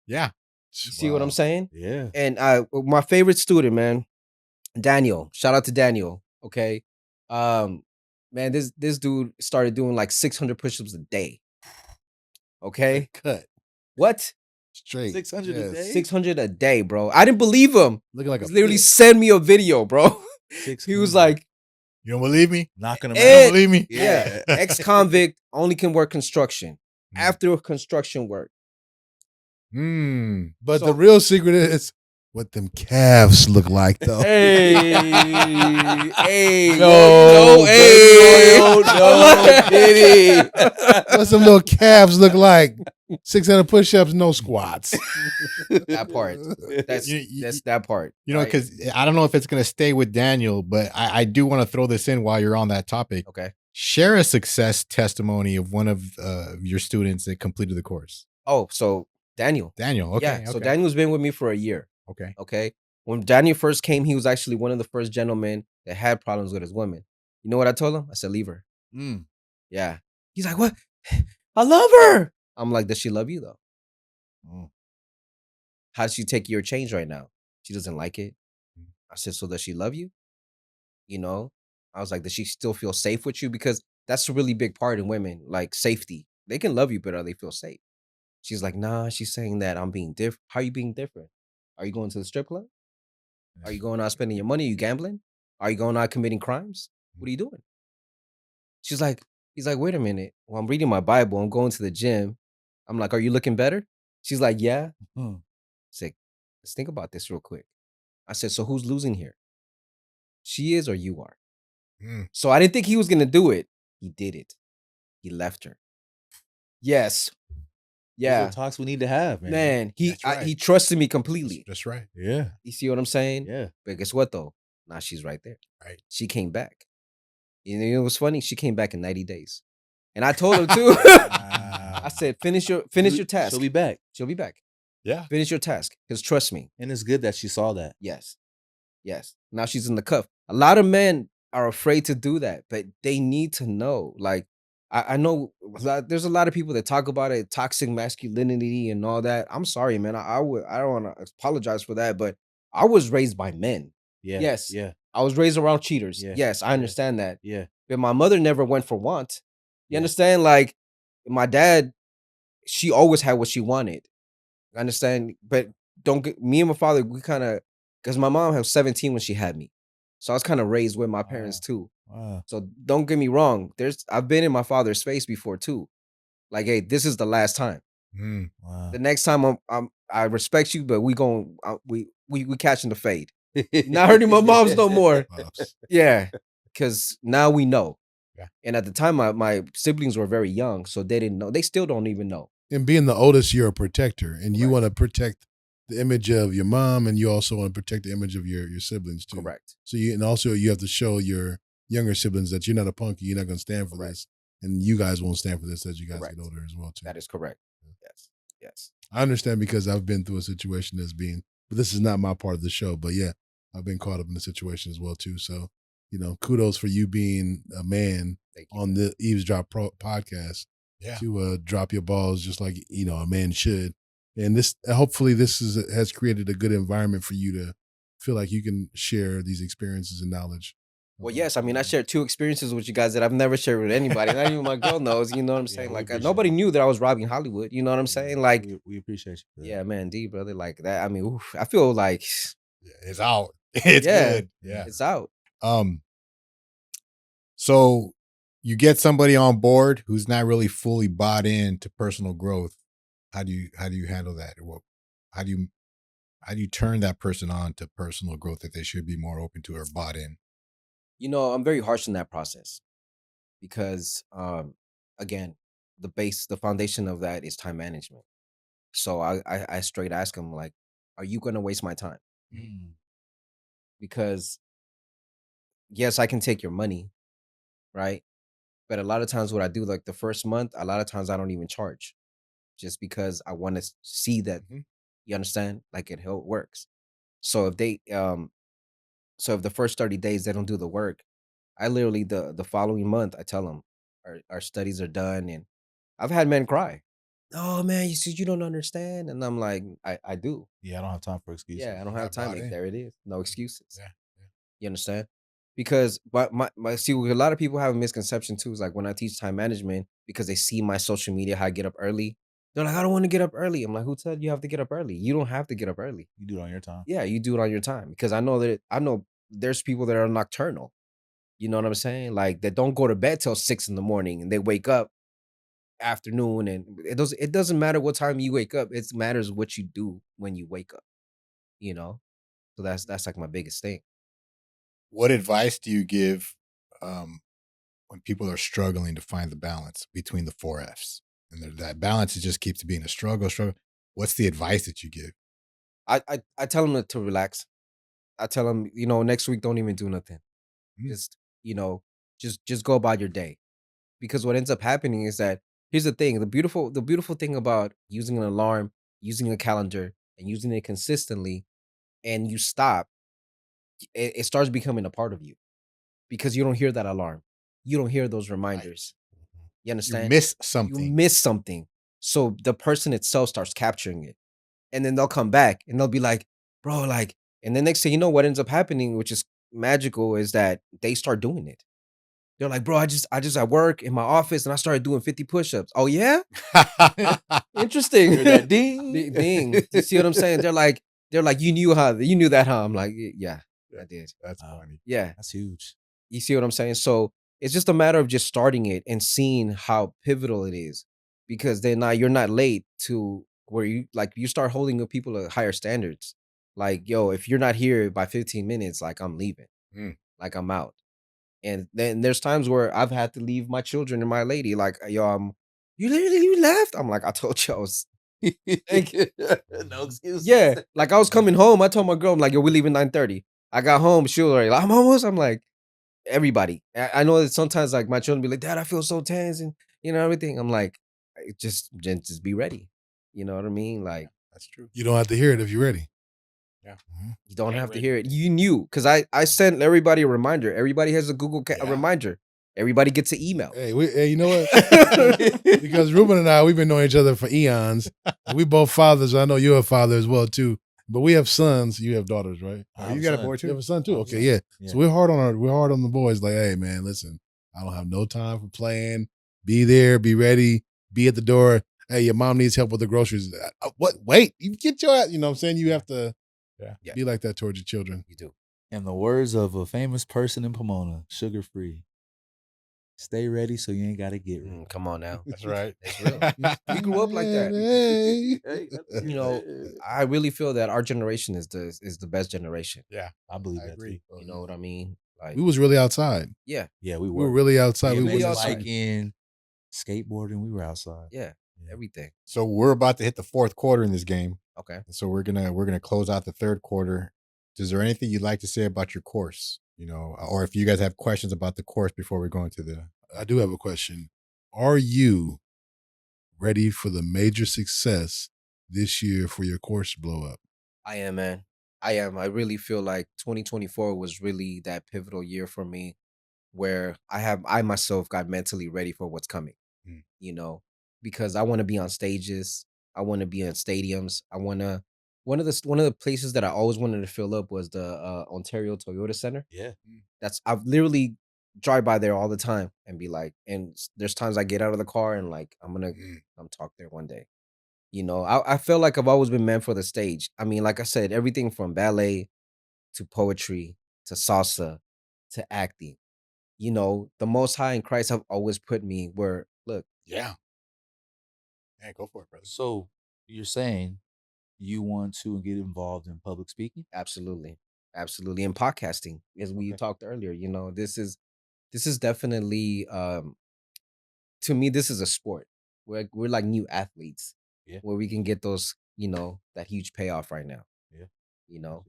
Yeah. You see what I'm saying? Yeah. And my favorite student, man, Daniel. Shout out to Daniel. Okay. Man, this dude started doing like 600 push-ups a day. Okay. Cut What? straight. 600 a day? 600 a day, bro. I didn't believe him. Looking like He a literally pig. sent me a video, bro. He was 600. like, You don't believe me? knocking them You out. don't believe me? yeah, ex-convict only can work construction. Mm. After construction work. But So- the real secret is what them calves look like, though. Hey, hey, No, hey, baby oil, no, Diddy. What's them little calves look like? 600 push-ups, no squats. That part. That's that part. You know, right? because I don't know if it's going to stay with Daniel, but I do want to throw this in while you're on that topic. Okay. Share a success testimony of one of your students that completed the course. Oh, so Daniel. Daniel. Okay. Yeah. So okay. Daniel's been with me for a year. Okay. Okay. When Daniel first came, he was actually one of the first gentlemen that had problems with his woman. You know what I told him? I said, leave her. Yeah. He's like, what? I love her. I'm like, does she love you though? How does she take your change right now? She doesn't like it. I said, so does she love you? You know, I was like, does she still feel safe with you? Because that's a really big part in women, like safety. They can love you, but are they feel safe? She's like, nah, she's saying that I'm being different. How are you being different? Are you going to the strip club? Are you going out spending your money? Are you gambling? Are you going out committing crimes? What are you doing? He's like, wait a minute. Well, I'm reading my Bible. I'm going to the gym. I'm like, are you looking better? She's like, yeah. I said, let's think about this real quick. I said, so who's losing here? She is or you are? So I didn't think he was going to do it. He did it. He left her. Yes. These are Yeah. talks we need to have, man. Man, That's right. he trusted me completely. That's right. Yeah. You see what I'm saying? Yeah. But guess what though? Now she's right there. Right. She came back. You know what's funny? She came back in 90 days. And I told her too. I said, finish your task. She'll be back. She'll be back. Yeah. Finish your task. Because trust me. And it's good that she saw that. Yes. Yes. Now she's in the cuff. A lot of men are afraid to do that, but they need to know. Like, I know there's a lot of people that talk about it, toxic masculinity and all that. I'm sorry, man. I don't want to apologize for that, but I was raised by men. Yeah. Yes. Yeah. I was raised around cheaters. Yeah. Yes, I understand that. Yeah. But my mother never went for want. You Yeah. understand? Like, my dad, she always had what she wanted. I understand? But don't get me and my father. We kind of because my mom was 17 when she had me, so I was kind of raised with my parents too. Wow. So don't get me wrong. I've been in my father's face before too. Like, hey, this is the last time. Wow. The next time I respect you, but we catching the fade. Not hurting my moms no more. Yeah, because now we know. Yeah. And at the time, my siblings were very young, so they didn't know. They still don't even know. And being the oldest, you're a protector, and you Correct. want to protect the image of your mom, and you also want to protect the image of your siblings too. Correct. So you have to show your younger siblings that you're not a punky. You're not going to stand for this, and you guys won't stand for this as you guys Correct. get older as well too. That is correct. Yes. I understand because I've been through a situation but this is not my part of the show. But yeah, I've been caught up in a situation as well too. So, kudos for you being a man on the Eavesdrop podcast to drop your balls just like, a man should. And hopefully this has created a good environment for you to feel like you can share these experiences and knowledge. Well, yes. I mean, I shared 2 experiences with you guys that I've never shared with anybody. Not even my girl knows. You know what I'm saying? Like, nobody knew that I was robbing Hollywood. You know what I'm saying? Like, we appreciate you. Yeah, man, D, brother, like that. I mean, oof, I feel like it's out. It's good. Yeah, it's out. So you get somebody on board who's not really fully bought into personal growth. How do you handle that? How do you turn that person on to personal growth that they should be more open to or bought in? I'm very harsh in that process because, again, the foundation of that is time management. So I straight ask them like, "Are you going to waste my time?" Because yes, I can take your money, right? But a lot of times, what I do, like the first month, a lot of times I don't even charge, just because I want to see that you understand, like how it works. So if if the first 30 days they don't do the work, I literally the following month I tell them our studies are done, and I've had men cry. Oh man, you don't understand, and I'm like, I do. Yeah, I don't have time for excuses. Yeah, I don't have time. Like, there it is, no excuses. Yeah. You understand? Because but my see, a lot of people have a misconception too. Is like when I teach time management, because they see my social media, how I get up early. They're like, I don't want to get up early. I'm like, who said you have to get up early? You don't have to get up early. You do it on your time. Yeah, you do it on your time, because I know there's people that are nocturnal. You know what I'm saying? Like that don't go to bed till 6 in the morning and they wake up afternoon, and it doesn't matter what time you wake up. It matters what you do when you wake up. So that's like my biggest thing. What advice do you give when people are struggling to find the balance between the 4 F's? And that balance just keeps being a struggle. What's the advice that you give? I tell them to relax. I tell them, next week don't even do nothing. Just just go about your day, because what ends up happening is that here's the thing: the beautiful thing about using an alarm, using a calendar, and using it consistently, and you stop, it starts becoming a part of you, because you don't hear that alarm, you don't hear those reminders. You understand? You miss something. You miss something. So the person itself starts capturing it, and then they'll come back and they'll be like, "Bro, like," and the next thing you know, what ends up happening, which is magical, is that they start doing it. They're like, "Bro, I just at work in my office and I started doing 50 push-ups." Oh yeah? Interesting. Hear that ding? Ding. You see what I'm saying? They're like, you knew that, huh? I'm like, yeah, I did. That's funny. Yeah. That's huge. You see what I'm saying? So it's just a matter of just starting it and seeing how pivotal it is, because then now you're not late to where you start holding up people to higher standards. Like, yo, if you're not here by 15 minutes, like I'm leaving, like I'm out. And then there's times where I've had to leave my children and my lady, like, yo, you left? I'm like, I told you I was. No excuses. Yeah, like I was coming home. I told my girl, I'm like, yo, we leaving 9:30. I got home. She was already like, I'm almost. I'm like, everybody. I know that sometimes like my children be like, Dad, I feel so tense and everything. I'm like, just be ready. You know what I mean? Like, that's true. You don't have to hear it if you're ready. Yeah. You don't have to hear it. You knew, because I sent everybody a reminder. Everybody has a Google a reminder. Everybody gets an email. Hey, you know what? Because Ruben and I, we've been knowing each other for eons. We both fathers. I know you're a father as well too. But we have sons. You have daughters, right? You got a boy too? You have a son too. Okay, yeah. So we're hard on the boys. Like, hey man, listen, I don't have no time for playing. Be there, be ready, be at the door. hey, your mom needs help with the groceries. What? Wait, you get your ass. You know what I'm saying? You have to Yeah. be like that towards your children. You do. In the words of a famous person in Pomona, sugar free. Stay ready so you ain't got to get ready. Come on now. That's right. It's real. We grew up like that. You know, I really feel that our generation is the best generation. Yeah, I believe I that agree. too. You know what I mean? Like, We was really outside. yeah, Yeah, we We were were. really outside. We BMX really wasn't outside. biking, skateboarding. We were outside. yeah, Yeah. everything. So we're about to hit the fourth quarter in this game. Okay. So we're gonna close out the third quarter. Is there anything you'd like to say about your course? Or if you guys have questions about the course before we go into the I do have a question. Are you ready for the major success this year for your course to blow up? I am, man. I am. I really feel like 2024 was really that pivotal year for me where I myself got mentally ready for what's coming, Mm. because I want to be on stages. I want to be in stadiums. One of the places that I always wanted to fill up was the Ontario Toyota Center. Yeah. I've literally drive by there all the time and be like, there's times I get out of the car and like, I'm going to come talk there one day. I feel like I've always been meant for the stage. I mean, like I said, everything from ballet to poetry to salsa to acting. The Most High in Christ have always put me where, look, Yeah, go for it, brother. So you're saying you want to get involved in public speaking? absolutely, absolutely, and podcasting, as we Okay. talked earlier. This is definitely, to me, this is a sport. We're like new athletes, Yeah. where we can get those, that huge payoff right now. Yeah. You know,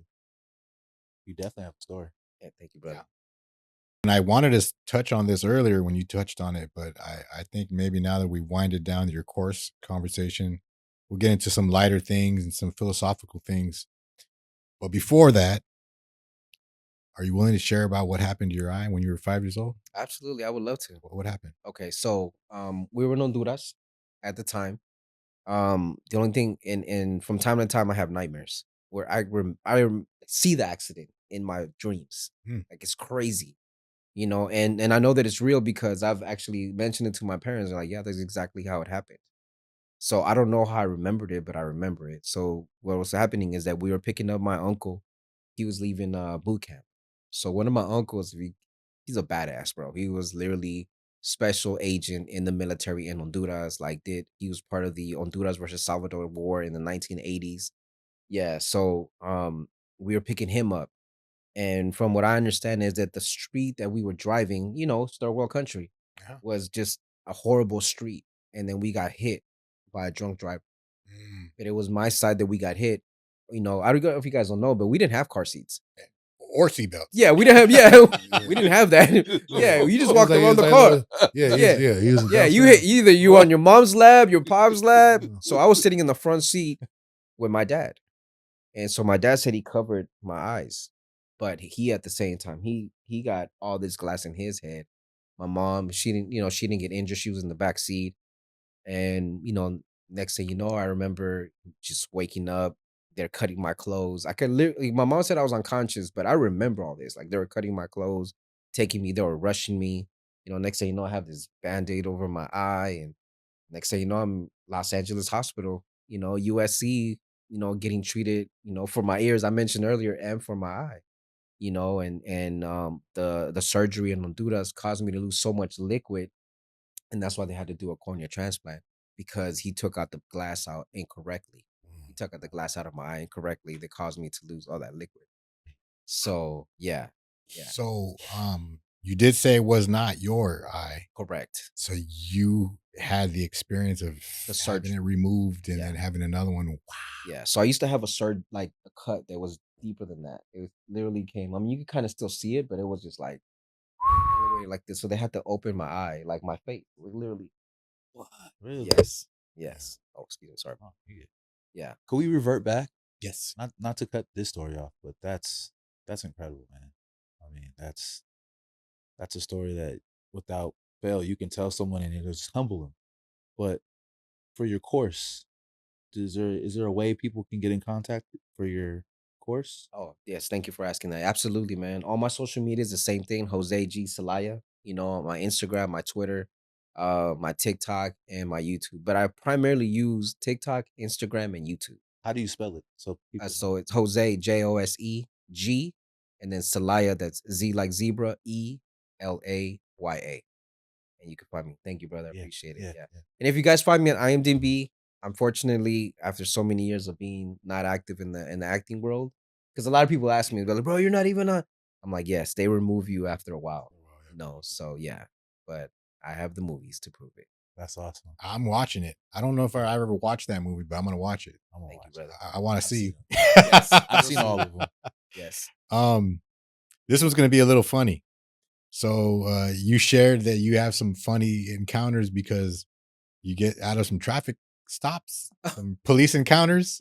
You definitely have a story. yeah, thank you, brother. And I wanted to touch on this earlier when you touched on it, but I think maybe now that we winded down your course conversation, we'll get into some lighter things and some philosophical things. But before that, are you willing to share about what happened to your eye when you were 5 years old? Absolutely, I would love to. What happened? Okay, so we were in Honduras at the time. The only thing, in from time to time, I have nightmares where I see the accident in my dreams. Hmm. Like, it's crazy, and I know that it's real because I've actually mentioned it to my parents. They're like, yeah, that's exactly how it happened. So I don't know how I remembered it, but I remember it. So what was happening is that we were picking up my uncle. He was leaving boot camp. So one of my uncles, he's a badass, bro. He was literally special agent in the military in Honduras. He was part of the Honduras versus Salvador War in the 1980s. Yeah, so we were picking him up. And from what I understand is that the street that we were driving, it's third world country, Yeah. was just a horrible street. And then we got hit by a drunk driver. But it was my side that we got hit. I don't know if you guys don't know, but we didn't have car seats. Or seatbelts. Yeah, we didn't have. We didn't have that. Yeah, you just walked around the car. Yeah, he was Yeah, you hit either you on your mom's lap, your pop's lap. So I was sitting in the front seat with my dad, and so my dad said he covered my eyes, but he at the same time he got all this glass in his head. My mom, she didn't get injured. She was in the back seat, and next thing you know, I remember just waking up. They're cutting my clothes. I could literally. My mom said I was unconscious, but I remember all this. Like, they were cutting my clothes, taking me. They were rushing me. Next thing you know, I have this Band-Aid over my eye, and next thing you know, I'm Los Angeles Hospital. USC. Getting treated. For my ears, I mentioned earlier, and for my eye. And the surgery in Honduras caused me to lose so much liquid, and that's why they had to do a cornea transplant, because he took out the glass out incorrectly. He took out the glass out of my eye incorrectly. That caused me to lose all that liquid. So yeah, So you did say it was not your eye. correct. So you had the experience of The having surgery. it removed and Yeah. then having another one. Wow. Yeah. So I used to have like a cut that was deeper than that. It literally came. I mean, you could kind of still see it, but it was just like all the way like this. So they had to open my eye, like my face, literally. What? Really? Yes. Oh, excuse me. Sorry. Oh, yeah. Yeah. Could we revert back? Yes. Not to cut this story off, but that's incredible, man. I mean, that's a story that without fail you can tell someone and it'll just humble them. But for your course, is there a way people can get in contact for your course? Oh, yes. Thank you for asking that. Absolutely, man. All my social media is the same thing. Jose G. Zelaya. My Instagram, my Twitter. my TikTok, and my YouTube. But I primarily use TikTok, Instagram, and YouTube. How do you spell it? So people So it's Jose, Joseg, and then Zelaya, that's Z like zebra, Elaya. And you can find me. Thank you, brother. I Yeah, appreciate it. yeah, Yeah. yeah. And if you guys find me on IMDb, unfortunately, after so many years of being not active in the acting world, because a lot of people ask me, they're like, bro, you're not even on. I'm like, yes, they remove you after a while. No, so yeah. But I have the movies to prove it. That's awesome. I'm watching it. I don't know if I ever watched that movie, but I'm gonna watch it. I'm gonna Thank you, watch it. brother. I want I've to see. seen Yes. I've seen all of them. Yes. This one's gonna be a little funny. So you shared that you have some funny encounters because you get out of some traffic stops, some police encounters.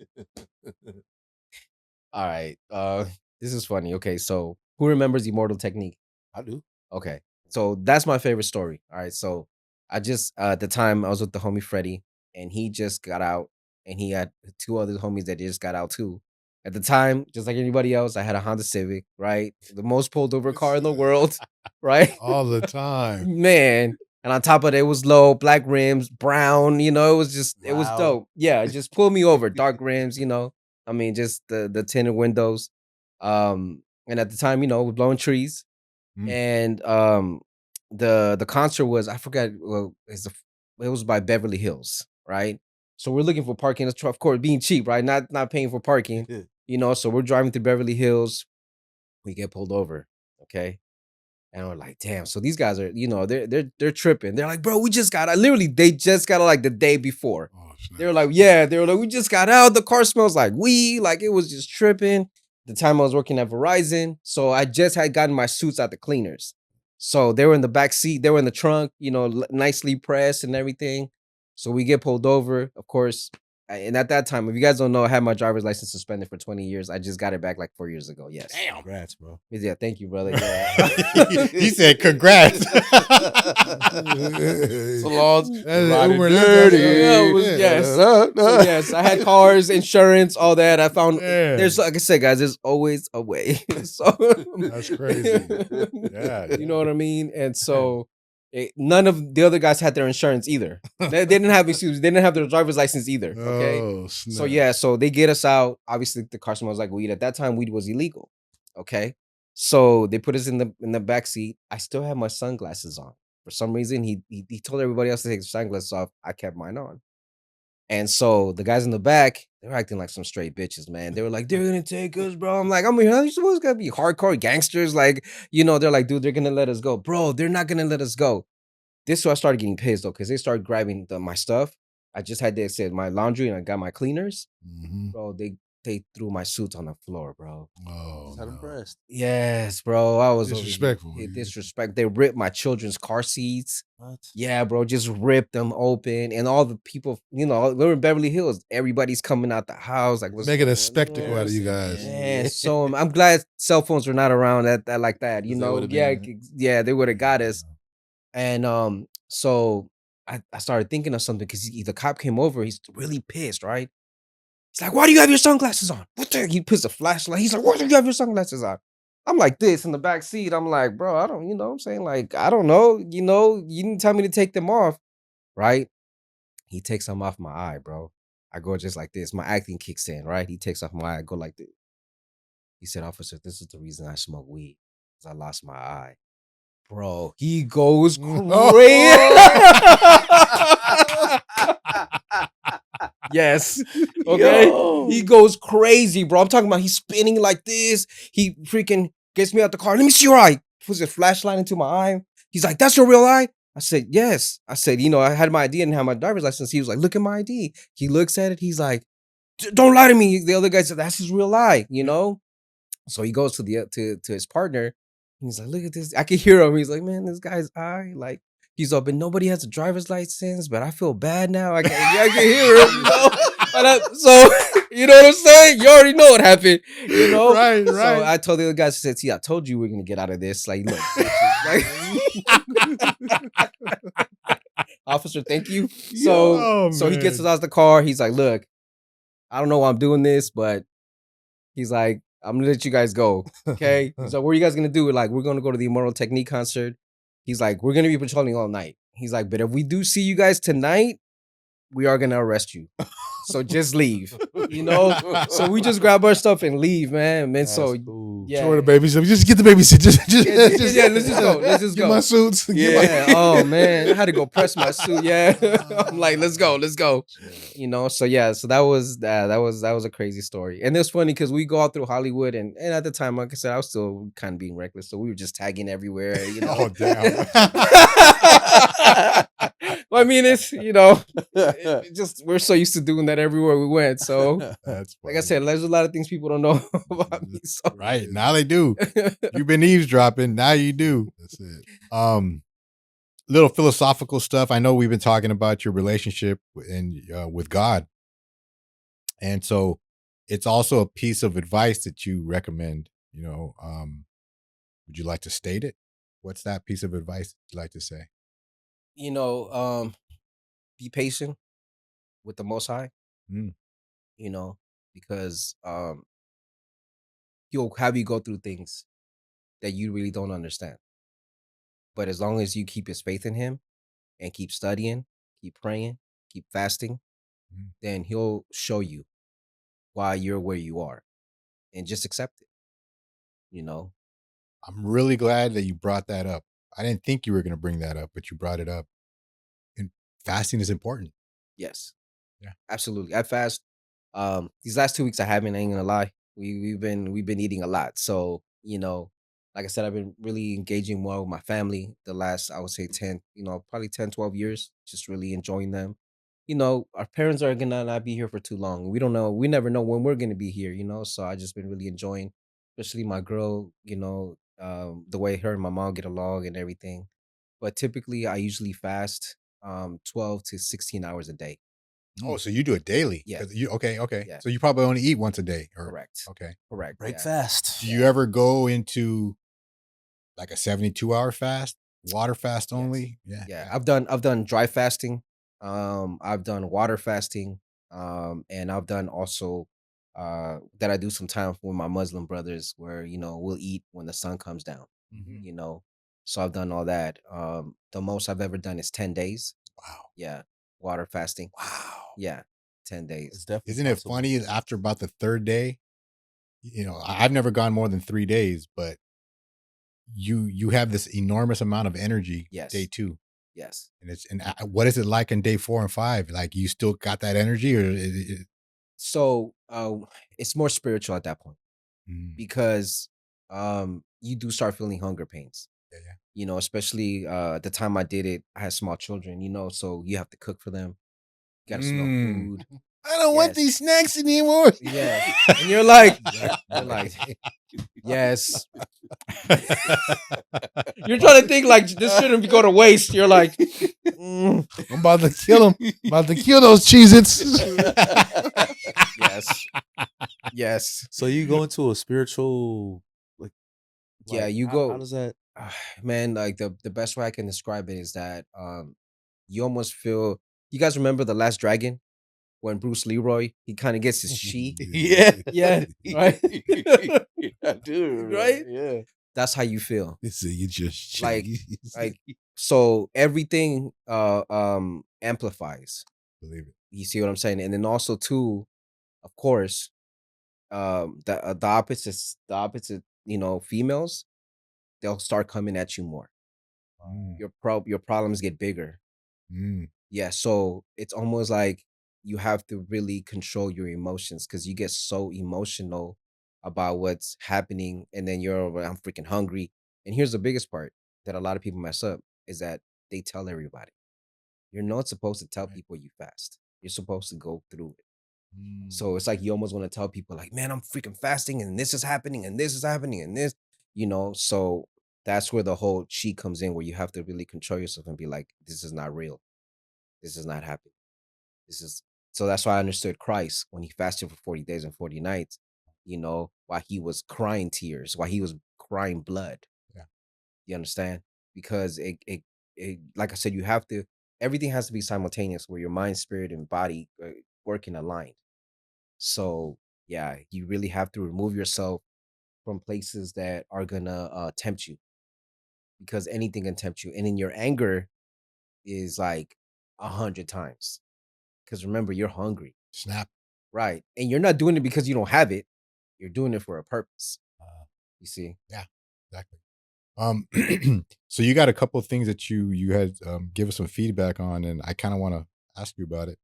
All right. This is funny. Okay, so who remembers Immortal Technique? I do. Okay. So that's my favorite story. All right. So I just at the time I was with the homie Freddie, and he just got out, and he had two other homies that just got out too. At the time, just like anybody else, I had a Honda Civic, right? The most pulled over car in the world, right? All the time. Man. And on top of it, it was low, black rims, brown, it was Loud. dope. Yeah, just pull me over, dark rims, I mean, just the tinted windows. And at the time, we're blowing trees. Mm. And the concert was, I forgot, it was by Beverly Hills, right? So we're looking for parking, of course, being cheap, right? Not paying for parking, so we're driving through Beverly Hills. We get pulled over, okay? And we're like, damn. So these guys are, they're tripping. They're like, bro, we just got out. Literally, they just got out like the day before. Oh, snap. They were like, yeah. They were like, we just got out. The car smells like weed. Like it was just tripping. The time I was working at Verizon, so I just had gotten my suits out the cleaners. So they were in the back seat. They were in the trunk, nicely pressed and everything. So we get pulled over, of course. And at that time, if you guys don't know, I had my driver's license suspended for 20 years. I just got it back like 4 years ago. Yes. Damn. Congrats, bro. Yeah, thank you, brother. Yeah. He said, "Congrats." So long. Uber dirty. Yeah, it was- yes. So, yes, I had cars, insurance, all that. I found there's, like I said, guys, there's always a way. So That's crazy. Yeah, you know what I mean? And so none of the other guys had their insurance either. They didn't have issues. They didn't have their driver's license either. Okay. Oh, snap. So yeah, so they get us out. Obviously, the car smells like weed. At that time, weed was illegal. Okay. So they put us in the back seat. I still have my sunglasses on. For some reason, he told everybody else to take their sunglasses off. I kept mine on. And so the guys in the back, they were acting like some straight bitches, man. They were like, they're gonna take us, bro. I'm like, how you supposed to be hardcore gangsters? Like, they're like, dude, they're gonna let us go. Bro, they're not gonna let us go. This is where I started getting pissed though, because they started grabbing my stuff. I just had they said my laundry and I got my cleaners. Mhm. Bro, they threw my suits on the floor, bro. Oh, Just had him no. pressed. Yes, bro. I was over here. Disrespectful. Disrespect. They ripped my children's car seats. What? Yeah, bro, just ripped them open, and all the people, we're in Beverly Hills. Everybody's coming out the house, like what's Making going a spectacle on? out of you guys. Man, so I'm glad cell phones were not around that like that. Because that would've Yeah, been- yeah, they would have got us. And so I started thinking of something because the cop came over. He's really pissed, right? He's like, "Why do you have your sunglasses on?" What the? He puts a flashlight. He's like, "Why do you have your sunglasses on?" I'm like this in the back seat. I'm like, bro, I don't, I'm saying, like, I don't know. You didn't tell me to take them off, right? He takes them off my eye, bro. I go just like this. My acting kicks in, right? He takes off my eye. I go like this. He said, "Officer, this is the reason I smoke weed, because I lost my eye." Bro, he goes crazy. Yes. Okay. Yo. He goes crazy, bro. I'm talking about he's spinning like this. He freaking gets me out the car. Let me see your eye. Puts a flashlight into my eye. He's like, "That's your real eye?" I said, "Yes." I said, I had my ID and have my driver's license. He was like, "Look at my ID." He looks at it. He's like, "Don't lie to me." The other guy said, "That's his real eye," So he goes to his partner. He's like, "Look at this." I can hear him. He's like, "Man, this guy's eye, like." He's up, and nobody has a driver's license, but I feel bad now. I can hear him, so you know what I'm saying? You already know what happened, Right, right. So I told the other guys, I said, "See, I told you we're gonna get out of this." Like, look, bitches, like, officer, thank you. So he gets us out of the car. He's like, "Look, I don't know why I'm doing this, but," he's like, "I'm gonna let you guys go." Okay. He's like, "What are you guys gonna do?" We're like, "We're gonna go to the Immortal Technique concert." He's like, "We're gonna be patrolling all night." He's like, but if we do see you guys tonight, we are gonna arrest you. So just leave. So we just grab our stuff and leave, man. That's so cool. yeah. Show her the babysit. Just get the babysit. Yeah, let's just go. Let's just Get go. my suits. Get my- Yeah. Oh man, I had to go press my suit. Yeah. I'm like, let's go. So yeah, so that was a crazy story. And it's funny because we go out through Hollywood and at the time, like I said, I was still kind of being reckless. So we were just tagging everywhere, Oh damn. Well, I mean, it's just we're so used to doing that everywhere we went. So That's like I funny. said, there's a lot of things people don't know about me. So Right. Now they do. You've been eavesdropping. Now you do. That's it. Little philosophical stuff. I know we've been talking about your relationship with God. And so it's also a piece of advice that you recommend, would you like to state it? What's that piece of advice you'd like to say? Be patient with the Most High. Mm. Because he'll have you go through things that you really don't understand. But as long as you keep his faith in him and keep studying, keep praying, keep fasting, then he'll show you why you're where you are, and just accept it. I'm really glad that you brought that up. I didn't think you were going to bring that up, but you brought it up. And fasting is important. Yes. Yeah. Absolutely. I fast. These last 2 weeks I haven't, I ain't gonna lie. We've been eating a lot. So, like I said, I've been really engaging more with my family the last, I would say 10, probably 10, 12 years, just really enjoying them. Our parents are gonna not be here for too long. We don't know, we never know when we're gonna be here, so I just been really enjoying, especially my girl, the way her and my mom get along and everything. But typically I usually fast 12 to 16 hours a day. Oh, so you do it daily? Yeah. Okay. Yeah. So you probably only eat once a day. Correct. Okay. Correct. Break yeah. fast. Do you ever go into like a 72-hour fast, water fast only? Yeah. I've done dry fasting. I've done water fasting. And I've done also that I do sometimes with my Muslim brothers where, we'll eat when the sun comes down. Mhm. So I've done all that. The most I've ever done is 10 days. Wow. Yeah. Water fasting. Wow. Yeah. 10 It's days. definitely Isn't it possible. funny after about the third day, I've never gone more than 3 days, but you have this enormous amount of energy Yes. day 2. Yes. And what is it like in day 4 and 5? Like you still got that energy or So it's more spiritual at that point Mm, because you do start feeling hunger pains. yeah. Especially the time I did it, I had small children, so you have to cook for them. You gotta smell Mm. food. I don't want Yes. these snacks anymore. Yes. And you're like, yes. You're trying to think like this shouldn't go to waste. You're like, I'm about to kill him. About to kill those Cheez-Its. yes. Yes. So you go into a spiritual, like, Yeah, you how, go. How does that? Man, like the best way I can describe it is that you almost feel, you guys remember The Last Dragon when Bruce Leroy, he kind of gets his chi? Yeah, right. I do. Right? Yeah. That's how you feel. They say you just Like so everything amplifies. Believe it. You see what I'm saying? And then also too, of course, the opposite, females, they'll start coming at you more. Mm, Your problems get bigger. mm. Yeah, so it's almost like you have to really control your emotions because you get so emotional about what's happening, and then I'm freaking hungry. And here's the biggest part that a lot of people mess up is that they tell everybody. You're not supposed to tell Right. people you fast. You're supposed to go through it. Mm. So it's like you almost want to tell people like, man, I'm freaking fasting and this is happening and this is happening and this, so that's where the whole chi comes in, where you have to really control yourself and be like, this is not real. This is not happening. So that's why I understood Christ when he fasted for 40 days and 40 nights, while he was crying tears, while he was crying blood. Yeah. You understand? Because it like I said, everything has to be simultaneous where your mind, spirit, and body work in aligned. So yeah, you really have to remove yourself from places that are gonna tempt you, because anything can tempt you. And in your anger, is like 100 times. Because remember, you're hungry, Snap. right? And you're not doing it because you don't have it. You're doing it for a purpose. You see? Yeah, exactly. So you got a couple of things that you had give us some feedback on, and I kind of want to ask you about it.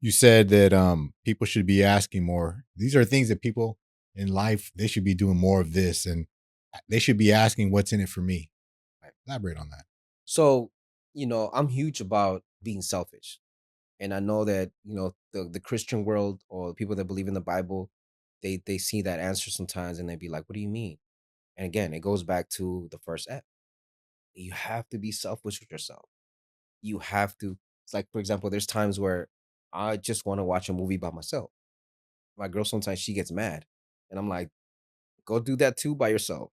You said that people should be asking more. These are things that people in life, they should be doing more of this, and they should be asking what's in it for me. Elaborate on that. So, I'm huge about being selfish. And I know that, the Christian world or people that believe in the Bible, they see that answer sometimes and they be like, what do you mean? And again, it goes back to the first F. You have to be selfish with yourself. You have to. It's like, for example, there's times where I just want to watch a movie by myself. My girl, sometimes she gets mad. And I'm like, go do that too by yourself.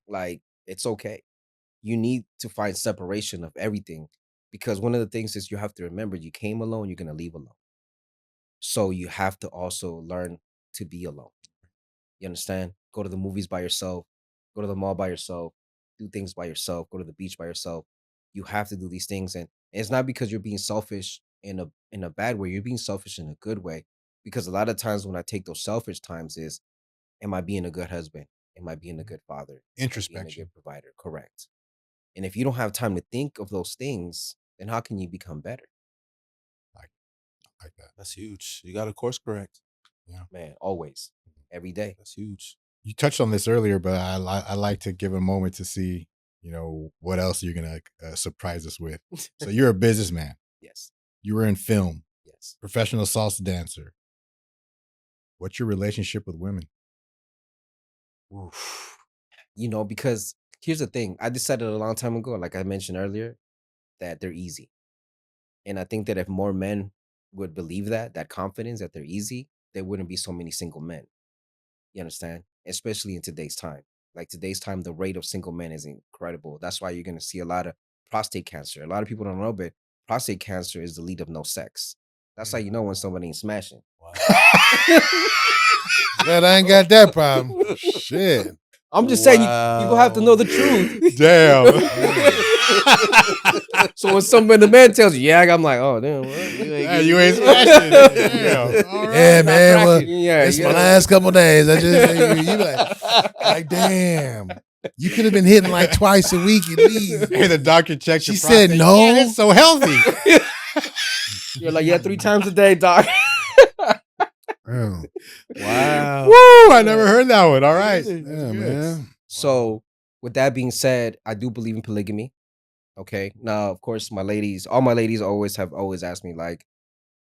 Like, it's okay. You need to find separation of everything, because one of the things is you have to remember you came alone, you're going to leave alone. So you have to also learn to be alone. You understand? Go to the movies by yourself, go to the mall by yourself, do things by yourself, go to the beach by yourself. You have to do these things, and it's not because you're being selfish in a bad way. You're being selfish in a good way, because a lot of times when I take those selfish times is, am I being a good husband? Am I being a good father? Am I being a Introspection. good provider? Correct. And if you don't have time to think of those things, then how can you become better? Like that. That's huge. You got to course correct. Yeah. Man, always, every day. That's huge. You touched on this earlier, but I like to give a moment to see, what else you're going to surprise us with. So you're a businessman. Yes. You were in film, Yes. professional salsa dancer. What's your relationship with women? Oof. Because here's the thing. I decided a long time ago, like I mentioned earlier, that they're easy. And I think that if more men would believe that confidence that they're easy, there wouldn't be so many single men. You understand? Especially in today's time. Like today's time, the rate of single men is incredible. That's why you're going to see a lot of prostate cancer. A lot of people don't know, but prostate cancer is the lead of no sex. That's how you know when somebody ain't smashing. Wow. Glad I ain't got that problem. Shit. I'm just saying, people have to know the truth. Damn. So when somebody, the man tells you, yeah, I'm like, oh, damn. What? You ain't smashing. Damn. All right. Yeah, man. Well, Yeah, it's my last couple days. I just you like, damn. You could have been hitting like twice a week at least. Hey, the doctor checked. She your said prostate. no. Yeah, it's so healthy. You're like, yeah, 3 times a day, doc. Oh, Wow. Woo! I never heard that one. All right. yeah, man. So with that being said, I do believe in polygamy. Okay. Now, of course, all my ladies have always asked me, like,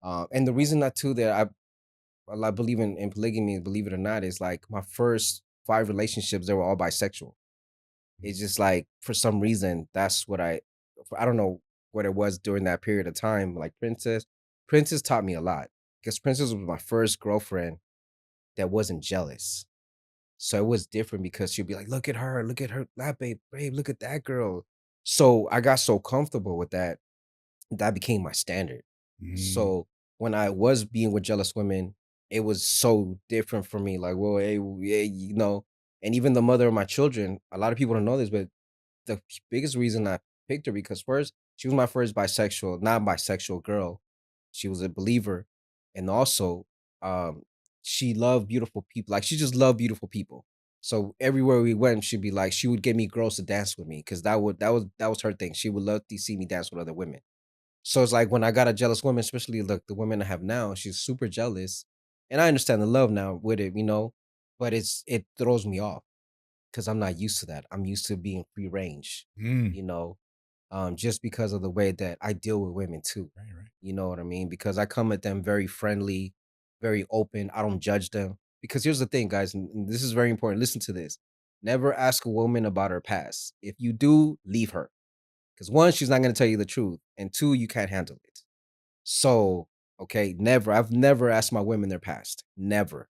and the reason that too that I believe in polygamy, believe it or not, is like my first 5 relationships, they were all bisexual. It's just like for some reason that's what I don't know what it was during that period of time. Like Princess taught me a lot, because Princess was my first girlfriend that wasn't jealous. So it was different, because she'd be like, look at her, that babe, look at that girl. So I got so comfortable with that, that became my standard. So when I was being with jealous women, it was so different for me. Like, well, hey, yeah. And even the mother of my children, a lot of people don't know this, but the biggest reason I picked her, because first, she was my first non-bisexual girl. She was a believer. And also, um, she loved beautiful people. Like, she just loved beautiful people. So everywhere we went, she would get me girls to dance with me, because that was her thing. She would love to see me dance with other women. So it's like when I got a jealous woman, especially like the women I have now, she's super jealous. And I understand the love now with it, but it throws me off, because I'm not used to that. I'm used to being free range, you know, just because of the way that I deal with women too. Right. You know what I mean? Because I come at them very friendly, very open. I don't judge them. Because here's the thing, guys, and this is very important. Listen to this. Never ask a woman about her past. If you do, leave her. Because 1, she's not going to tell you the truth. And 2, you can't handle it. So, okay, never. I've never asked my women their past. Never.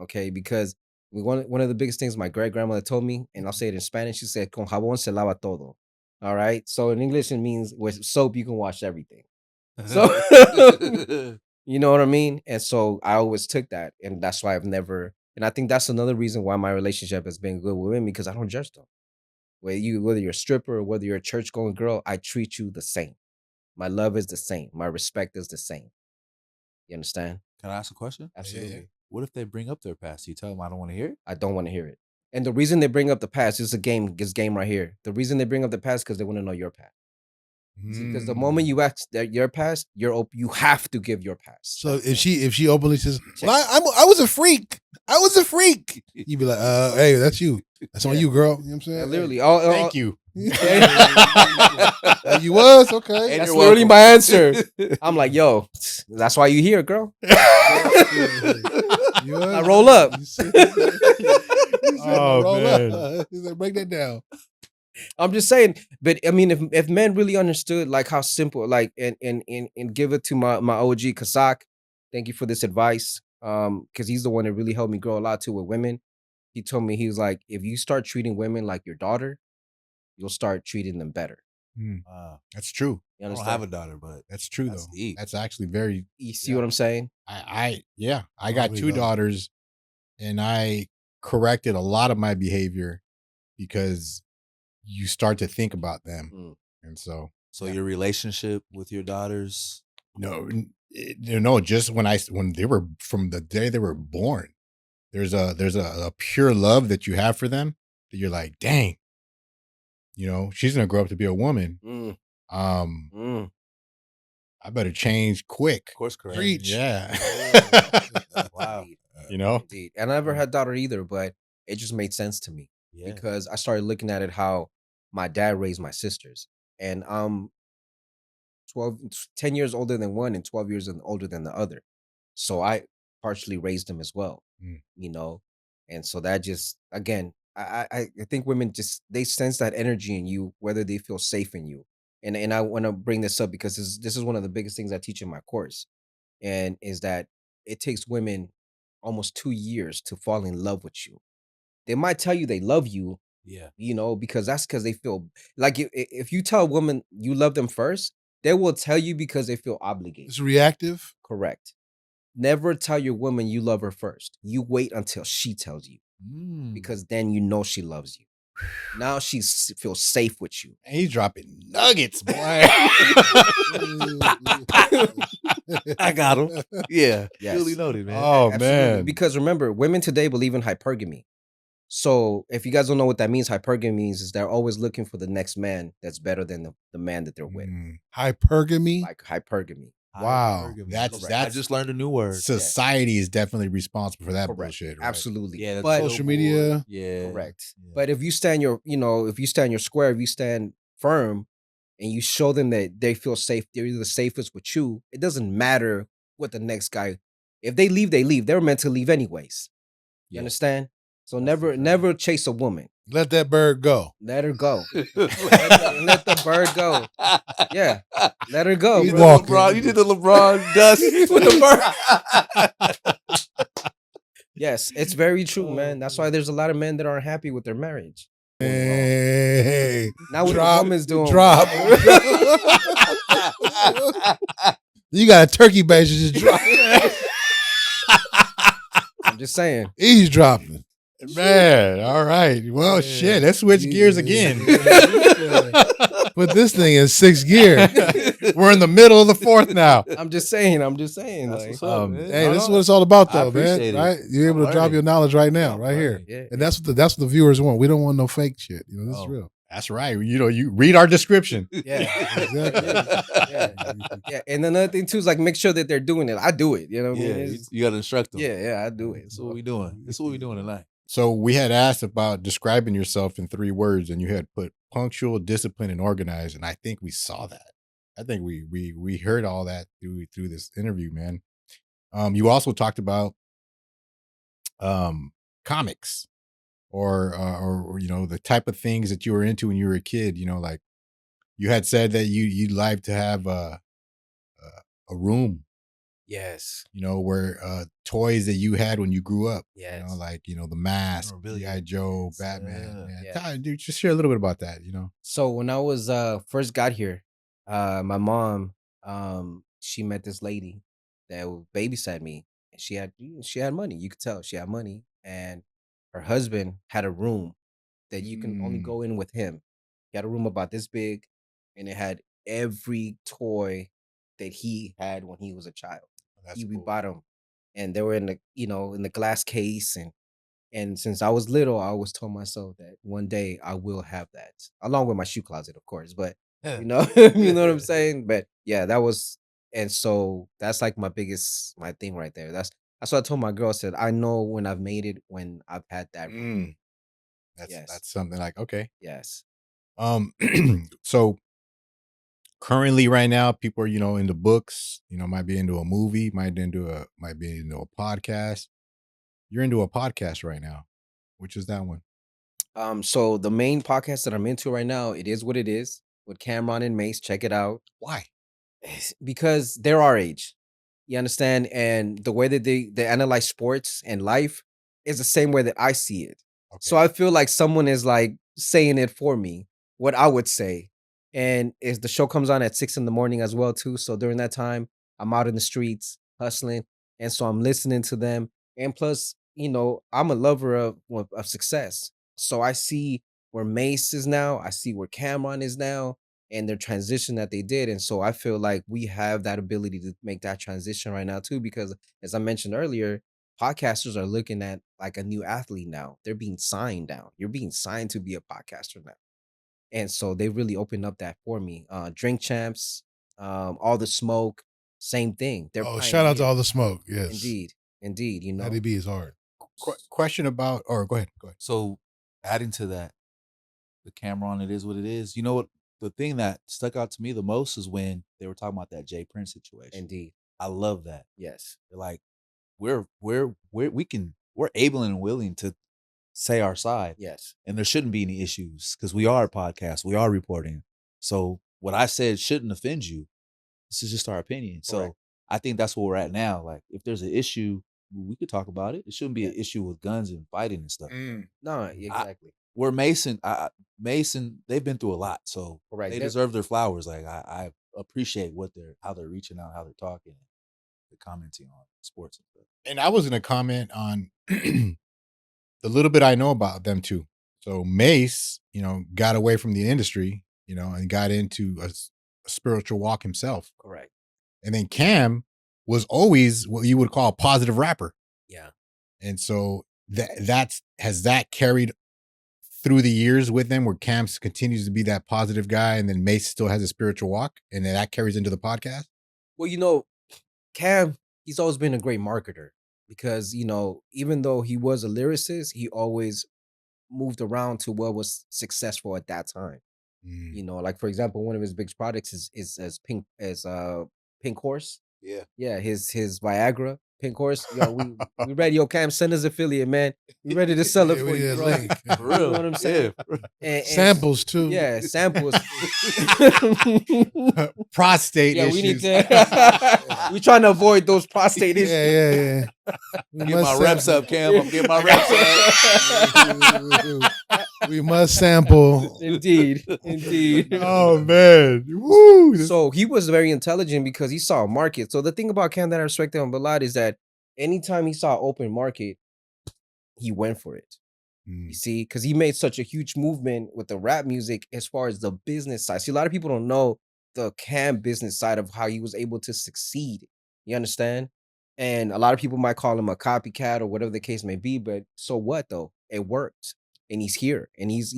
Okay, because one of the biggest things my great grandmother told me, and I'll say it in Spanish, she said, "Con jabón se lava todo." All right. So in English, it means with soap you can wash everything. So you know what I mean? And so I always took that, and that's why I've never. And I think that's another reason why my relationship has been good with women, because I don't judge them. whether you're a stripper or whether you're a church going girl, I treat you the same. My love is the same. My respect is the same. You understand? Can I ask a question? Absolutely. What if they bring up their past? You tell them I don't want to hear it. I don't want to hear it. And the reason they bring up the past is a game. This game right here. The reason they bring up the past because they want to know your past. Because the moment you ask that your past, you have to give your past. So if she openly says, "Well, I was a freak. I was a freak," you'd be like, "Hey, that's you. That's on you, girl." You know what I'm saying? Literally, Thank you. You was okay. That's literally my answer. I'm like, yo, that's why you here, girl. I roll up. Roll up. He's like, break that down. I'm just saying, but I mean, if men really understood like how simple, like and give it to my OG Kasak, thank you for this advice. Because he's the one that really helped me grow a lot too with women. He told me, he was like, if you start treating women like your daughter, you'll start treating them better. That's true. I don't have a daughter, but That's true That's though. deep. That's actually very. You see what I'm saying? I got Probably 2 not. daughters, and I corrected a lot of my behavior because you start to think about them, and so your relationship with your daughters. no, just when they were, from the day they were born, there's a pure love that you have for them that you're like, dang, she's gonna grow up to be a woman. I better change quick. Course correct. Preach. Yeah. Wow. Indeed. And I never had a daughter either, but it just made sense to me Yeah. because I started looking at it how my dad raised my sisters, and I'm 10 years older than one and 12 years older than the other. So I partially raised them as well, and so that just, again, I think women they sense that energy in you, whether they feel safe in you. And I want to bring this up because this is one of the biggest things I teach in my course, and is that it takes women almost 2 years to fall in love with you. They might tell you they love you, Yeah. because they feel like, if you tell a woman you love them first, they will tell you because they feel obligated. It's reactive. Correct. Never tell your woman you love her first. You wait until she tells you, because then you know she loves you. Now she feels safe with you. And he's dropping nuggets, boy. I got him. Yeah. Yes. Duly noted, man. Oh Absolutely. man. Because remember, women today believe in hypergamy. So if you guys don't know what that means, hypergamy means is they're always looking for the next man that's better than the man that they're with. Hypergamy. Like hypergamy. Wow. Hypergamy. That's I just learned a new word. Society is definitely responsible for that Correct. bullshit. Right? Absolutely. Yeah. But Social media. Yeah. correct. Yeah. But if you stand your square, if you stand firm and you show them that they feel safe, they're the safest with you, it doesn't matter what the next guy, if they leave, they leave. They're meant to leave anyways. You Yeah. understand? So That's never chase a woman. Let that bird go. Let her go. Let the bird go. Yeah. Let her go. He's bro. walking. You did the LeBron dust with the bird. Yes, it's very true, man. That's why there's a lot of men that aren't happy with their marriage. Hey, Now what the drop, woman's doing. drop. You got a turkey baster just drop. I'm just saying. He's dropping. Man, all right. Well, shit. Let's switch gears again. Put this thing in 6th gear. We're in the middle of the 4th now. I'm just saying. That's Like, what's up, man. Hey, this is what it's all about, I though, man. appreciate it. Right? You're able to drop learning. your knowledge right now, I'm right here, learning. yeah. and that's what the viewers want. We don't want no fake shit. This is Oh. real. That's right. You read our description. Yeah. Exactly. Yeah. And another thing too is like make sure that they're doing it. I do it. You know what I Yeah, mean? you, It's- you got to instruct them. yeah, I do it. That's what we doing. This is what we doing tonight. So we had asked about describing yourself in 3 words, and you had put punctual, disciplined, and organized. And I think we saw that. I think we heard all that through this interview, man. You also talked about comics or the type of things that you were into when you were a kid. Like you had said that you'd like to have a room, Yes. where toys that you had when you grew up. Yes. Like the Mask, Memorabilia. G.I. Joe, Yes. Batman. Man. Yeah. Dude, just share a little bit about that. So when I was first got here, my mom she met this lady that babysat me, and she had money. You could tell she had money, and her husband had a room that you can only Mm, go in with him. He had a room about this big, and it had every toy that he had when he was a child. that's We cool. bought them, and they were in the in the glass case, and since I was little, I always told myself that one day I will have that, along with my shoe closet, of course. But Yeah. you know what I'm saying. But yeah, that was, and so that's like my thing right there. That's what I told my girl. I said, I know when I've made it, when I've had that. Mm, that's Yes, something like okay. yes. Um, so currently, right now, people are into books. Might be into a movie, might be into a podcast. You're into a podcast right now. Which is that one? So the main podcast that I'm into right now, it is what it is with Cameron and Mace. Check it out. Why? Because they're our age. You understand? And the way that they analyze sports and life is the same way that I see it. Okay. So I feel like someone is like saying it for me, what I would say. And is the show comes on at 6 in the morning as well, too. So during that time, I'm out in the streets hustling. And so I'm listening to them. And plus, I'm a lover of success. So I see where Mace is now. I see where Cameron is now and their transition that they did. And so I feel like we have that ability to make that transition right now too, because as I mentioned earlier, podcasters are looking at like a new athlete now. They're being signed down. You're being signed to be a podcaster now. And so they really opened up that for me. Drink Champs, All the Smoke, same thing. They're Oh, shout out to pioneers. All the Smoke. Yes. Indeed, Matty B is hard. Question about, or go ahead. So adding to that, the camera on it is what it is. You know what? The thing that stuck out to me the most is when they were talking about that Jay Prince situation. Indeed. I love that. Yes. They're like, we're able and willing to say our side. Yes. And there shouldn't be any issues because we are a podcast. We are reporting. So what I said shouldn't offend you. This is just our opinion. So Correct. I think that's where we're at now. Like if there's an issue, we could talk about it. It shouldn't be an issue with guns and fighting and stuff. No, exactly. Where Mason, they've been through a lot. So Correct. they deserve their flowers. Like I appreciate how they're reaching out, how they're talking, they're commenting on sports and stuff. And I was going to comment on the little bit I know about them too. So Mace, got away from the industry, and got into a spiritual walk himself. Correct. And then Cam was always what you would call a positive rapper. Yeah. And so has that carried through the years with them, where Cam continues to be that positive guy, and then Mace still has a spiritual walk, and then that carries into the podcast? Well, Cam, he's always been a great marketer because, even though he was a lyricist, he always moved around to what was successful at that time. Like for example, one of his big products is as Pink Horse. Yeah. Yeah, his Viagra, Pink Horse. Yo, we ready. Yo, Cam, send us affiliate, man. We ready to sell it Yeah, for we you, need a bro. link. For real. You know what I'm saying? Yeah. And Samples too. Yeah, samples. Prostate Yeah, issues. we need to. We trying to avoid those prostate issues. Yeah. We Get my must reps sample. up, Cam. I'm getting my reps up. We must sample. Indeed. Oh man. Woo. So he was very intelligent because he saw a market. So the thing about Cam that I respect him a lot is that anytime he saw open market, he went for it. You see, because he made such a huge movement with the rap music as far as the business side. See, a lot of people don't know the Cam business side of how he was able to succeed. You understand? And a lot of people might call him a copycat or whatever the case may be, but so what though? It worked, and he's here, and he's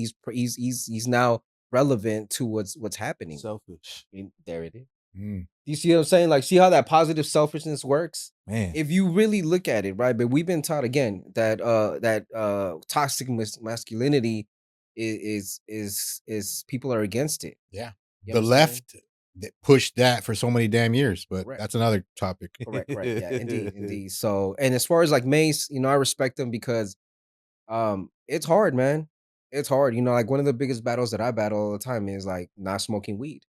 now relevant to what's happening. Selfish. And there it is. Mm. You see what I'm saying? Like, see how that positive selfishness works? Man. If you really look at it, right? But we've been taught again that toxic masculinity is people are against it. Yeah. You The understand? left that pushed that for so many damn years, but Correct. that's another topic. Correct. Yeah, indeed. So, and as far as like Mace, I respect him because it's hard, man. It's hard. Like one of the biggest battles that I battle all the time is like not smoking weed,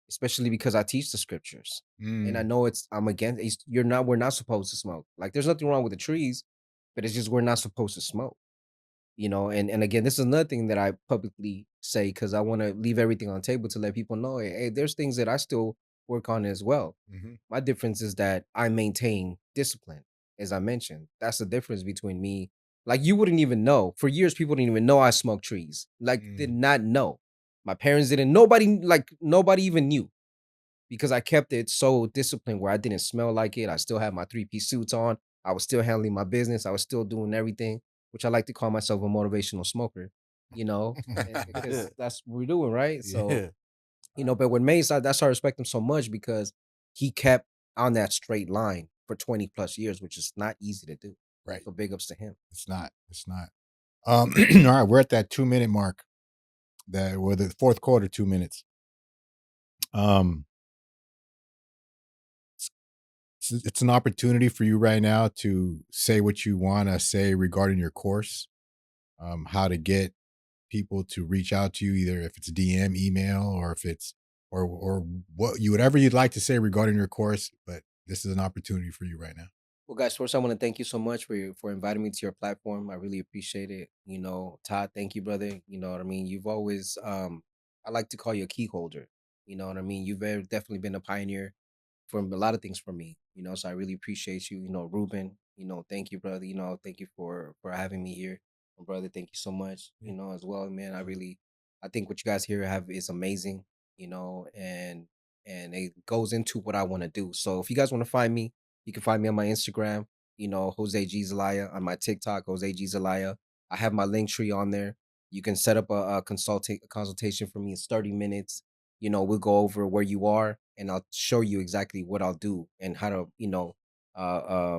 especially because I teach the scriptures. And I know I'm against we're not supposed to smoke. Like there's nothing wrong with the trees, but it's just we're not supposed to smoke. And again, this is another thing that I publicly say because I want to leave everything on the table to let people know, hey, there's things that I still work on as well. My difference is that I maintain discipline, as I mentioned. That's the difference between me Like you wouldn't even know. For years, people didn't even know I smoked trees. Like did not know. My parents didn't. Nobody even knew because I kept it so disciplined where I didn't smell like it. I still had my 3-piece suits on. I was still handling my business. I was still doing everything, which I like to call myself a motivational smoker, because that's what we're doing, right? So, Yeah. but with Mace, that's why I respect him so much because he kept on that straight line for 20 plus years, which is not easy to do. Right. So big ups to him. It's not. It's not. All right, we're at that 2-minute mark. That we're the fourth quarter, 2 minutes. It's an opportunity for you right now to say what you want to say regarding your course. How to get people to reach out to you, either if it's DM, email, or if it's or whatever you'd like to say regarding your course. But this is an opportunity for you right now. Well, guys, first I want to thank you so much for inviting me to your platform. I really appreciate it. Todd, thank you, brother. You know what I mean. You've always, I like to call you a key holder. You know what I mean. You've definitely been a pioneer for a lot of things for me. So I really appreciate you. Ruben. Thank you, brother. Thank you for having me here, my brother. Thank you so much. As well, man. I think what you guys here have is amazing. And it goes into what I want to do. So if you guys want to find me, you can find me on my Instagram, Jose G Zelaya, on my TikTok, Jose G Zelaya. I have my link tree on there. You can set up a consultation for me. It's 30 minutes. We'll go over where you are and I'll show you exactly what I'll do and how to,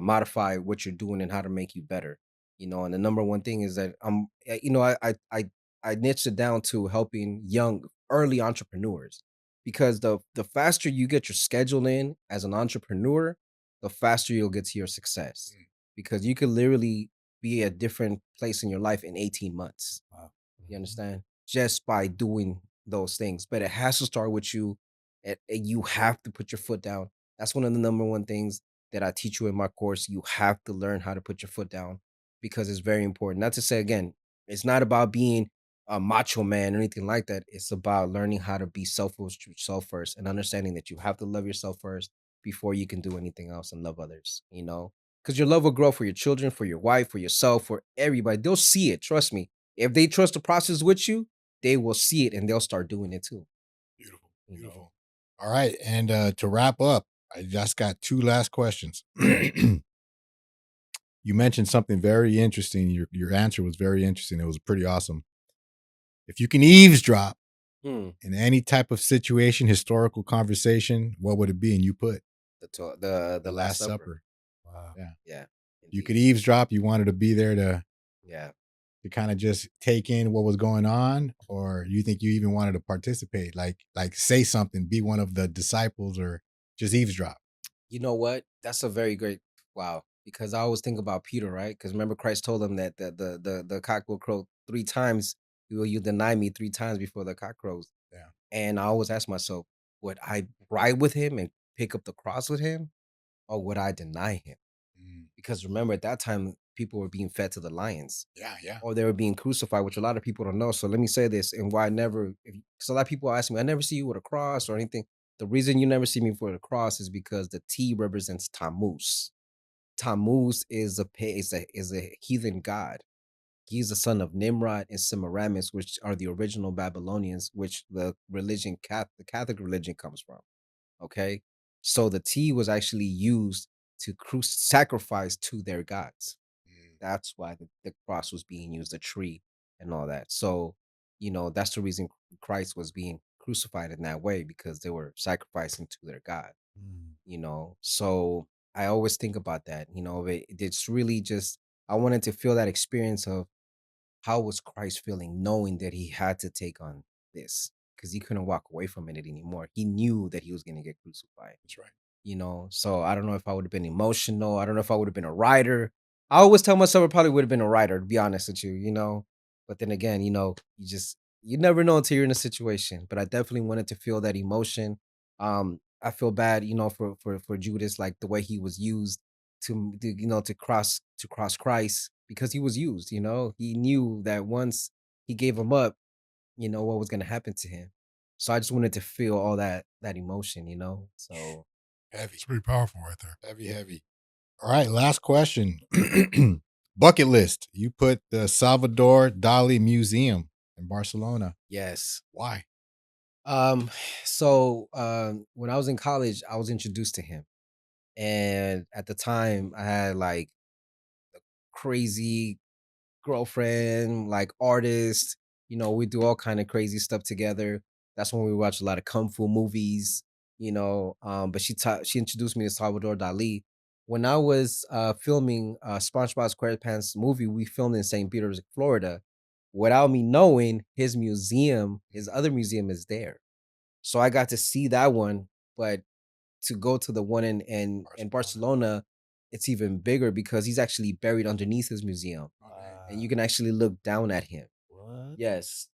modify what you're doing and how to make you better. And the number one thing is that I niched it down to helping young, early entrepreneurs because the faster you get your schedule in as an entrepreneur, the faster you'll get to your success because you could literally be a different place in your life in 18 months. Wow. You understand? Just by doing those things. But it has to start with you. And you have to put your foot down. That's one of the number one things that I teach you in my course. You have to learn how to put your foot down because it's very important. Not to say again, it's not about being a macho man or anything like that. It's about learning how to be selfless to yourself first and understanding that you have to love yourself first before you can do anything else and love others, because your love will grow for your children, for your wife, for yourself, for everybody. They'll see it. Trust me. If they trust the process with you, they will see it and they'll start doing it too. Beautiful. Beautiful. All right. And to wrap up, I just got 2 last questions. You mentioned something very interesting. Your answer was very interesting. It was pretty awesome. If you can eavesdrop in any type of situation, historical conversation, what would it be? And you put the Last Supper. Wow. Yeah. Yeah. You could eavesdrop. You wanted to be there to kind of just take in what was going on, or you think you even wanted to participate, like say something, be one of the disciples, or just eavesdrop? You know what? That's a very great wow. Because I always think about Peter, right? Because remember Christ told him that the cock will crow 3 times. Will you deny me 3 times before the cock crows? Yeah. And I always ask myself, would I ride with him and pick up the cross with him, or would I deny him? Because remember, at that time, people were being fed to the lions. Yeah. Or they were being crucified, which a lot of people don't know. So let me say this, and why I never, because a lot of people ask me, I never see you with a cross or anything. The reason you never see me with a cross is because the T represents Tammuz. Tammuz is a heathen god. He's the son of Nimrod and Semiramis, which are the original Babylonians, which the Catholic religion comes from. Okay, so the T was actually used to sacrifice to their gods. That's why the cross was being used, the tree and all that. So, that's the reason Christ was being crucified in that way because they were sacrificing to their God. So I always think about that. It's really just I wanted to feel that experience of how was Christ feeling knowing that he had to take on this because he couldn't walk away from it anymore. He knew that he was going to get crucified. That's right. So I don't know if I would have been emotional. I don't know if I would have been a writer. I always tell myself I probably would have been a writer, to be honest with you. But then again, you never know until you're in a situation. But I definitely wanted to feel that emotion. I feel bad, for Judas, like the way he was used to cross Christ because he was used. He knew that once he gave him up, what was going to happen to him. So I just wanted to feel all that emotion. So Heavy. It's pretty powerful right there. Heavy. All right, last question. Bucket list. You put the Salvador Dali Museum in Barcelona. Yes. Why? Um, so when I was in college, I was introduced to him. And at the time I had like crazy girlfriend, like artist. We do all kind of crazy stuff together. That's when we watch a lot of kung fu movies. But she introduced me to Salvador Dali. When I was filming SpongeBob SquarePants movie, we filmed in St. Petersburg, Florida, without me knowing his other museum is there. So I got to see that one, but to go to the one in Barcelona, it's even bigger because he's actually buried underneath his museum, and you can actually look down at him. What? Yes,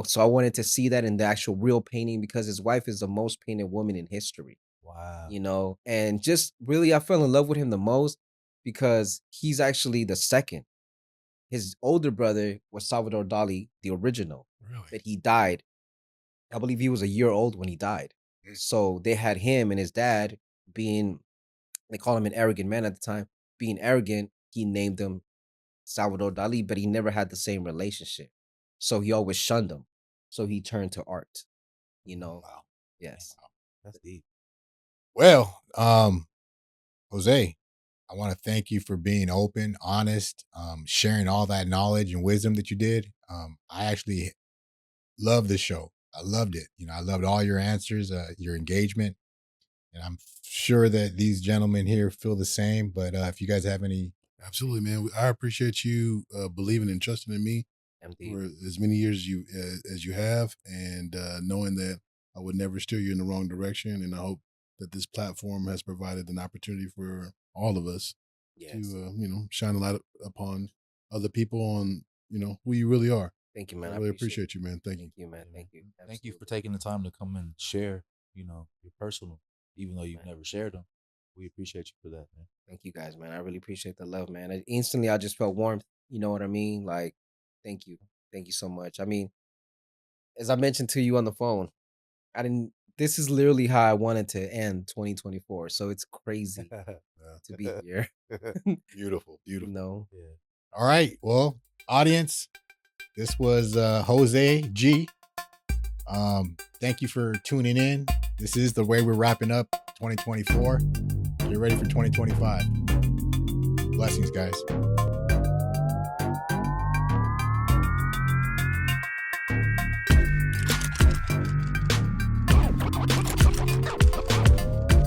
so I wanted to see that in the actual real painting because his wife is the most painted woman in history. Wow. And just really, I fell in love with him the most because he's actually the second. His older brother was Salvador Dali, the original, Really? but he died. I believe he was a year old when he died. So they had him and his dad being, they call him an arrogant man at the time, being arrogant, he named him Salvador Dali, but he never had the same relationship. So he always shunned him. So he turned to art, you know. Wow. Yes. That's deep. Well, Jose, I want to thank you for being open, honest, sharing all that knowledge and wisdom that you did. I actually love the show. I loved it. I loved all your answers, your engagement, and I'm sure that these gentlemen here feel the same. But if you guys have any, Absolutely, man. I appreciate you believing and trusting in me MD. for as many years as you have, and knowing that I would never steer you in the wrong direction. And I hope that this platform has provided an opportunity for all of us Yes. to shine a light upon other people on who you really are. Thank you, man. I really appreciate you, man. Thank you. Thank you, man. Thank you. Thank you for Absolutely. taking the time to come and share, your personal, even though you've Right. never shared them. We appreciate you for that, man. Thank you guys, man. I really appreciate the love, man. Instantly, I just felt warmth. You know what I mean? Like, thank you. Thank you so much. I mean, as I mentioned to you on the phone, this is literally how I wanted to end 2024. So it's crazy to be here. beautiful, beautiful. Yeah. All right. Well, audience, this was Jose G. Thank you for tuning in. This is the way we're wrapping up 2024. Get ready for 2025. Blessings, guys.